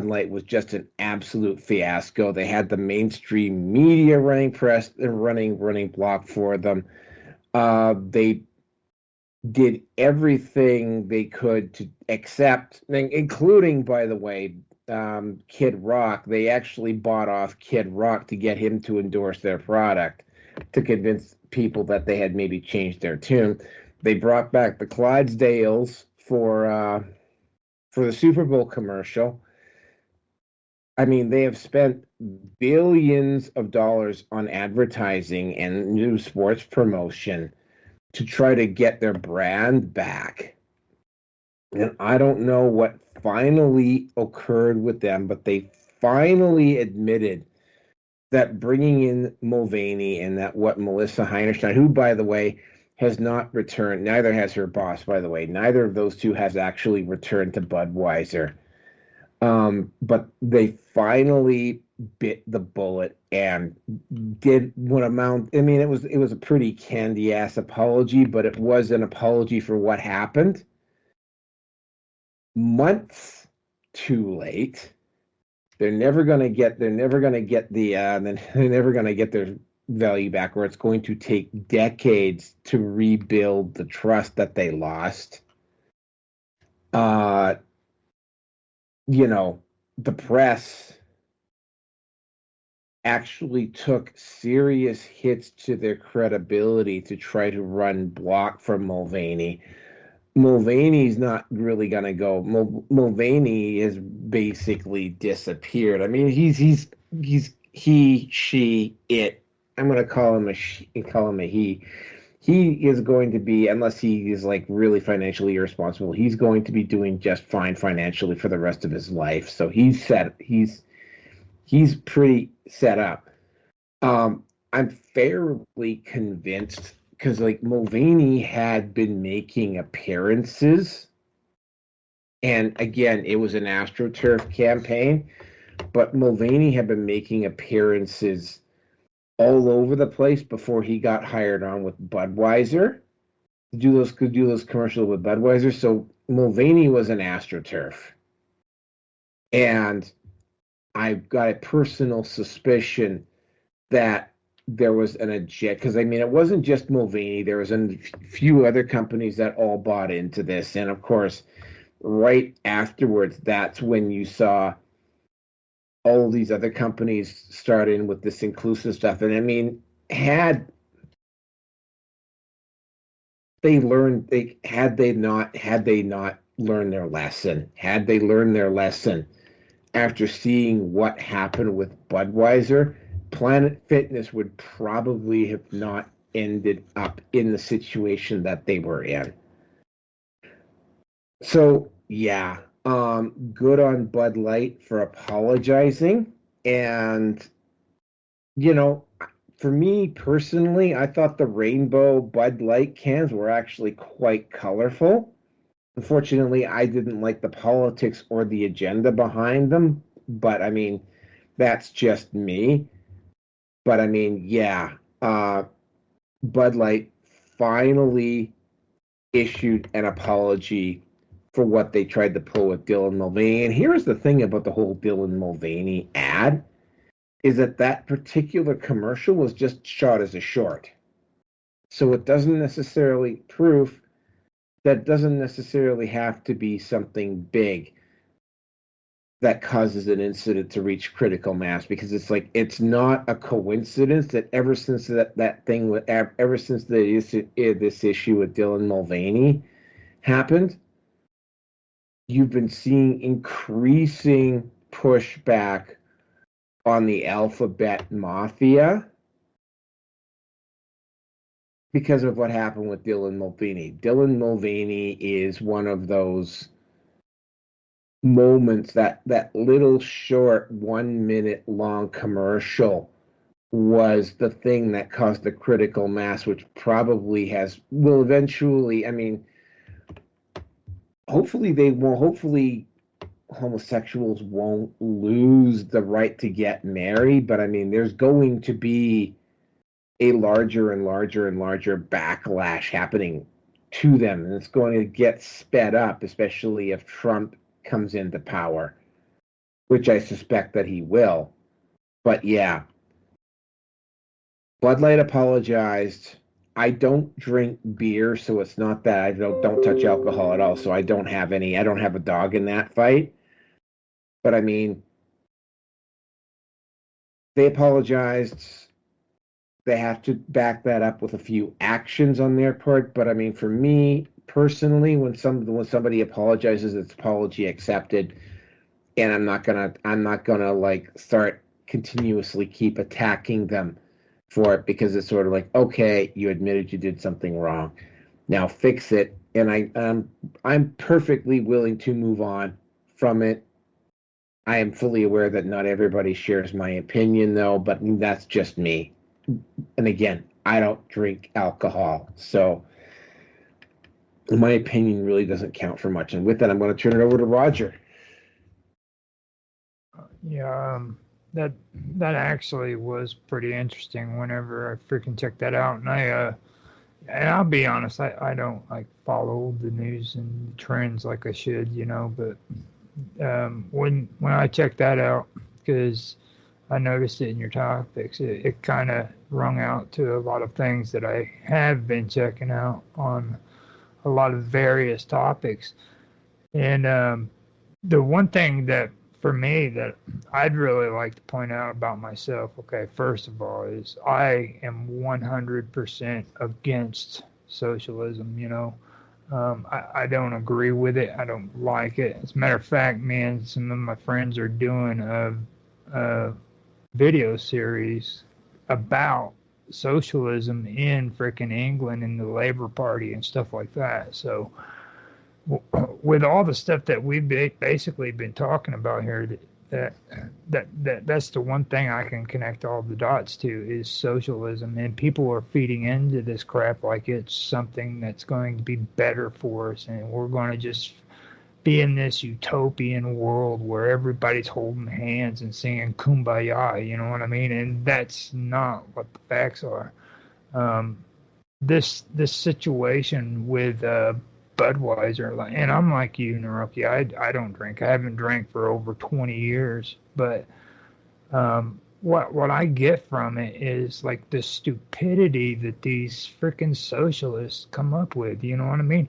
Light was just an absolute fiasco. They had the mainstream media running block for them. They did everything they could to accept, including, by the way, Kid Rock. They actually bought off Kid Rock to get him to endorse their product, to convince people that they had maybe changed their tune. They brought back the Clydesdales for the Super Bowl commercial. I mean, they have spent billions of dollars on advertising and new sports promotion to try to get their brand back. And I don't know what finally occurred with them, but they finally admitted that bringing in Mulvaney and that what Melissa Heinerstein, who, by the way, has not returned, neither has her boss, by the way, neither of those two has actually returned to Budweiser. But they finally bit the bullet and did what amount. I mean, it was a pretty candy ass apology, but it was an apology for what happened. Months too late. They're never gonna get their value back, or it's going to take decades to rebuild the trust that they lost. The press actually took serious hits to their credibility to try to run block from Mulvaney. Mulvaney's not really going to go. Mulvaney is basically disappeared. I mean, he, she, it. I'm going to call him a he. He is going to be, unless he is like really financially irresponsible, he's going to be doing just fine financially for the rest of his life. So he's pretty set up. I'm fairly convinced, because like Mulvaney had been making appearances, and again, it was an AstroTurf campaign, but Mulvaney had been making appearances all over the place before he got hired on with Budweiser to do those commercials with Budweiser. So Mulvaney was an AstroTurf, and I've got a personal suspicion that there was an agenda, because I mean, it wasn't just Mulvaney. There was a few other companies that all bought into this, and of course, right afterwards, that's when you saw all these other companies start in with this inclusive stuff. And I mean, had they not learned their lesson after seeing what happened with Budweiser, Planet Fitness would probably have not ended up in the situation that they were in. So yeah, good on Bud Light for apologizing. And for me personally, I thought the rainbow Bud Light cans were actually quite colorful. Unfortunately, I didn't like the politics or the agenda behind them, but I mean, that's just me. But I mean, yeah, Bud Light finally issued an apology for what they tried to pull with Dylan Mulvaney. And here's the thing about the whole Dylan Mulvaney ad, is that particular commercial was just shot as a short. So it doesn't necessarily have to be something big that causes an incident to reach critical mass, because it's not a coincidence that ever since this issue with Dylan Mulvaney happened, you've been seeing increasing pushback on the alphabet mafia because of what happened with Dylan Mulvaney. Dylan Mulvaney is one of those moments, that little short 1 minute long commercial was the thing that caused the critical mass, which probably will eventually, I mean, hopefully homosexuals won't lose the right to get married, but I mean, there's going to be a larger and larger and larger backlash happening to them, and it's going to get sped up, especially if Trump comes into power, which I suspect that he will. But yeah, Bud Light apologized. I don't drink beer, so it's not that I don't touch alcohol at all, so I don't have a dog in that fight. But I mean, they apologized. They have to back that up with a few actions on their part. But I mean, for me personally, when somebody apologizes, it's apology accepted, and I'm not gonna like start continuously keep attacking them for it, because it's sort of like, okay, you admitted you did something wrong, now fix it. And I'm perfectly willing to move on from it. I am fully aware that not everybody shares my opinion, though, but that's just me. And again, I don't drink alcohol, so my opinion really doesn't count for much. And with that, I'm going to turn it over to Roger. Yeah, that actually was pretty interesting whenever I freaking checked that out. And I'll be honest, I don't like follow the news and trends like I should, but when I checked that out, because I noticed it in your topics, it kind of rung out to a lot of things that I have been checking out on a lot of various topics. And the one thing that, for me, that I'd really like to point out about myself, okay, first of all, is I am 100% against socialism, I don't agree with it. I don't like it. As a matter of fact, me and some of my friends are doing a video series about socialism in frickin' England and the Labour Party and stuff like that. So with all the stuff that we've basically been talking about here, that's the one thing I can connect all the dots to, is socialism. And people are feeding into this crap like it's something that's going to be better for us, and we're going to just be in this utopian world where everybody's holding hands and singing Kumbaya, you know what I mean? And that's not what the facts are. This situation with Budweiser, and I'm like you, Naroki, I don't drink. I haven't drank for over 20 years, but what I get from it is like the stupidity that these freaking socialists come up with, you know what I mean?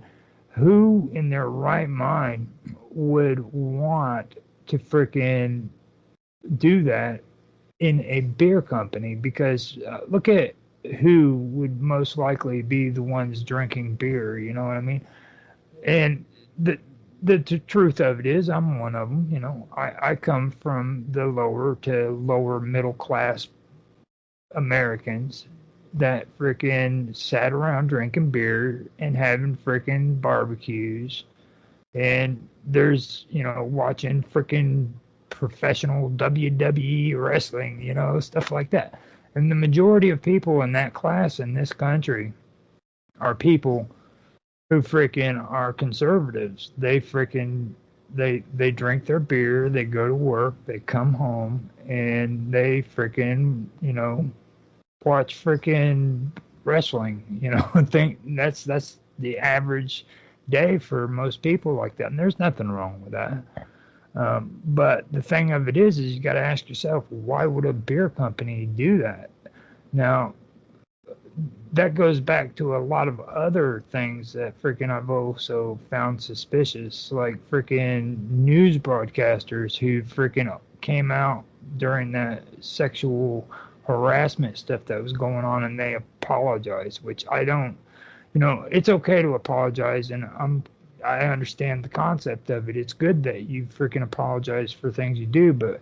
Who in their right mind would want to freaking do that in a beer company? Because look at who would most likely be the ones drinking beer, you know what I mean? And the truth of it is, I'm one of them, I come from the lower to lower middle class Americans that frickin' sat around drinking beer and having frickin' barbecues, and there's, watching frickin' professional WWE wrestling, stuff like that. And the majority of people in that class in this country are people who frickin' are conservatives. They frickin' they drink their beer, they go to work, they come home, and they frickin', watch freaking wrestling, think that's the average day for most people like that. And there's nothing wrong with that. But the thing of it is you got to ask yourself, why would a beer company do that? Now, that goes back to a lot of other things that freaking I've also found suspicious, like freaking news broadcasters who freaking came out during that sexual harassment stuff that was going on, and they apologized, which I don't, it's okay to apologize, and I understand the concept of it. It's good that you freaking apologize for things you do, but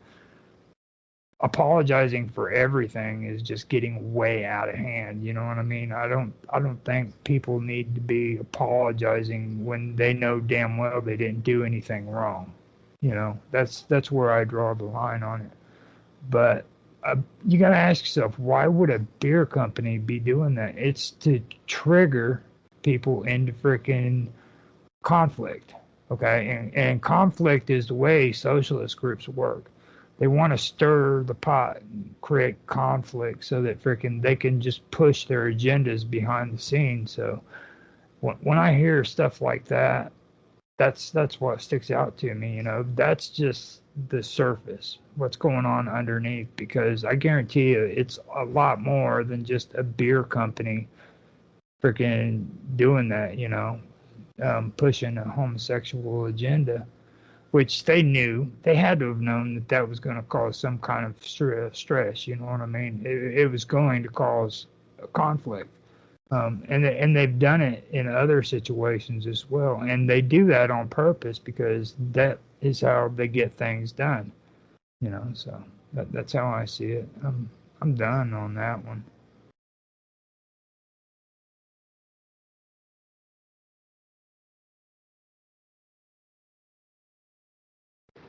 apologizing for everything is just getting way out of hand. You know what I mean? I don't think people need to be apologizing when they know damn well they didn't do anything wrong. You know, that's where I draw the line on it. But you got to ask yourself, why would a beer company be doing that? It's to trigger people into freaking conflict. Okay, and conflict is the way socialist groups work. They want to stir the pot and create conflict so that freaking they can just push their agendas behind the scenes. So when I hear stuff like that, that's what sticks out to me. You know, that's just the surface, what's going on underneath, because I guarantee you it's a lot more than just a beer company freaking doing that, you know, pushing a homosexual agenda, which they knew. They had to have known that that was going to cause some kind of stress, you know what I mean? It was going to cause a conflict. And they've done it in other situations as well. And they do that on purpose because that is how they get things done, you know? So that's how I see it. I'm done on that one.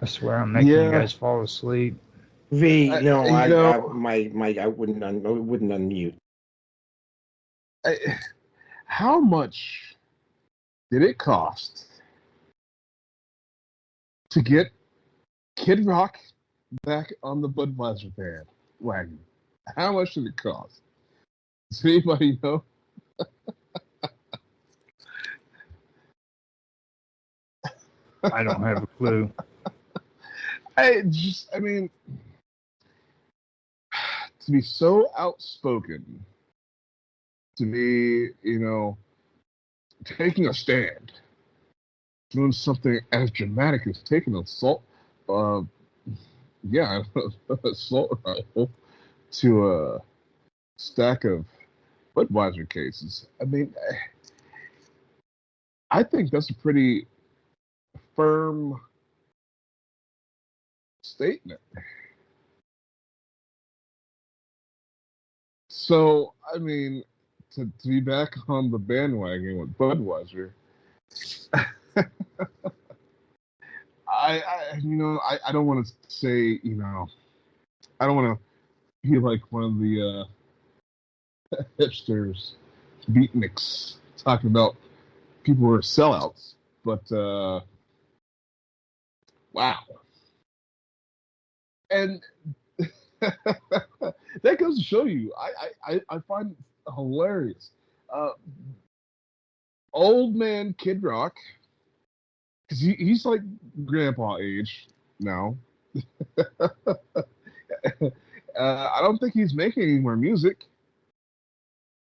I swear I'm making you guys fall asleep. V, no, you I know- I wouldn't unmute. How much did it cost to get Kid Rock back on the Budweiser wagon? How much did it cost? Does anybody know? I don't have a clue. I mean, to be so outspoken, to be, you know, taking a stand, doing something as dramatic as taking assault rifle to a stack of Budweiser cases. I mean, I think that's a pretty firm statement. So, I mean, to be back on the bandwagon with Budweiser, I don't want to say, you know, I don't want to be like one of the hipsters, beatniks, talking about people who are sellouts, but wow. And that goes to show you, I find it hilarious. Old man Kid Rock, because he's like grandpa age now. I don't think he's making any more music.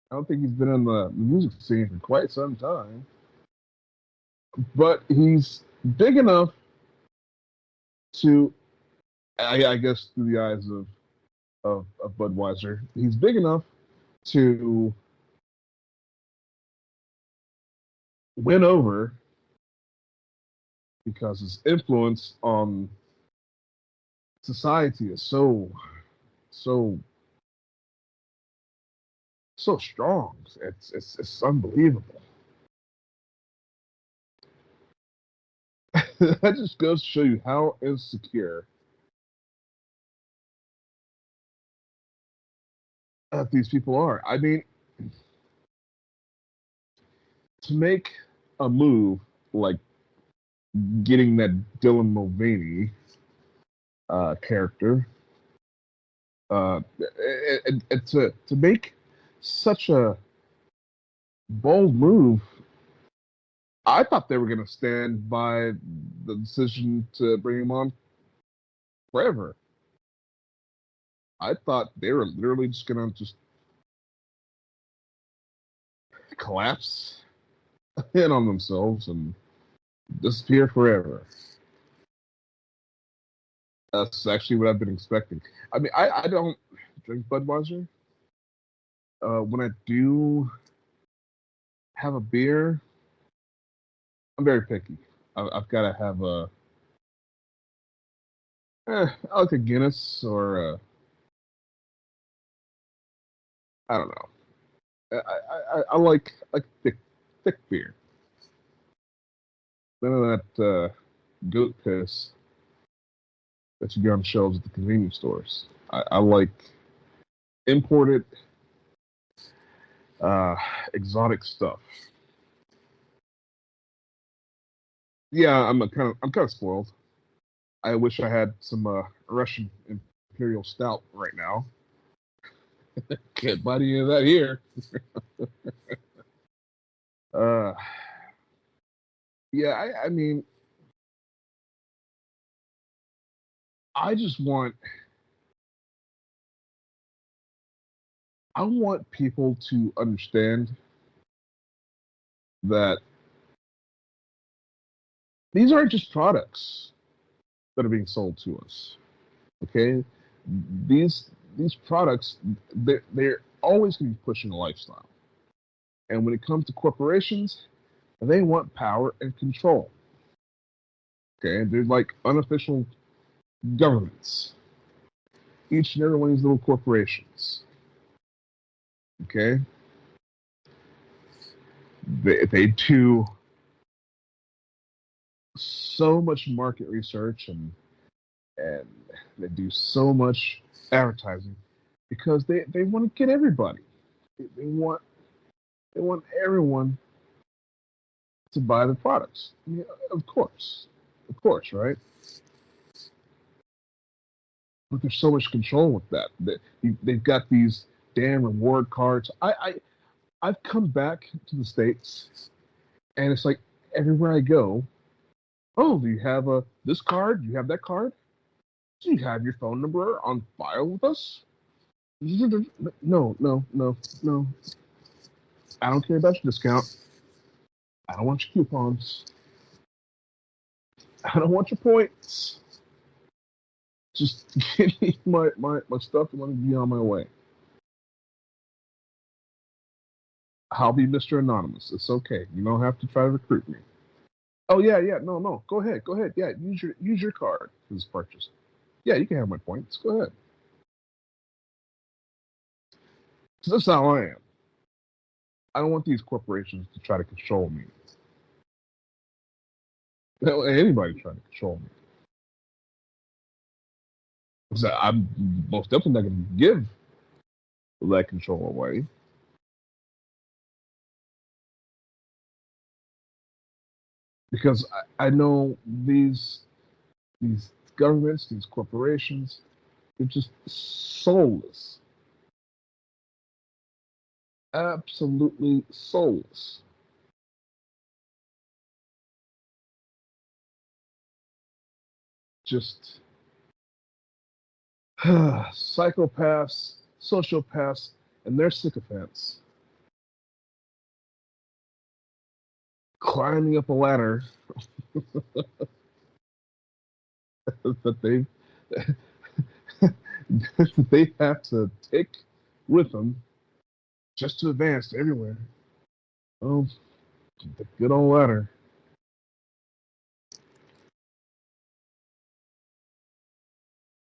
I don't think he's been in the music scene for quite some time. But he's big enough to, I guess through the eyes of Budweiser, he's big enough to win over because his influence on society is so strong. It's unbelievable. That just goes to show you how insecure these people are. I mean, to make a move like getting that Dylan Mulvaney character, to make such a bold move, I thought they were going to stand by the decision to bring him on forever. I thought they were literally just going to just collapse in on themselves and disappear forever. That's actually what I've been expecting. I mean, I don't drink Budweiser. When I do have a beer, I'm very picky. I've got to have I like a Guinness or I don't know. I like thick beer. None of that goat piss that you get on the shelves at the convenience stores. I like imported exotic stuff. Yeah, I'm kind of spoiled. I wish I had some Russian Imperial Stout right now. Can't buy any of that here. uh, yeah, I mean, I just want people to understand that these aren't just products that are being sold to us. Okay, these products they're always going to be pushing a lifestyle, and when it comes to corporations, they want power and control. Okay, they're like unofficial governments. Each and every one of these little corporations. Okay, they do so much market research and they do so much advertising because they want to get everybody. They want everyone to buy the products. Yeah, of course, right? But there's so much control with that. They've got these damn reward cards. I've come back to the States, and it's like everywhere I go, oh, do you have this card? Do you have that card? Do you have your phone number on file with us? No. I don't care about your discount. I don't want your coupons. I don't want your points. Just give me my stuff and let me be on my way. I'll be Mr. Anonymous. It's okay. You don't have to try to recruit me. Oh yeah. No. Go ahead. Yeah, use your card for this purchase. Yeah, you can have my points. Go ahead. So that's how I am. I don't want these corporations to try to control me. I don't want anybody trying to control me. So I'm most definitely not going to give that control away. Because I know these governments, these corporations, they're just soulless. Absolutely soulless. Just psychopaths, sociopaths, and their sycophants climbing up a ladder that they have to take with them just to advance everywhere. Oh, the good old ladder.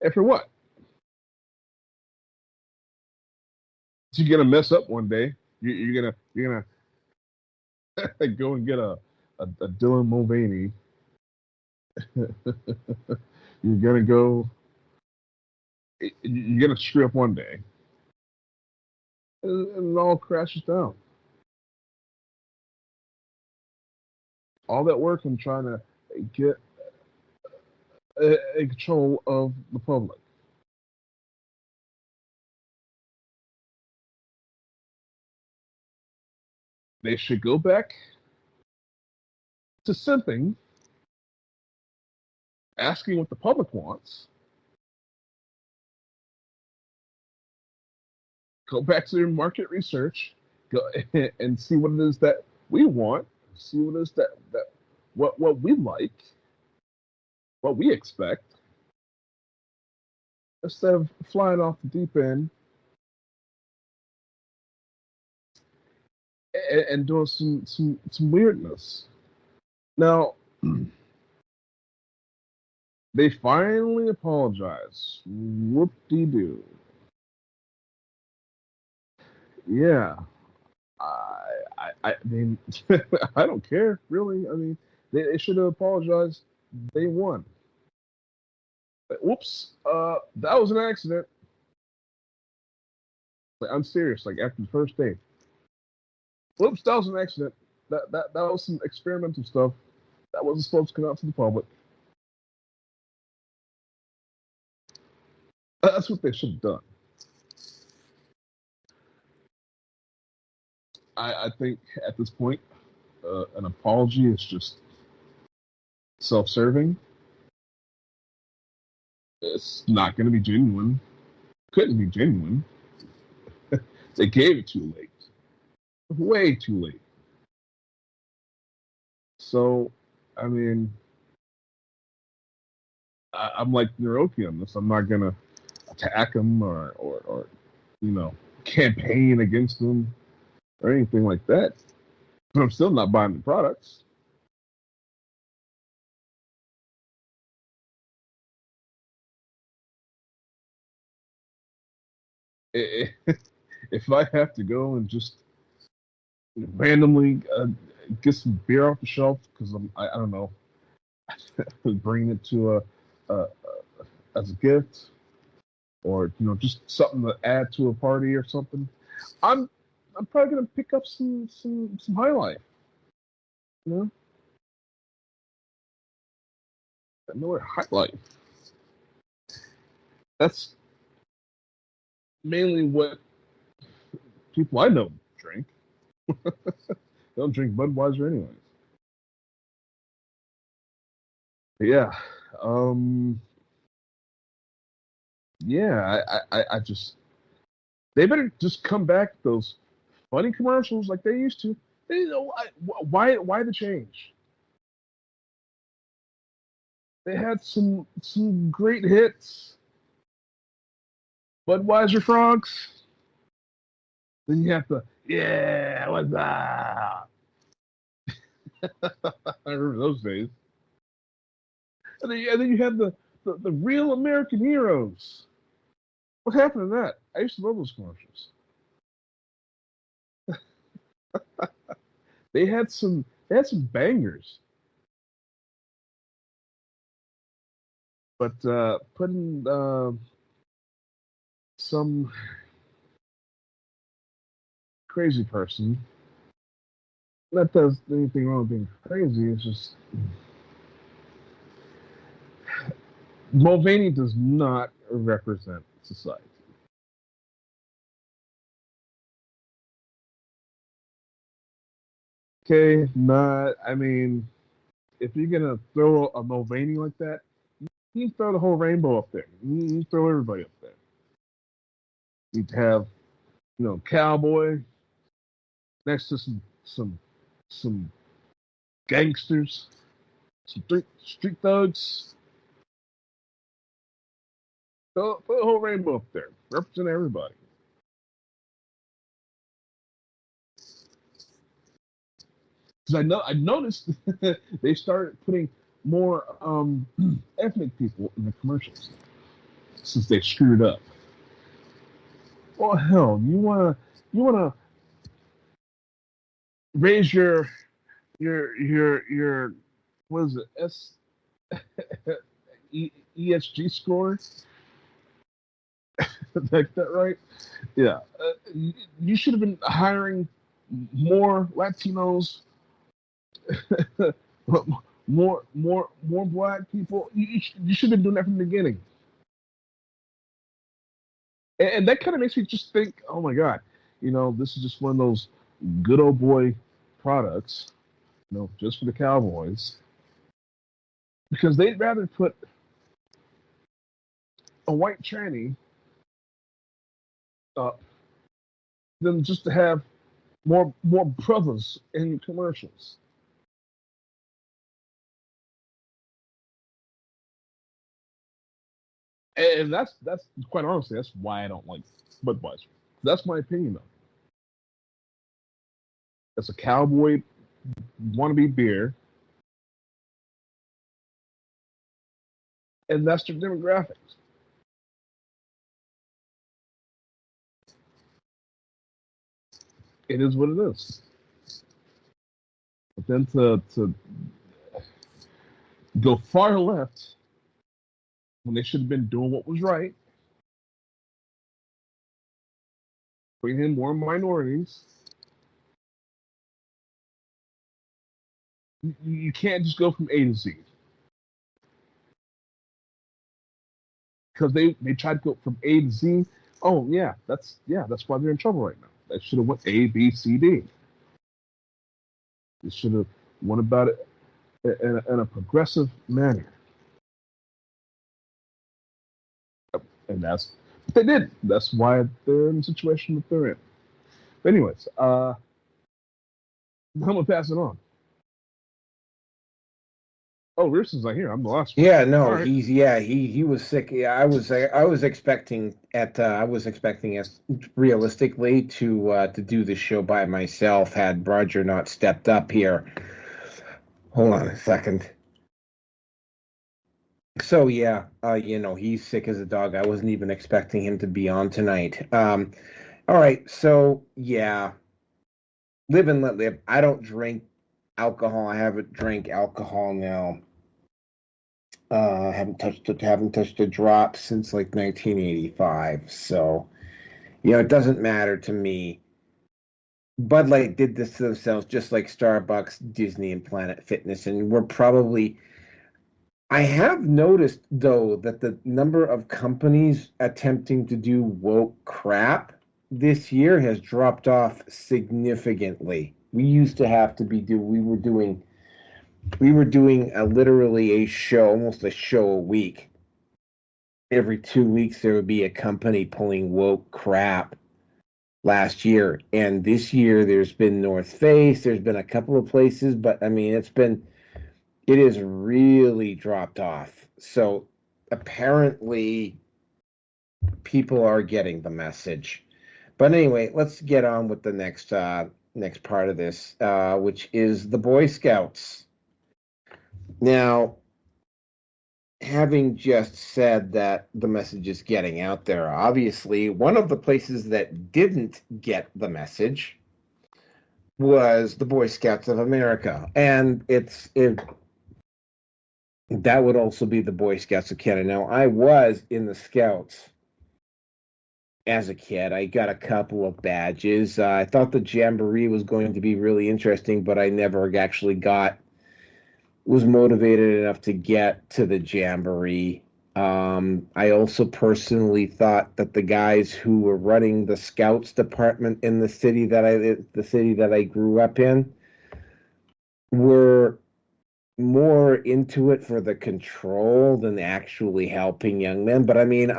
And for what? You're gonna mess up one day. You're gonna go and get a Dylan Mulvaney. You're gonna go. You're gonna screw up one day, and it all crashes down. All that work in trying to get a control of the public. They should go back to simping, asking what the public wants. Go back to their market research, go and see what it is that we want. See what it is that what we like, what we expect, instead of flying off the deep end and doing some weirdness. Now, they finally apologize. Whoop-de-doo. Yeah. I mean, I don't care, really. I mean, they should have apologized day one. Whoops, that was an accident. Like, I'm serious, like after the first day. Whoops, that was an accident. That was some experimental stuff. That wasn't supposed to come out to the public. That's what they should have done. I think at this point, an apology is just self-serving. It's not going to be genuine. Couldn't be genuine. They gave it too late. Way too late. So, I mean, I'm like Naroki on this. I'm not going to attack them or campaign against them or anything like that. But I'm still not buying the products. If I have to go and just randomly get some beer off the shelf because I don't know, bring it to as a gift, or just something to add to a party or something, I'm probably gonna pick up some High Life. Miller High Life. That's mainly what people I know drink. They don't drink Budweiser anyways. But yeah. Yeah, I just they better just come back to those funny commercials like they used to. They know why the change? They had some great hits. Budweiser Frogs. Then you have to, yeah, what's up? I remember those days. And then you have the real American heroes. What happened to that? I used to love those commercials. They had some bangers. But putting some crazy person, that does anything wrong with being crazy. It's just Mulvaney does not represent society. Okay, not. I mean, if you're gonna throw a Mulvaney like that, you can throw the whole rainbow up there. You can throw everybody up there. You'd have, cowboy next to some gangsters, some street thugs. Throw the whole rainbow up there. Represent everybody. Because I noticed they started putting more ethnic people in the commercials since they screwed up. Well, hell, you wanna raise your what is it, ESG score? Like that, right? Yeah, you should have been hiring more Latinos, more black people. You should have been doing that from the beginning. And that kind of makes me just think, oh my God, this is just one of those good old boy products, just for the Cowboys. Because they'd rather put a white tranny up than just to have more brothers in commercials. And that's quite honestly, that's why I don't like Budweiser. That's my opinion, though. It's a cowboy wannabe beer. and that's their demographics. It is what it is. But then to go far left when they should have been doing what was right, bring in more minorities. You can't just go from A to Z. Because they tried to go from A to Z. Oh that's why they're in trouble right now. They should have went A, B, C, D. They should have went about it in a progressive manner. And that's what they did. That's why they're in the situation that they're in. But anyways, I'm gonna pass it on. Oh, Rearson's not here. I'm the last one. Yeah, no, Right. he was sick. Yeah, I was expecting us realistically to do the show by myself had Roger not stepped up here. Hold on a second. So yeah, he's sick as a dog. I wasn't even expecting him to be on tonight. All right, so yeah, live and let live. I don't drink alcohol. I haven't drank alcohol now. Haven't touched a drop since like 1985. So, it doesn't matter to me. Bud Light did this to themselves, just like Starbucks, Disney, and Planet Fitness, and we're probably. I have noticed though that the number of companies attempting to do woke crap this year has dropped off significantly. We used to have to we were doing literally a show, almost a show a week. Every 2 weeks there would be a company pulling woke crap last year. And this year there's been North Face, there's been a couple of places, but I mean it is really dropped off. So apparently people are getting the message. But anyway, let's get on with the next part of this, which is the Boy Scouts. Now, having just said that the message is getting out there, obviously, one of the places that didn't get the message was the Boy Scouts of America. And that would also be the Boy Scouts of Canada. Now, I was in the Scouts as a kid. I got a couple of badges. I thought the Jamboree was going to be really interesting, but I never actually was motivated enough to get to the Jamboree. I also personally thought that the guys who were running the Scouts department in the city that I grew up in were more into it for the control than actually helping young men. But I mean,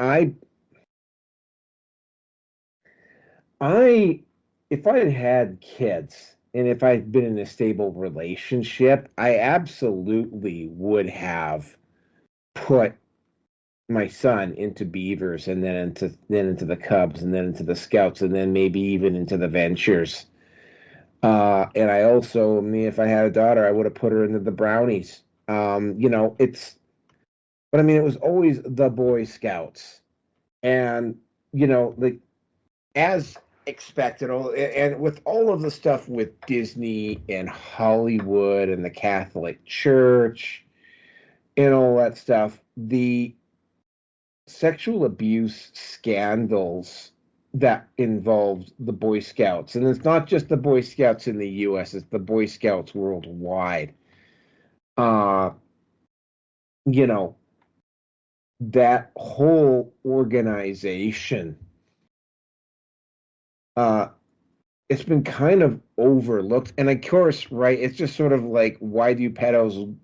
if I had kids and if I'd been in a stable relationship, I absolutely would have put my son into Beavers and then into the Cubs and then into the Scouts and then maybe even into the Ventures. And I also, if I had a daughter, I would have put her into the Brownies. But I mean, it was always the Boy Scouts. And, as expected, and with all of the stuff with Disney and Hollywood and the Catholic Church and all that stuff, the sexual abuse scandals that involved the Boy Scouts, and it's not just the Boy Scouts in the U.S., it's the Boy Scouts worldwide. That whole organization, it's been kind of overlooked. And of course, right, it's just sort of like, why do pedos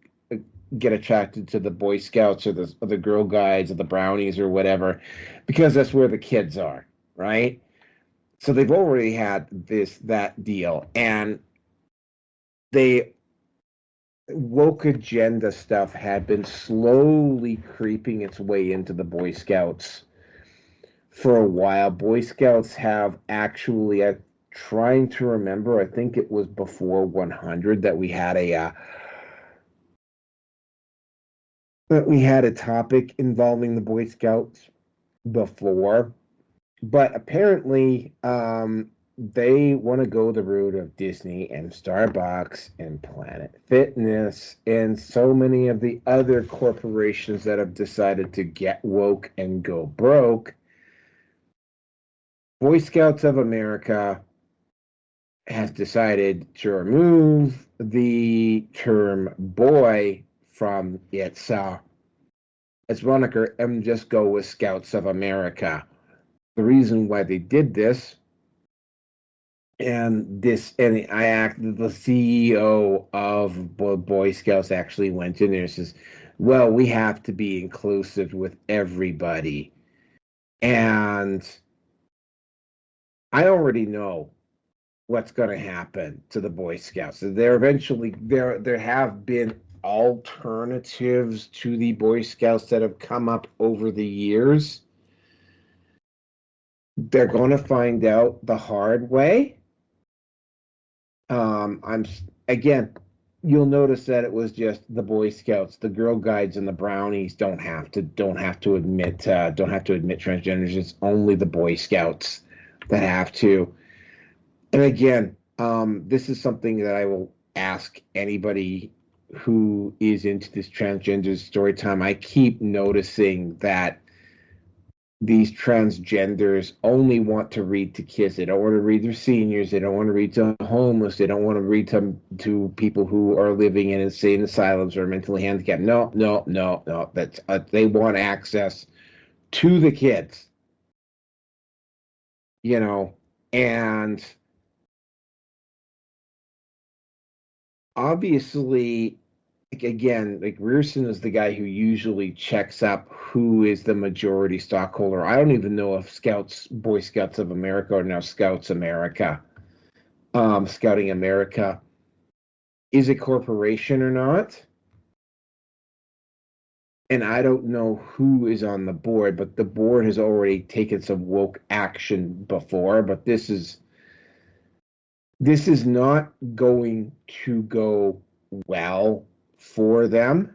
get attracted to the Boy Scouts or the Girl Guides or the Brownies or whatever? Because that's where the kids are, right? So they've already had that deal, and woke agenda stuff had been slowly creeping its way into the Boy Scouts for a while. Boy Scouts have actually, I'm trying to remember, I think it was before 100 that we had that we had a topic involving the Boy Scouts before, but apparently they want to go the route of Disney and Starbucks and Planet Fitness and so many of the other corporations that have decided to get woke and go broke. Boy Scouts of America has decided to remove the term boy from its moniker and just go with Scouts of America. The reason why they did this, and the CEO of Boy Scouts actually went in there and says, well, we have to be inclusive with everybody. And I already know what's going to happen to the Boy Scouts. There have been alternatives to the Boy Scouts that have come up over the years. They're going to find out the hard way. You'll notice that it was just the Boy Scouts, the Girl Guides, and the Brownies don't have to admit transgenders. It's only the Boy Scouts that have to. And again, this is something that I will ask anybody who is into this transgender story time. I keep noticing that these transgenders only want to read to kids. They don't want to read to seniors. They don't want to read to homeless. They don't want to read to people who are living in insane asylums or mentally handicapped. No. That's they want access to the kids. And obviously, again, Rearson is the guy who usually checks up who is the majority stockholder. I don't even know if Boy Scouts of America, or now Scouts America, Scouting America, is a corporation or not. And I don't know who is on the board, but the board has already taken some woke action before, but this is not going to go well for them.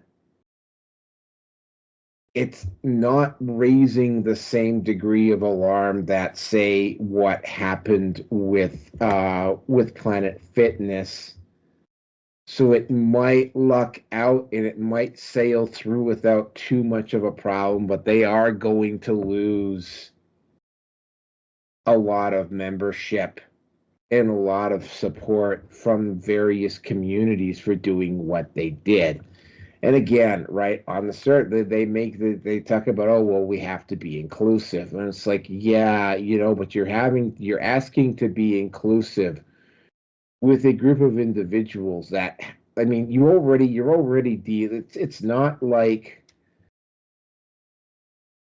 It's not raising the same degree of alarm that, say, what happened with Planet Fitness. So it might luck out and it might sail through without too much of a problem, but they are going to lose a lot of membership and a lot of support from various communities for doing what they did. And again, right on the start, they talk about, oh, well, we have to be inclusive, and it's like, yeah, but you're asking to be inclusive with a group of individuals that, you're already dealing. It's not like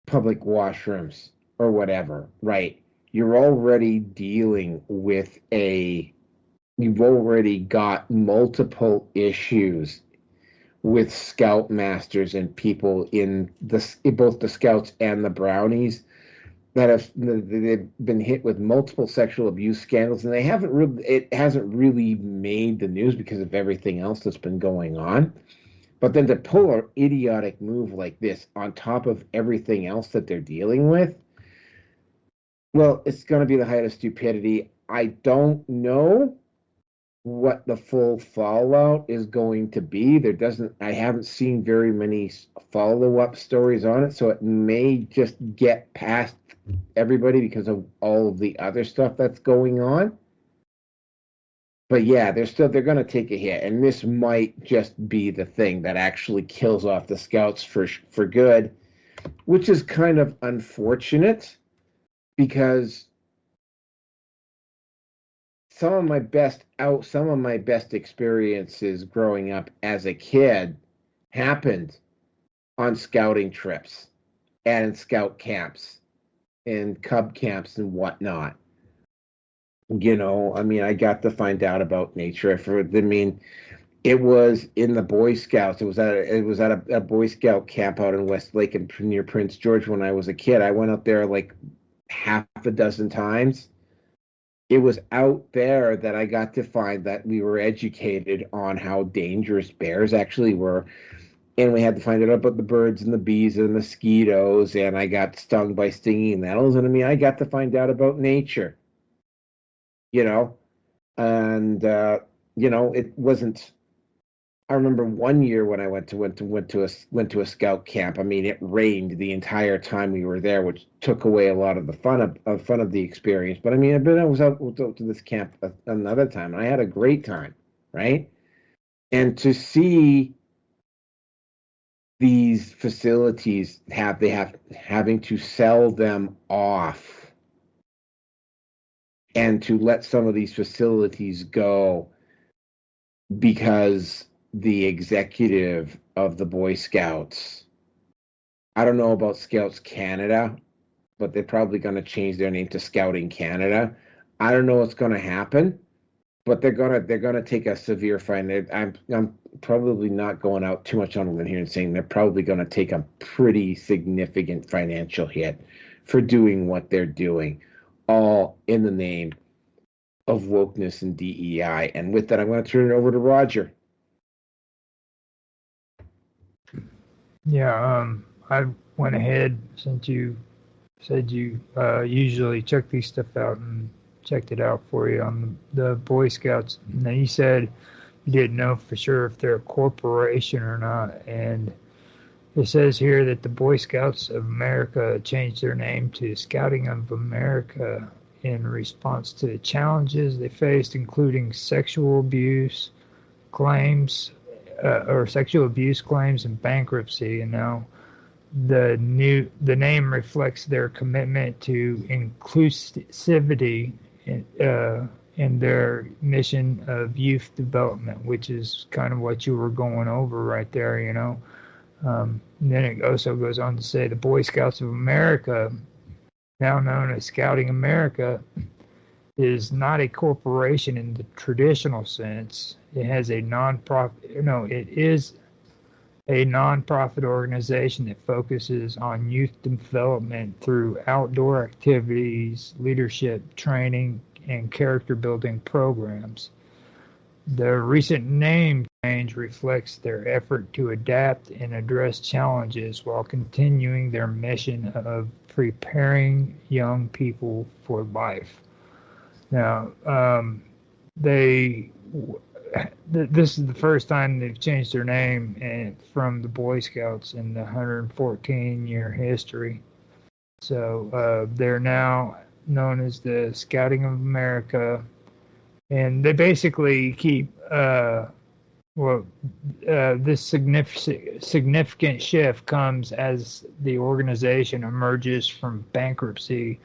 public washrooms or whatever, right? You're already dealing with you've already got multiple issues with Scoutmasters and people in both the Scouts and the Brownies they've been hit with multiple sexual abuse scandals, and it hasn't really made the news because of everything else that's been going on. But then to pull an idiotic move like this on top of everything else that they're dealing with, well, it's going to be the height of stupidity. I don't know what the full fallout is going to be. I haven't seen very many follow-up stories on it, so it may just get past everybody because of all of the other stuff that's going on. But yeah, they're going to take a hit, and this might just be the thing that actually kills off the Scouts for good, which is kind of unfortunate because some of my best experiences growing up as a kid happened on scouting trips and in scout camps and cub camps and whatnot. I got to find out about nature. It was in the Boy Scouts. It was at a Boy Scout camp out in Westlake and near Prince George when I was a kid. I went up there like half a dozen times. It was out there that I got to find that we were educated on how dangerous bears actually were. And we had to find out about the birds and the bees and the mosquitoes, and I got stung by stinging nettles. And I mean, I got to find out about nature, you know, and it wasn't. I remember one year when I went to a scout camp. I mean, it rained the entire time we were there, which took away a lot of the fun of the experience. But I mean, I was out to this camp another time, and I had a great time, right? And to see these facilities having to sell them off, and to let some of these facilities go because the executive of the Boy Scouts, I don't know about Scouts Canada, but they're probably going to change their name to Scouting Canada. I don't know what's going to happen, but they're gonna take a severe fine. I'm probably not going out too much on a limb here and saying they're probably going to take a pretty significant financial hit for doing what they're doing, all in the name of wokeness and DEI. And with that, I'm going to turn it over to Roger. Yeah, I went ahead, since you said you usually check these stuff out, and checked it out for you on the Boy Scouts. Now, you said you didn't know for sure if they're a corporation or not, and it says here that the Boy Scouts of America changed their name to Scouting of America in response to the challenges they faced, including sexual abuse claims and bankruptcy. And now the name reflects their commitment to inclusivity in their mission of youth development, which is kind of what you were going over right there, you know. And then it also goes on to say the Boy Scouts of America, now known as Scouting America, is not a corporation in the traditional sense. It has a it is a nonprofit organization that focuses on youth development through outdoor activities, leadership training, and character building programs. The recent name change reflects their effort to adapt and address challenges while continuing their mission of preparing young people for life. Now, this is the first time they've changed their name from the Boy Scouts in the 114-year history. So they're now known as the Scouting of America, and they basically keep this significant shift comes as the organization emerges from bankruptcy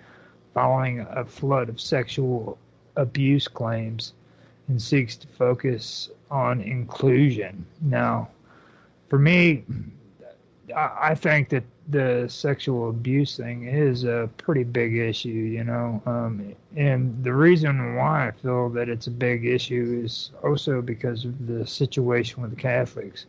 following a flood of sexual abuse claims and seeks to focus on inclusion. Now, for me, I think that the sexual abuse thing is a pretty big issue, you know, and the reason why I feel that it's a big issue is also because of the situation with the Catholics.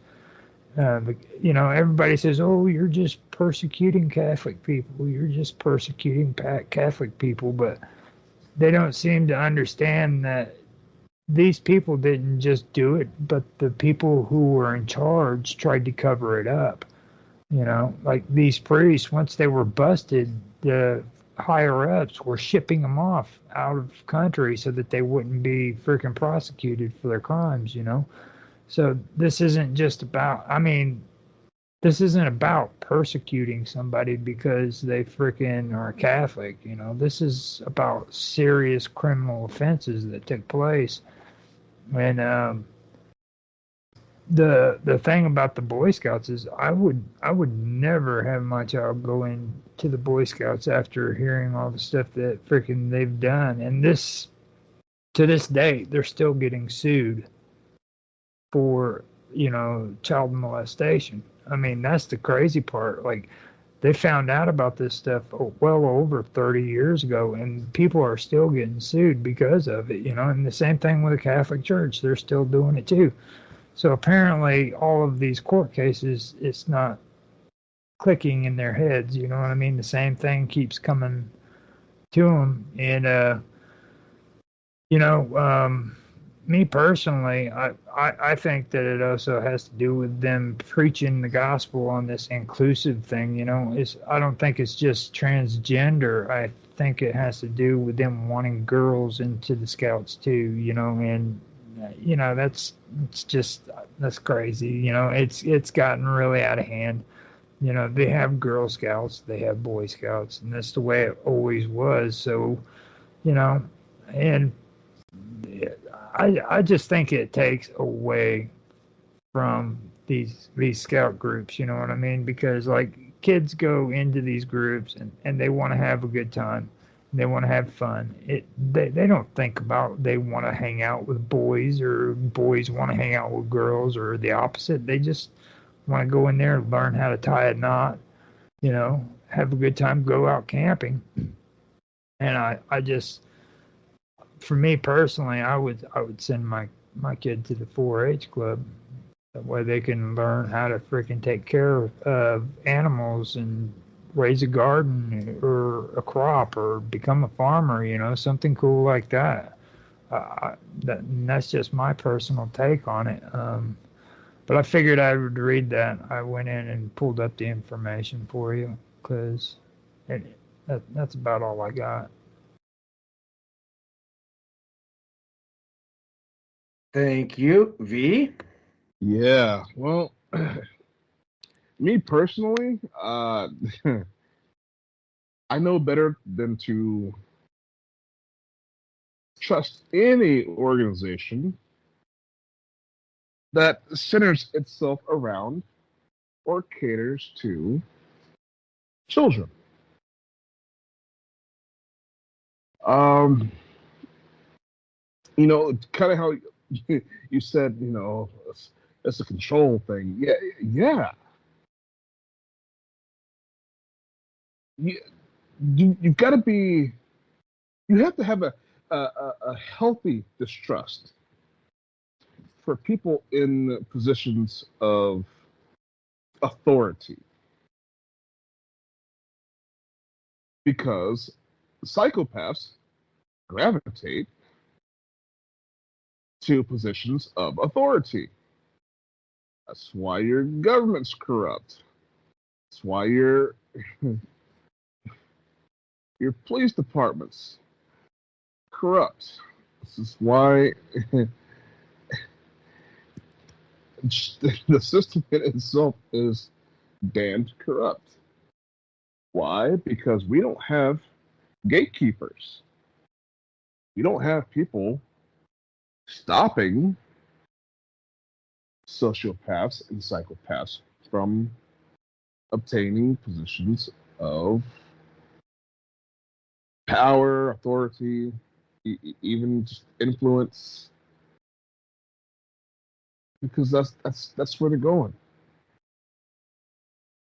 You know, everybody says, oh, you're just persecuting Catholic people. You're just persecuting Catholic people. But they don't seem to understand that these people didn't just do it, but the people who were in charge tried to cover it up. You know, like these priests, once they were busted, the higher-ups were shipping them off out of country so that they wouldn't be freaking prosecuted for their crimes, you know. So this isn't just about, this isn't about persecuting somebody because they freaking are Catholic, you know. This is about serious criminal offenses that took place. And the thing about the Boy Scouts is I would never have my child go into the Boy Scouts after hearing all the stuff that freaking they've done. And to this day, they're still getting sued for, you know, child molestation. I mean, that's the crazy part. Like, they found out about this stuff well over 30 years ago, and people are still getting sued because of it, you know. And the same thing with the Catholic Church. They're still doing it too. So apparently all of these court cases, it's not clicking in their heads, you know what I mean? The same thing keeps coming to them. And, you know, me personally, I think that it also has to do with them preaching the gospel on this inclusive thing. You know, I don't think it's just transgender. I think it has to do with them wanting girls into the scouts too. You know, and you know that's crazy. You know, it's gotten really out of hand. You know, they have Girl Scouts, they have Boy Scouts, and that's the way it always was. So, you know, and I just think it takes away from these scout groups, you know what I mean? Because like kids go into these groups and they want to have a good time. They want to have fun. They don't think about they want to hang out with boys or boys want to hang out with girls or the opposite. They just want to go in there and learn how to tie a knot, you know, have a good time, go out camping. And I just for me personally, I would send my kid to the 4-H club. That way they can learn how to freaking take care of animals and raise a garden or a crop or become a farmer. You know, something cool like that. That's just my personal take on it. But I figured I would read that. I went in and pulled up the information for you because that's about all I got. Thank you, V. Yeah. Well, me personally, I know better than to trust any organization that centers itself around or caters to children. Um, kind of how you said, it's a control thing. Yeah, yeah. You, you've got to be. You have to have a healthy distrust for people in positions of authority, because psychopaths gravitate to positions of authority. That's why your government's corrupt. That's why your police department's corrupt. This is why the system in itself is damned corrupt. Why? Because we don't have gatekeepers. We don't have people stopping sociopaths and psychopaths from obtaining positions of power, authority, even just influence, because that's where they're going.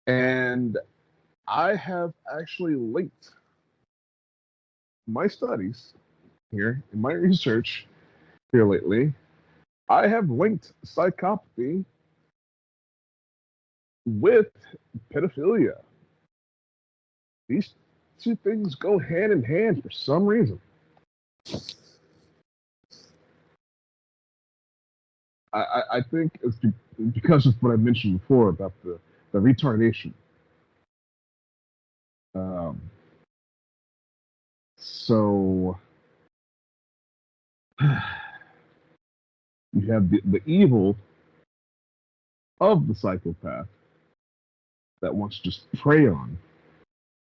And I have actually linked my studies here in my research here lately. I have linked psychopathy with pedophilia. These two things go hand in hand for some reason. I think it's because of what I mentioned before about the retardation. So you have the evil of the psychopath that wants to just prey on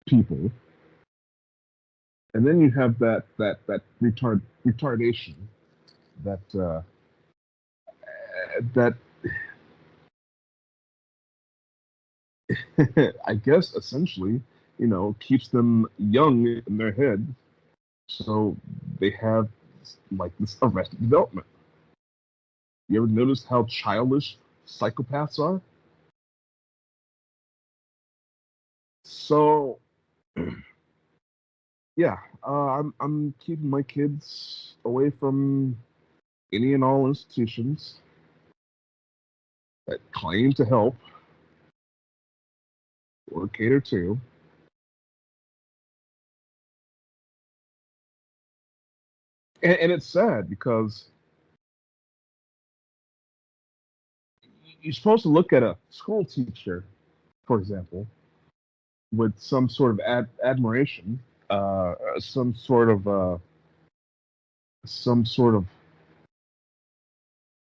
people, and then you have that retardation that that I guess essentially, keeps them young in their head, so they have like this arrested development. You ever notice how childish psychopaths are? So, yeah, I'm keeping my kids away from any and all institutions that claim to help or cater to. And it's sad because you're supposed to look at a school teacher, for example, with some sort of admiration, some sort of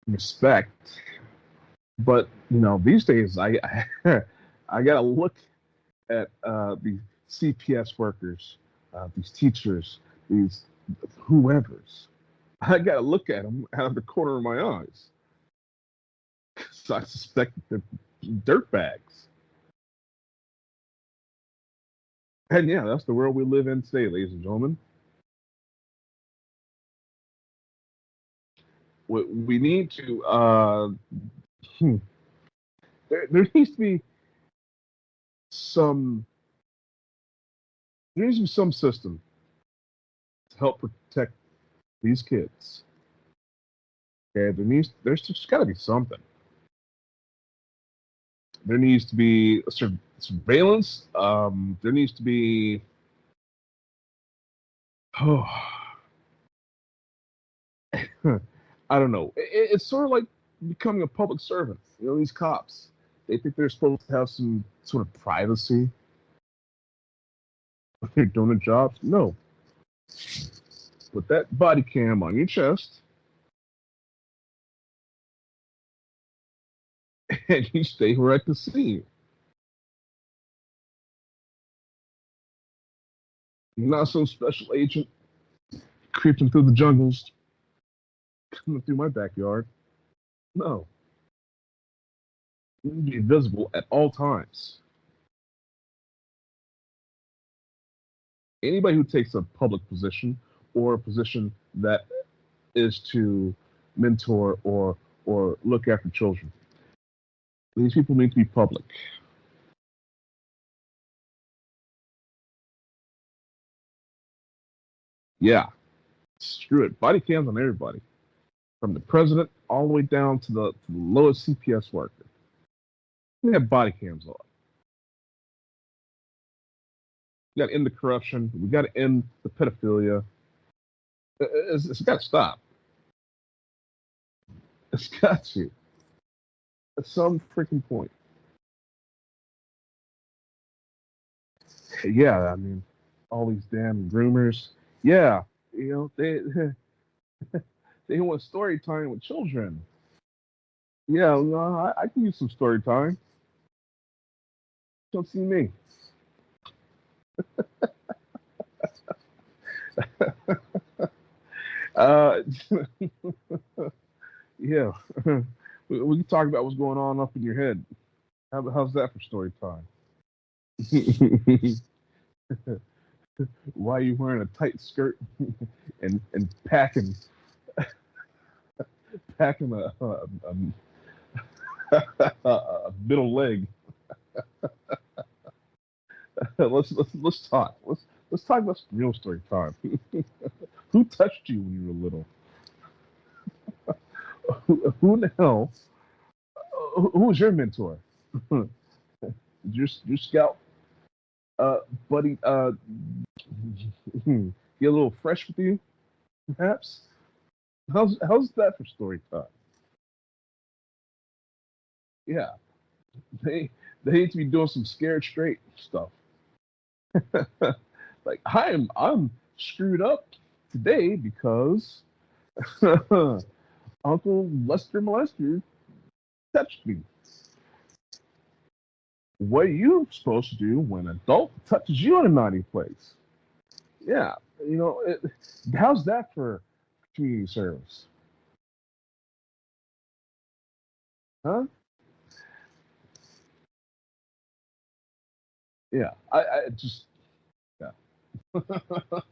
respect. But these days, I gotta look at these CPS workers, these teachers, these whoever's. I gotta look at them out of the corner of my eyes. So I suspect they're dirtbags. And yeah, that's the world we live in today, ladies and gentlemen. We need to. There needs to be some. There needs to be some system to help protect these kids. Okay, there's just got to be something. There needs to be surveillance. There needs to be. Oh, I don't know. It's sort of like becoming a public servant. These cops, they think they're supposed to have some sort of privacy when they're doing their jobs. No. Put that body cam on your chest, and you stay right to see you. You're not some special agent creeping through the jungles, coming through my backyard. No. You need to be visible at all times. Anybody who takes a public position or a position that is to mentor or look after children, these people need to be public. Yeah, screw it. Body cams on everybody, from the president all the way down to the lowest CPS worker. We have body cams on. We got to end the corruption. We got to end the pedophilia. It's got to stop. It's got to. At some freaking point. Yeah, I mean, all these damn groomers. Yeah, they they want story time with children. Yeah, I can use some story time. Don't see me. Yeah, we can talk about what's going on up in your head. How's that for story time? Why are you wearing a tight skirt and packing a middle leg? Let's talk. Let's talk about some real story time. Who touched you when you were little? Who in the hell? Who was your mentor? your scout buddy get a little fresh with you, perhaps? How's that for story time? Yeah, they need to be doing some scared straight stuff. Like I'm screwed up today because Uncle Lester Molester touched me. What are you supposed to do when an adult touches you in a naughty place? Yeah, how's that for community service? Huh? Yeah, I just, yeah.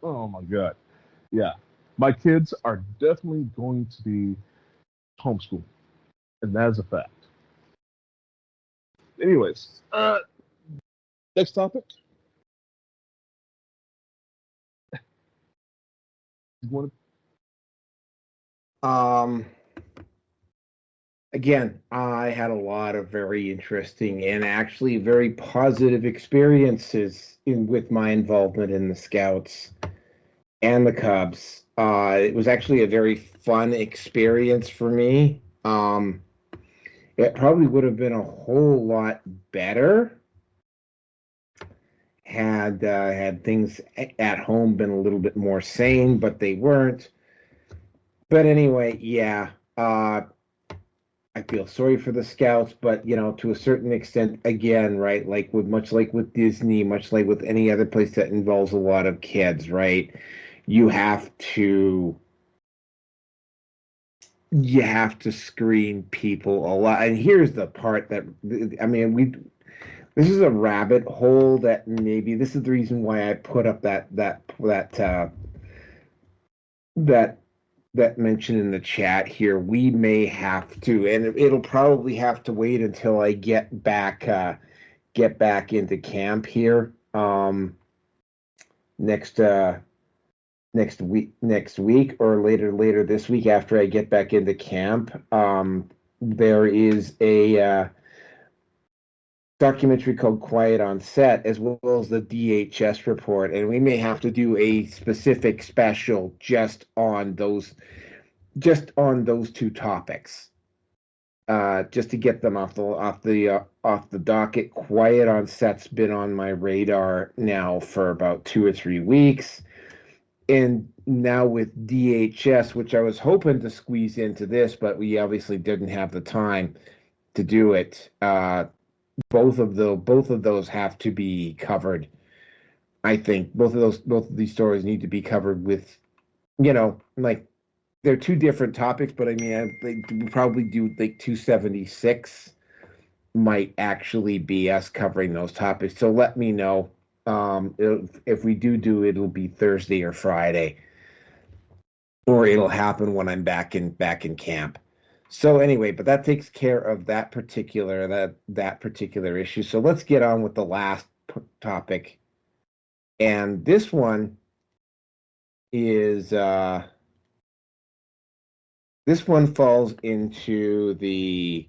Oh my God. Yeah, my kids are definitely going to be homeschooled, and that is a fact. Anyways, next topic. Again, I had a lot of very interesting and actually very positive experiences with my involvement in the Scouts and the Cubs. It was actually a very fun experience for me. It probably would have been a whole lot better had things at home been a little bit more sane, but they weren't. But anyway, yeah, I feel sorry for the scouts, but to a certain extent, again, right, much like with Disney, much like with any other place that involves a lot of kids, right, you have to screen people a lot. And here's the part that this is a rabbit hole that maybe this is the reason why I put up that mention in the chat here. We may have to, and it'll probably have to wait until I get back into camp here next week or later this week after I get back into camp. There is a documentary called Quiet on Set, as well as the DHS report, and we may have to do a specific special just on those two topics, just to get them off the docket. Quiet on Set's been on my radar now for about 2 or 3 weeks, and now with DHS, which I was hoping to squeeze into this, but we obviously didn't have the time to do it. Both of those have to be covered. I think both of these stories need to be covered with, they're two different topics, but I think we probably do 276 might actually be us covering those topics. So let me know if we do it'll be Thursday or Friday, or it'll happen when I'm back in camp. So anyway, but that takes care of that particular issue. So let's get on with the last topic, and this one is this one falls into the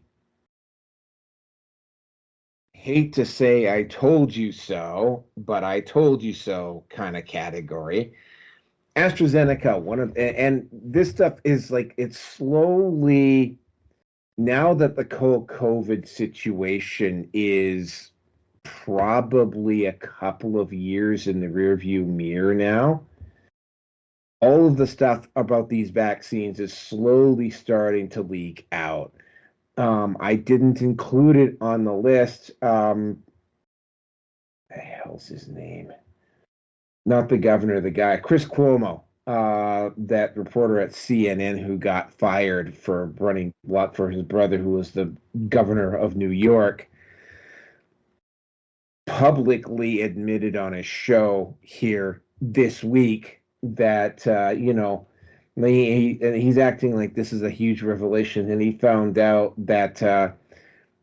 hate to say I told you so, but I told you so kind of category. Astra Zeneca, and this stuff is it's slowly, now that the COVID situation is probably a couple of years in the rearview mirror now, all of the stuff about these vaccines is slowly starting to leak out. I didn't include it on the list. The hell's his name? Not the governor, the guy, Chris Cuomo, that reporter at CNN who got fired for running for his brother, who was the governor of New York, publicly admitted on his show here this week that, he's acting like this is a huge revelation, and he found out that,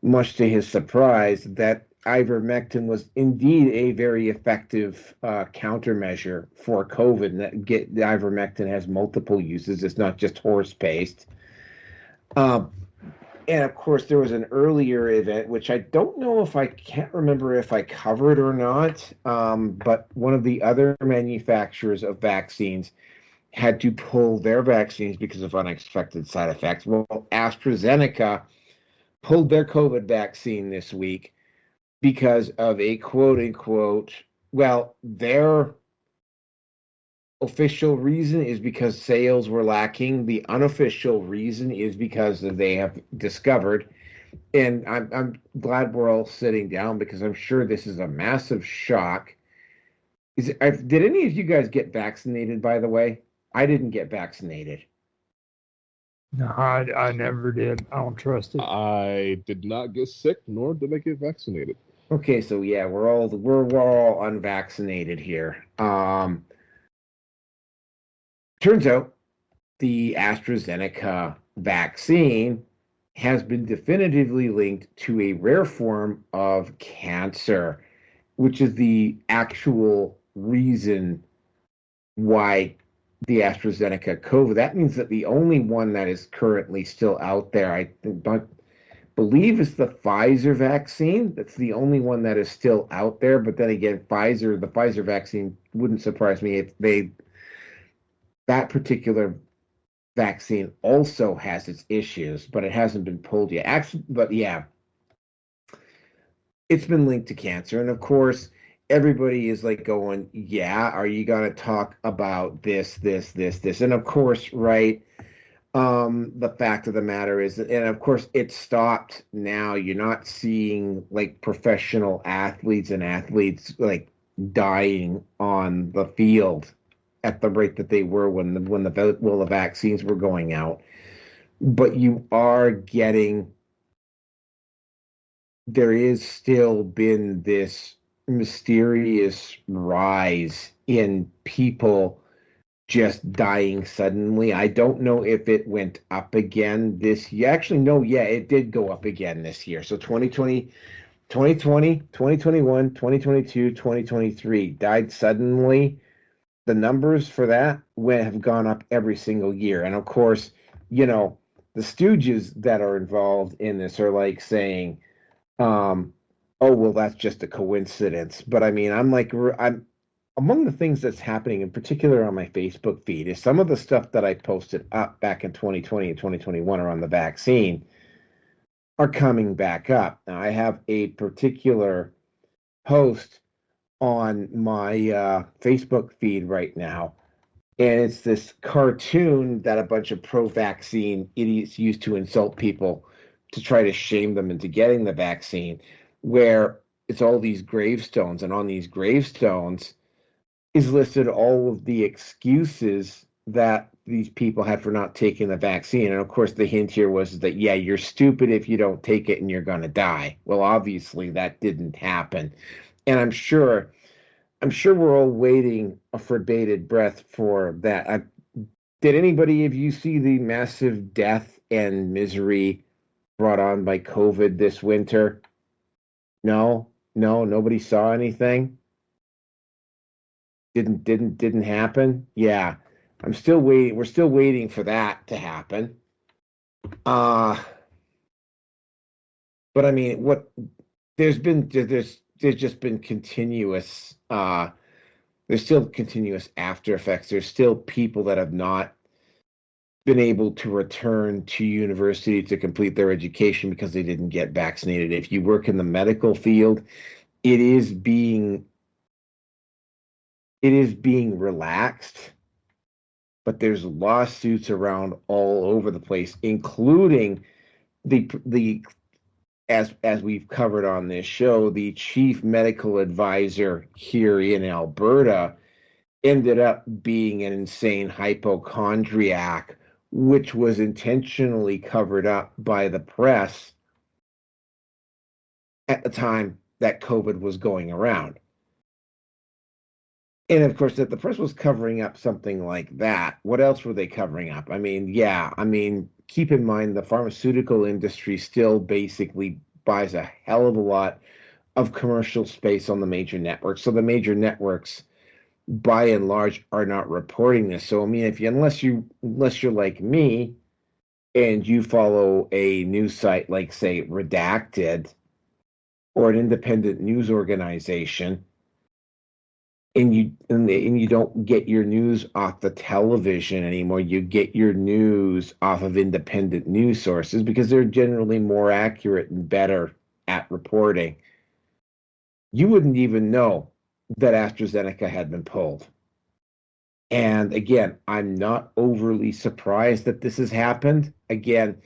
much to his surprise, that ivermectin was indeed a very effective countermeasure for COVID. And the ivermectin has multiple uses. It's not just horse paste. And of course, there was an earlier event, which I don't know if I can't remember if I covered or not. But one of the other manufacturers of vaccines had to pull their vaccines because of unexpected side effects. Well, AstraZeneca pulled their COVID vaccine this week because of a quote-unquote, their official reason is because sales were lacking. The unofficial reason is because they have discovered, and I'm glad we're all sitting down because I'm sure this is a massive shock. Did any of you guys get vaccinated, by the way? I didn't get vaccinated. No, I never did. I don't trust it. I did not get sick, nor did I get vaccinated. Okay, so yeah, we're all unvaccinated here. Turns out the AstraZeneca vaccine has been definitively linked to a rare form of cancer, which is the actual reason why the AstraZeneca COVID. That means that the only one that is currently still out there, I believe, is the Pfizer vaccine. That's the only one that is still out there. But then again, the Pfizer vaccine wouldn't surprise me. That particular vaccine also has its issues, but it hasn't been pulled yet. But yeah, it's been linked to cancer. And of course, everybody is like going, yeah, are you going to talk about this? And of course, right, the fact of the matter is, and of course, it stopped now. You're not seeing like professional athletes and athletes like dying on the field at the rate that they were when the vaccines were going out. But you are getting, there is still been this mysterious rise in people just dying suddenly. I don't know if it went up again this year. Actually, no, yeah, it did go up again this year. So 2020, 2021, 2022, 2023 died suddenly. The numbers for that have gone up every single year. And of course, the stooges that are involved in this are like saying, oh, well, that's just a coincidence. But I mean, I'm among the things that's happening, in particular on my Facebook feed, is some of the stuff that I posted up back in 2020 and 2021 around the vaccine are coming back up. Now, I have a particular post on my Facebook feed right now, and it's this cartoon that a bunch of pro-vaccine idiots use to insult people to try to shame them into getting the vaccine, where it's all these gravestones, and on these gravestones is listed all of the excuses that these people had for not taking the vaccine. And of course, the hint here was that, yeah, you're stupid if you don't take it and you're going to die. Well, obviously that didn't happen. And I'm sure we're all waiting for bated breath for that. Did anybody of you see the massive death and misery brought on by COVID this winter? No, nobody saw anything. Didn't happen. Yeah, I'm still waiting. We're still waiting for that to happen. But I mean, there's just been continuous. There's still continuous after effects. There's still people that have not been able to return to university to complete their education because they didn't get vaccinated. If you work in the medical field, it is being relaxed, but there's lawsuits around all over the place, including the as we've covered on this show, the chief medical advisor here in Alberta ended up being an insane hypochondriac, which was intentionally covered up by the press at the time that COVID was going around. And of course, that the press was covering up something like that. What else were they covering up? I mean, keep in mind the pharmaceutical industry still basically buys a hell of a lot of commercial space on the major networks. So the major networks, by and large, are not reporting this. So I mean, unless you're like me and you follow a news site like, say, Redacted or an independent news organization, and you don't get your news off the television anymore, you get your news off of independent news sources because they're generally more accurate and better at reporting. You wouldn't even know that AstraZeneca had been pulled. And again, I'm not overly surprised that this has happened. Again,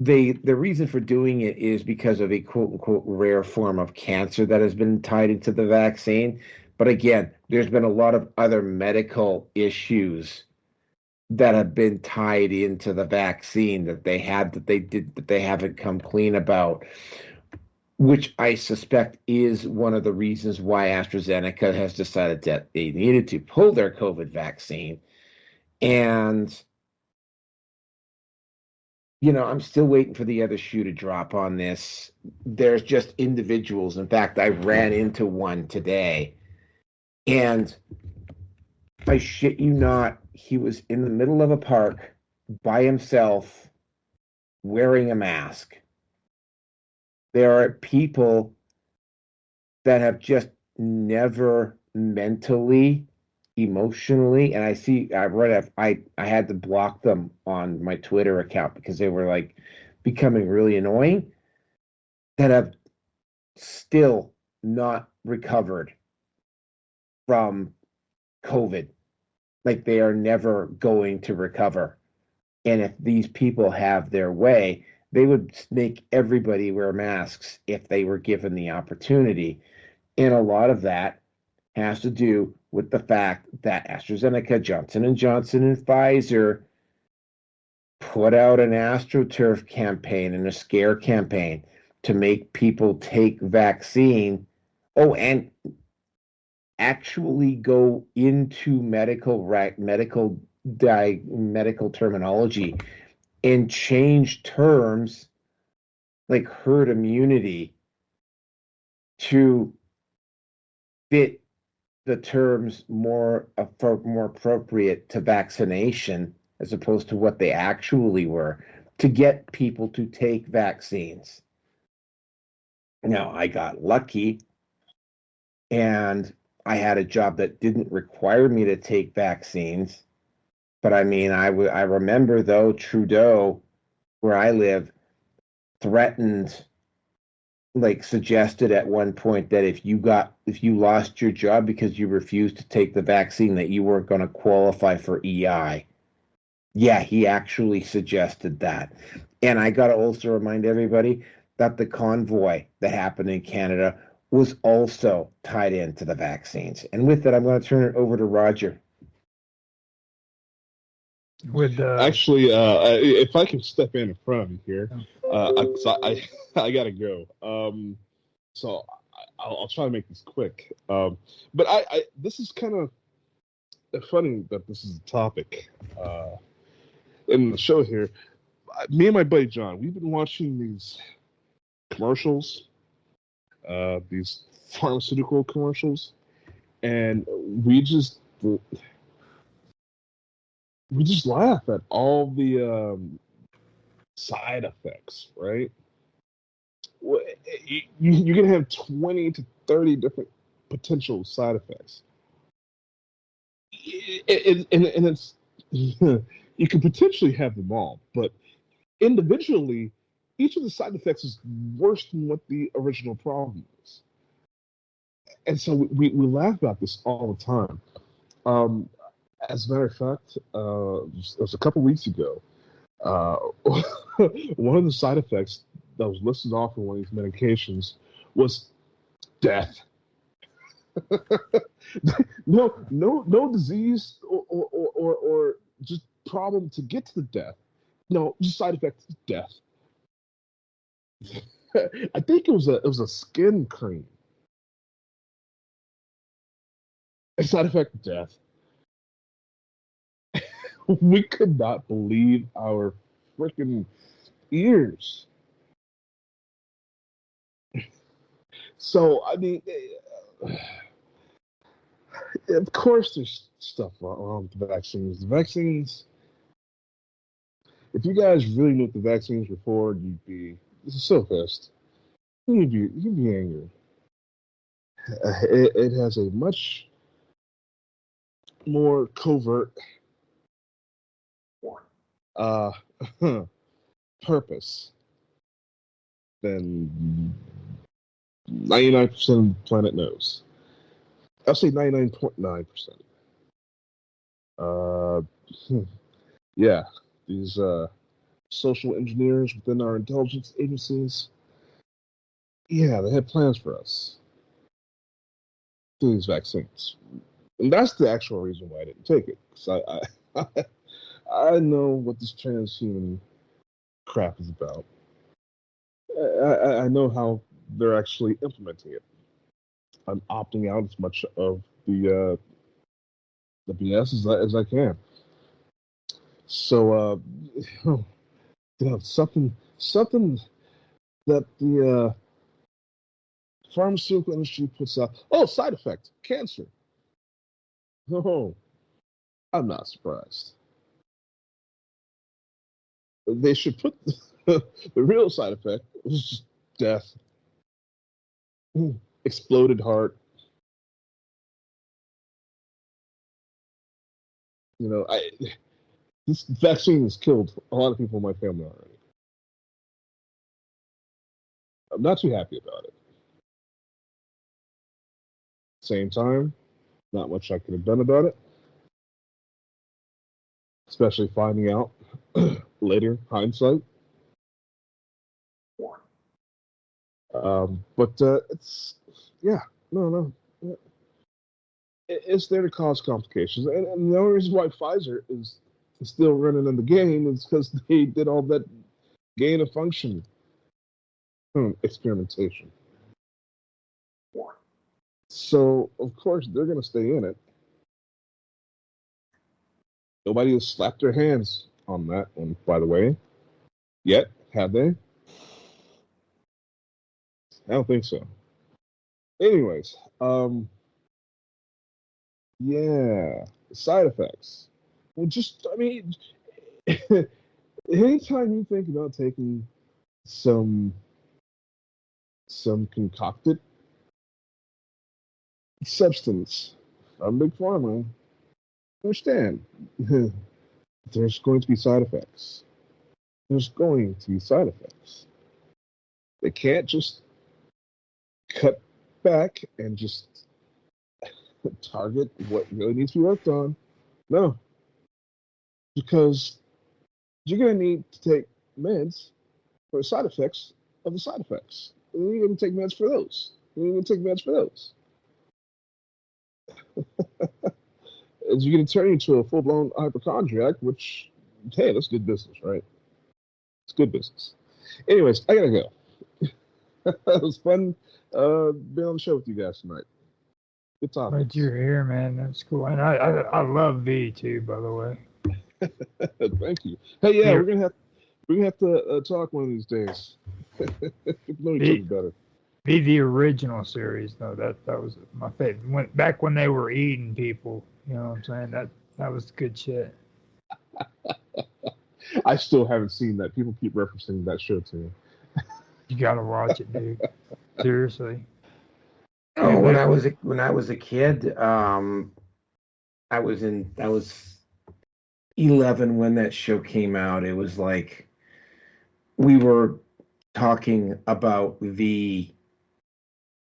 the reason for doing it is because of a quote unquote rare form of cancer that has been tied into the vaccine. But again, there's been a lot of other medical issues that have been tied into the vaccine that they haven't come clean about, which I suspect is one of the reasons why AstraZeneca has decided that they needed to pull their COVID vaccine. And I'm still waiting for the other shoe to drop on this. There's just individuals. In fact, I ran into one today, and I shit you not, he was in the middle of a park by himself wearing a mask. There are people that have just never mentally emotionally, and I had to block them on my Twitter account because they were like becoming really annoying, that have still not recovered from COVID. Like they are never going to recover. And if these people have their way, they would make everybody wear masks if they were given the opportunity. And a lot of that has to do with the fact that AstraZeneca, Johnson and Johnson, and Pfizer put out an AstroTurf campaign and a scare campaign to make people take vaccine. Oh, and actually go into medical terminology and change terms like herd immunity to fit the terms more appropriate to vaccination as opposed to what they actually were, to get people to take vaccines. Now, I got lucky and I had a job that didn't require me to take vaccines. But I mean, I remember though Trudeau, where I live, threatened, like suggested at one point that if you lost your job because you refused to take the vaccine, that you weren't going to qualify for EI. Yeah, he actually suggested that. And I got to also remind everybody that the convoy that happened in Canada was also tied into the vaccines. And with that, I'm going to turn it over to Roger. With Actually, if I can step in front of you here, I gotta go. So I'll try to make this quick. But this is kind of funny that this is a topic in the show here. Me and my buddy John, we've been watching these commercials, these pharmaceutical commercials, and we just laugh at all the side effects, right? You're going to have 20 to 30 different potential side effects. And it's you can potentially have them all, but individually, each of the side effects is worse than what the original problem is. And so we laugh about this all the time. As a matter of fact, it was a couple weeks ago. One of the side effects that was listed off in one of these medications was death. no disease or just problem to get to the death. No, just side effect death. I think it was a skin cream. A side effect death. We could not believe our freaking ears. So, I mean, of course there's stuff wrong with the vaccines. The vaccines, if you guys really knew what the vaccines were for, you'd be so pissed. You'd be angry. It has a much more covert purpose than 99% of the planet knows. I'll say 99.9%. Yeah, these social engineers within our intelligence agencies, yeah, they had plans for us through these vaccines. And that's the actual reason why I didn't take it. Because I know what this transhuman crap is about. I know how they're actually implementing it. I'm opting out as much of the BS as I can. So, something that the pharmaceutical industry puts out. Oh, side effect, cancer. Oh, I'm not surprised. They should put the real side effect, which is just death, exploded heart, This vaccine has killed a lot of people in my family already. I'm not too happy about it. Same time, not much I could have done about it, especially finding out later, hindsight. But it's, yeah, no. It's there to cause complications. And the only reason why Pfizer is still running in the game is because they did all that gain of function experimentation. So, of course, they're going to stay in it. Nobody has slapped their hands on that one, by the way, yet, have they? I don't think so. Anyways, yeah, side effects. Well, anytime you think about taking some concocted substance from Big Pharma, understand there's going to be side effects. There's going to be side effects. They can't just cut back and just target what really needs to be worked on. No. Because you're going to need to take meds for the side effects of the side effects. And you're going to take meds for those. And you're going to take meds for those. You're going to turn into a full-blown hypochondriac, which, hey, that's good business, right? It's good business. Anyways, I got to go. It was fun being on the show with you guys tonight. Good topics. Glad you're here, man. That's cool. And I love V too, by the way. Thank you. Hey, yeah, we're gonna have to talk one of these days. Know each other better. Be the original series though. That was my favorite. Back when they were eating people, you know what I'm saying? That was good shit. I still haven't seen that. People keep referencing that show to me. You gotta watch it, dude. Seriously. Oh, when I was a kid, I was 11 when that show came out. It was like we were talking about and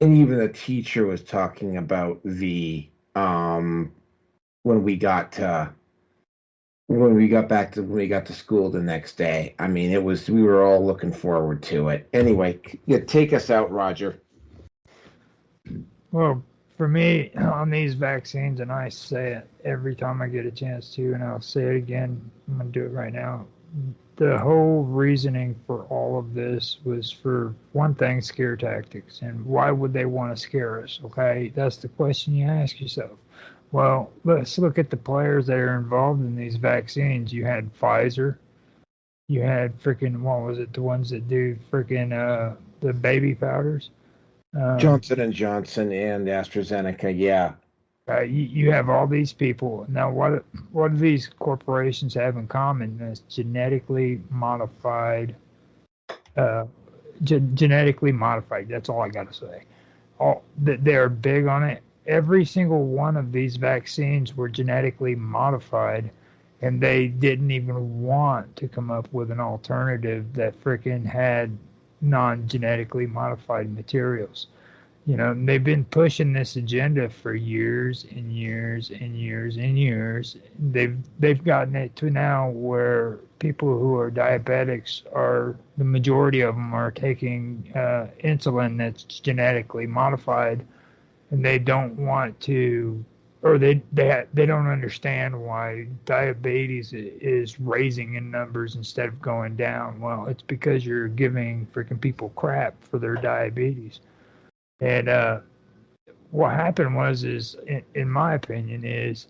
even the teacher was talking about when we got to school the next day. I mean, we were all looking forward to it. Anyway, yeah, take us out, Roger. Well, for me, on these vaccines, and I say it every time I get a chance to, and I'll say it again, I'm going to do it right now. The whole reasoning for all of this was, for one thing, scare tactics. And why would they want to scare us? Okay, that's the question you ask yourself. Well, let's look at the players that are involved in these vaccines. You had Pfizer. You had freaking, what was it, the ones that do freaking the baby powders? Johnson & Johnson and Astra Zeneca, yeah. You have all these people. Now, what do these corporations have in common? It's genetically modified. Genetically modified. That's all I got to say. They're big on it. Every single one of these vaccines were genetically modified, and they didn't even want to come up with an alternative that freaking had non-genetically modified materials. You know, they've been pushing this agenda for years and years and years and years. They've gotten it to now where people who are diabetics the majority of them are taking insulin that's genetically modified, and they don't want to, or they don't understand why diabetes is raising in numbers instead of going down. Well, it's because you're giving freaking people crap for their diabetes. And what happened was, in my opinion, is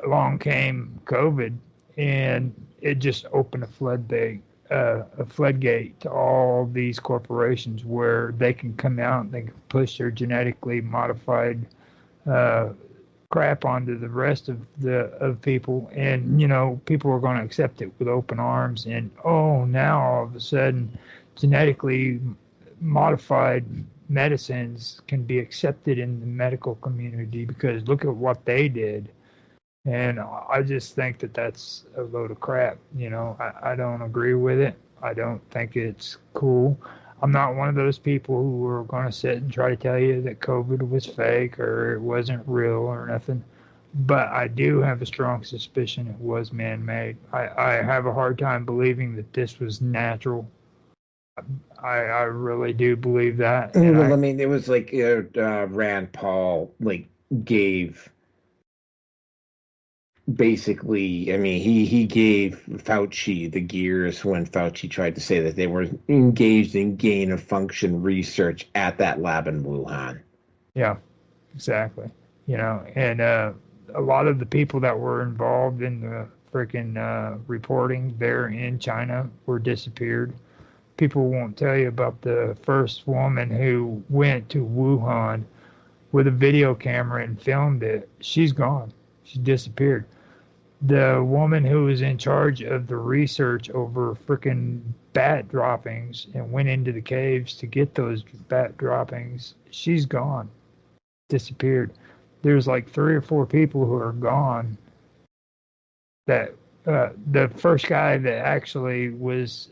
along came COVID, and it just opened a floodgate to all these corporations where they can come out and they can push their genetically modified crap onto the rest of people, and people are going to accept it with open arms. And now all of a sudden, genetically modified medicines can be accepted in the medical community because look at what they did. And I just think that that's a load of crap. I don't agree with it. I don't think it's cool. I'm not one of those people who are going to sit and try to tell you that COVID was fake or it wasn't real or nothing. But I do have a strong suspicion it was man-made. I have a hard time believing that this was natural. I really do believe that. And Well, I mean, it was like Rand Paul gave basically. I mean, he gave Fauci the gears when Fauci tried to say that they were engaged in gain of function research at that lab in Wuhan. Yeah, exactly. And a lot of the people that were involved in the freaking reporting there in China were disappeared. People won't tell you about the first woman who went to Wuhan with a video camera and filmed it. She's gone. She disappeared. The woman who was in charge of the research over freaking bat droppings and went into the caves to get those bat droppings, she's gone. Disappeared. There's like 3 or 4 people who are gone. That the first guy that actually was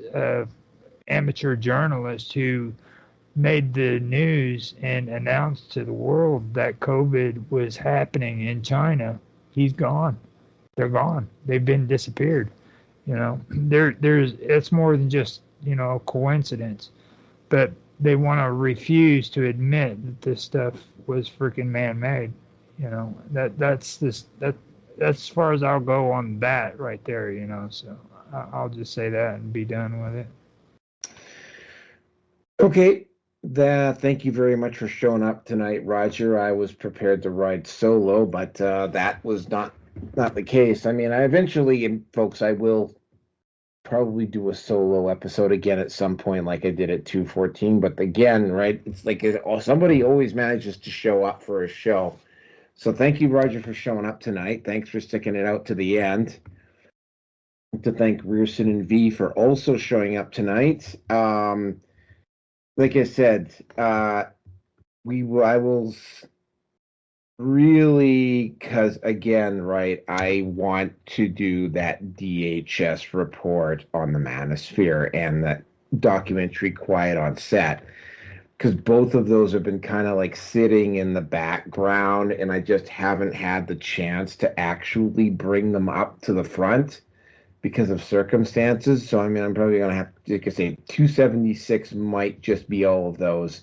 amateur journalist who made the news and announced to the world that COVID was happening in China, he's gone. They're gone. They've been disappeared. There's it's more than just coincidence, but they want to refuse to admit that this stuff was freaking man-made. That's as far as I'll go on that right there. So I'll just say that and be done with it. Okay, thank you very much for showing up tonight, Roger. I was prepared to ride solo, but that was not the case. I mean, folks, I will probably do a solo episode again at some point, like I did at 214. But again, right, it's like somebody always manages to show up for a show. So thank you, Roger, for showing up tonight. Thanks for sticking it out to the end. To thank Rearson and V for also showing up tonight. Like I said, I will really, because again, right, I want to do that DHS report on the Manosphere and that documentary Quiet on Set, because both of those have been kind of like sitting in the background, and I just haven't had the chance to actually bring them up to the front because of circumstances. So, I mean, I'm probably going to have to, like I say, 276 might just be all of those.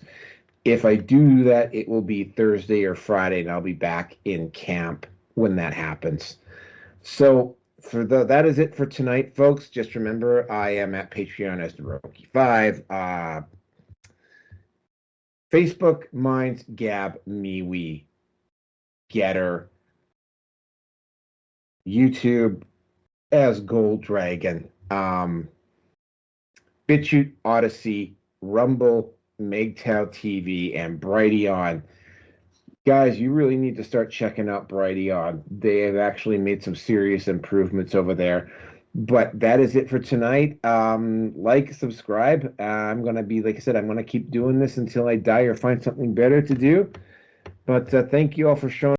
If I do that, it will be Thursday or Friday, and I'll be back in camp when that happens. So that is it for tonight, folks. Just remember, I am at Patreon as TheRoki5. Facebook, Minds, Gab, MeWe, Getter, YouTube as Gold Dragon, BitChute, Odyssey, Rumble, MGTOW TV, and Brighteon. Guys, you really need to start checking out Brighteon. They have actually made some serious improvements over there. But that is it for tonight. Like, subscribe. I'm going to be, like I said, I'm going to keep doing this until I die or find something better to do. But thank you all for showing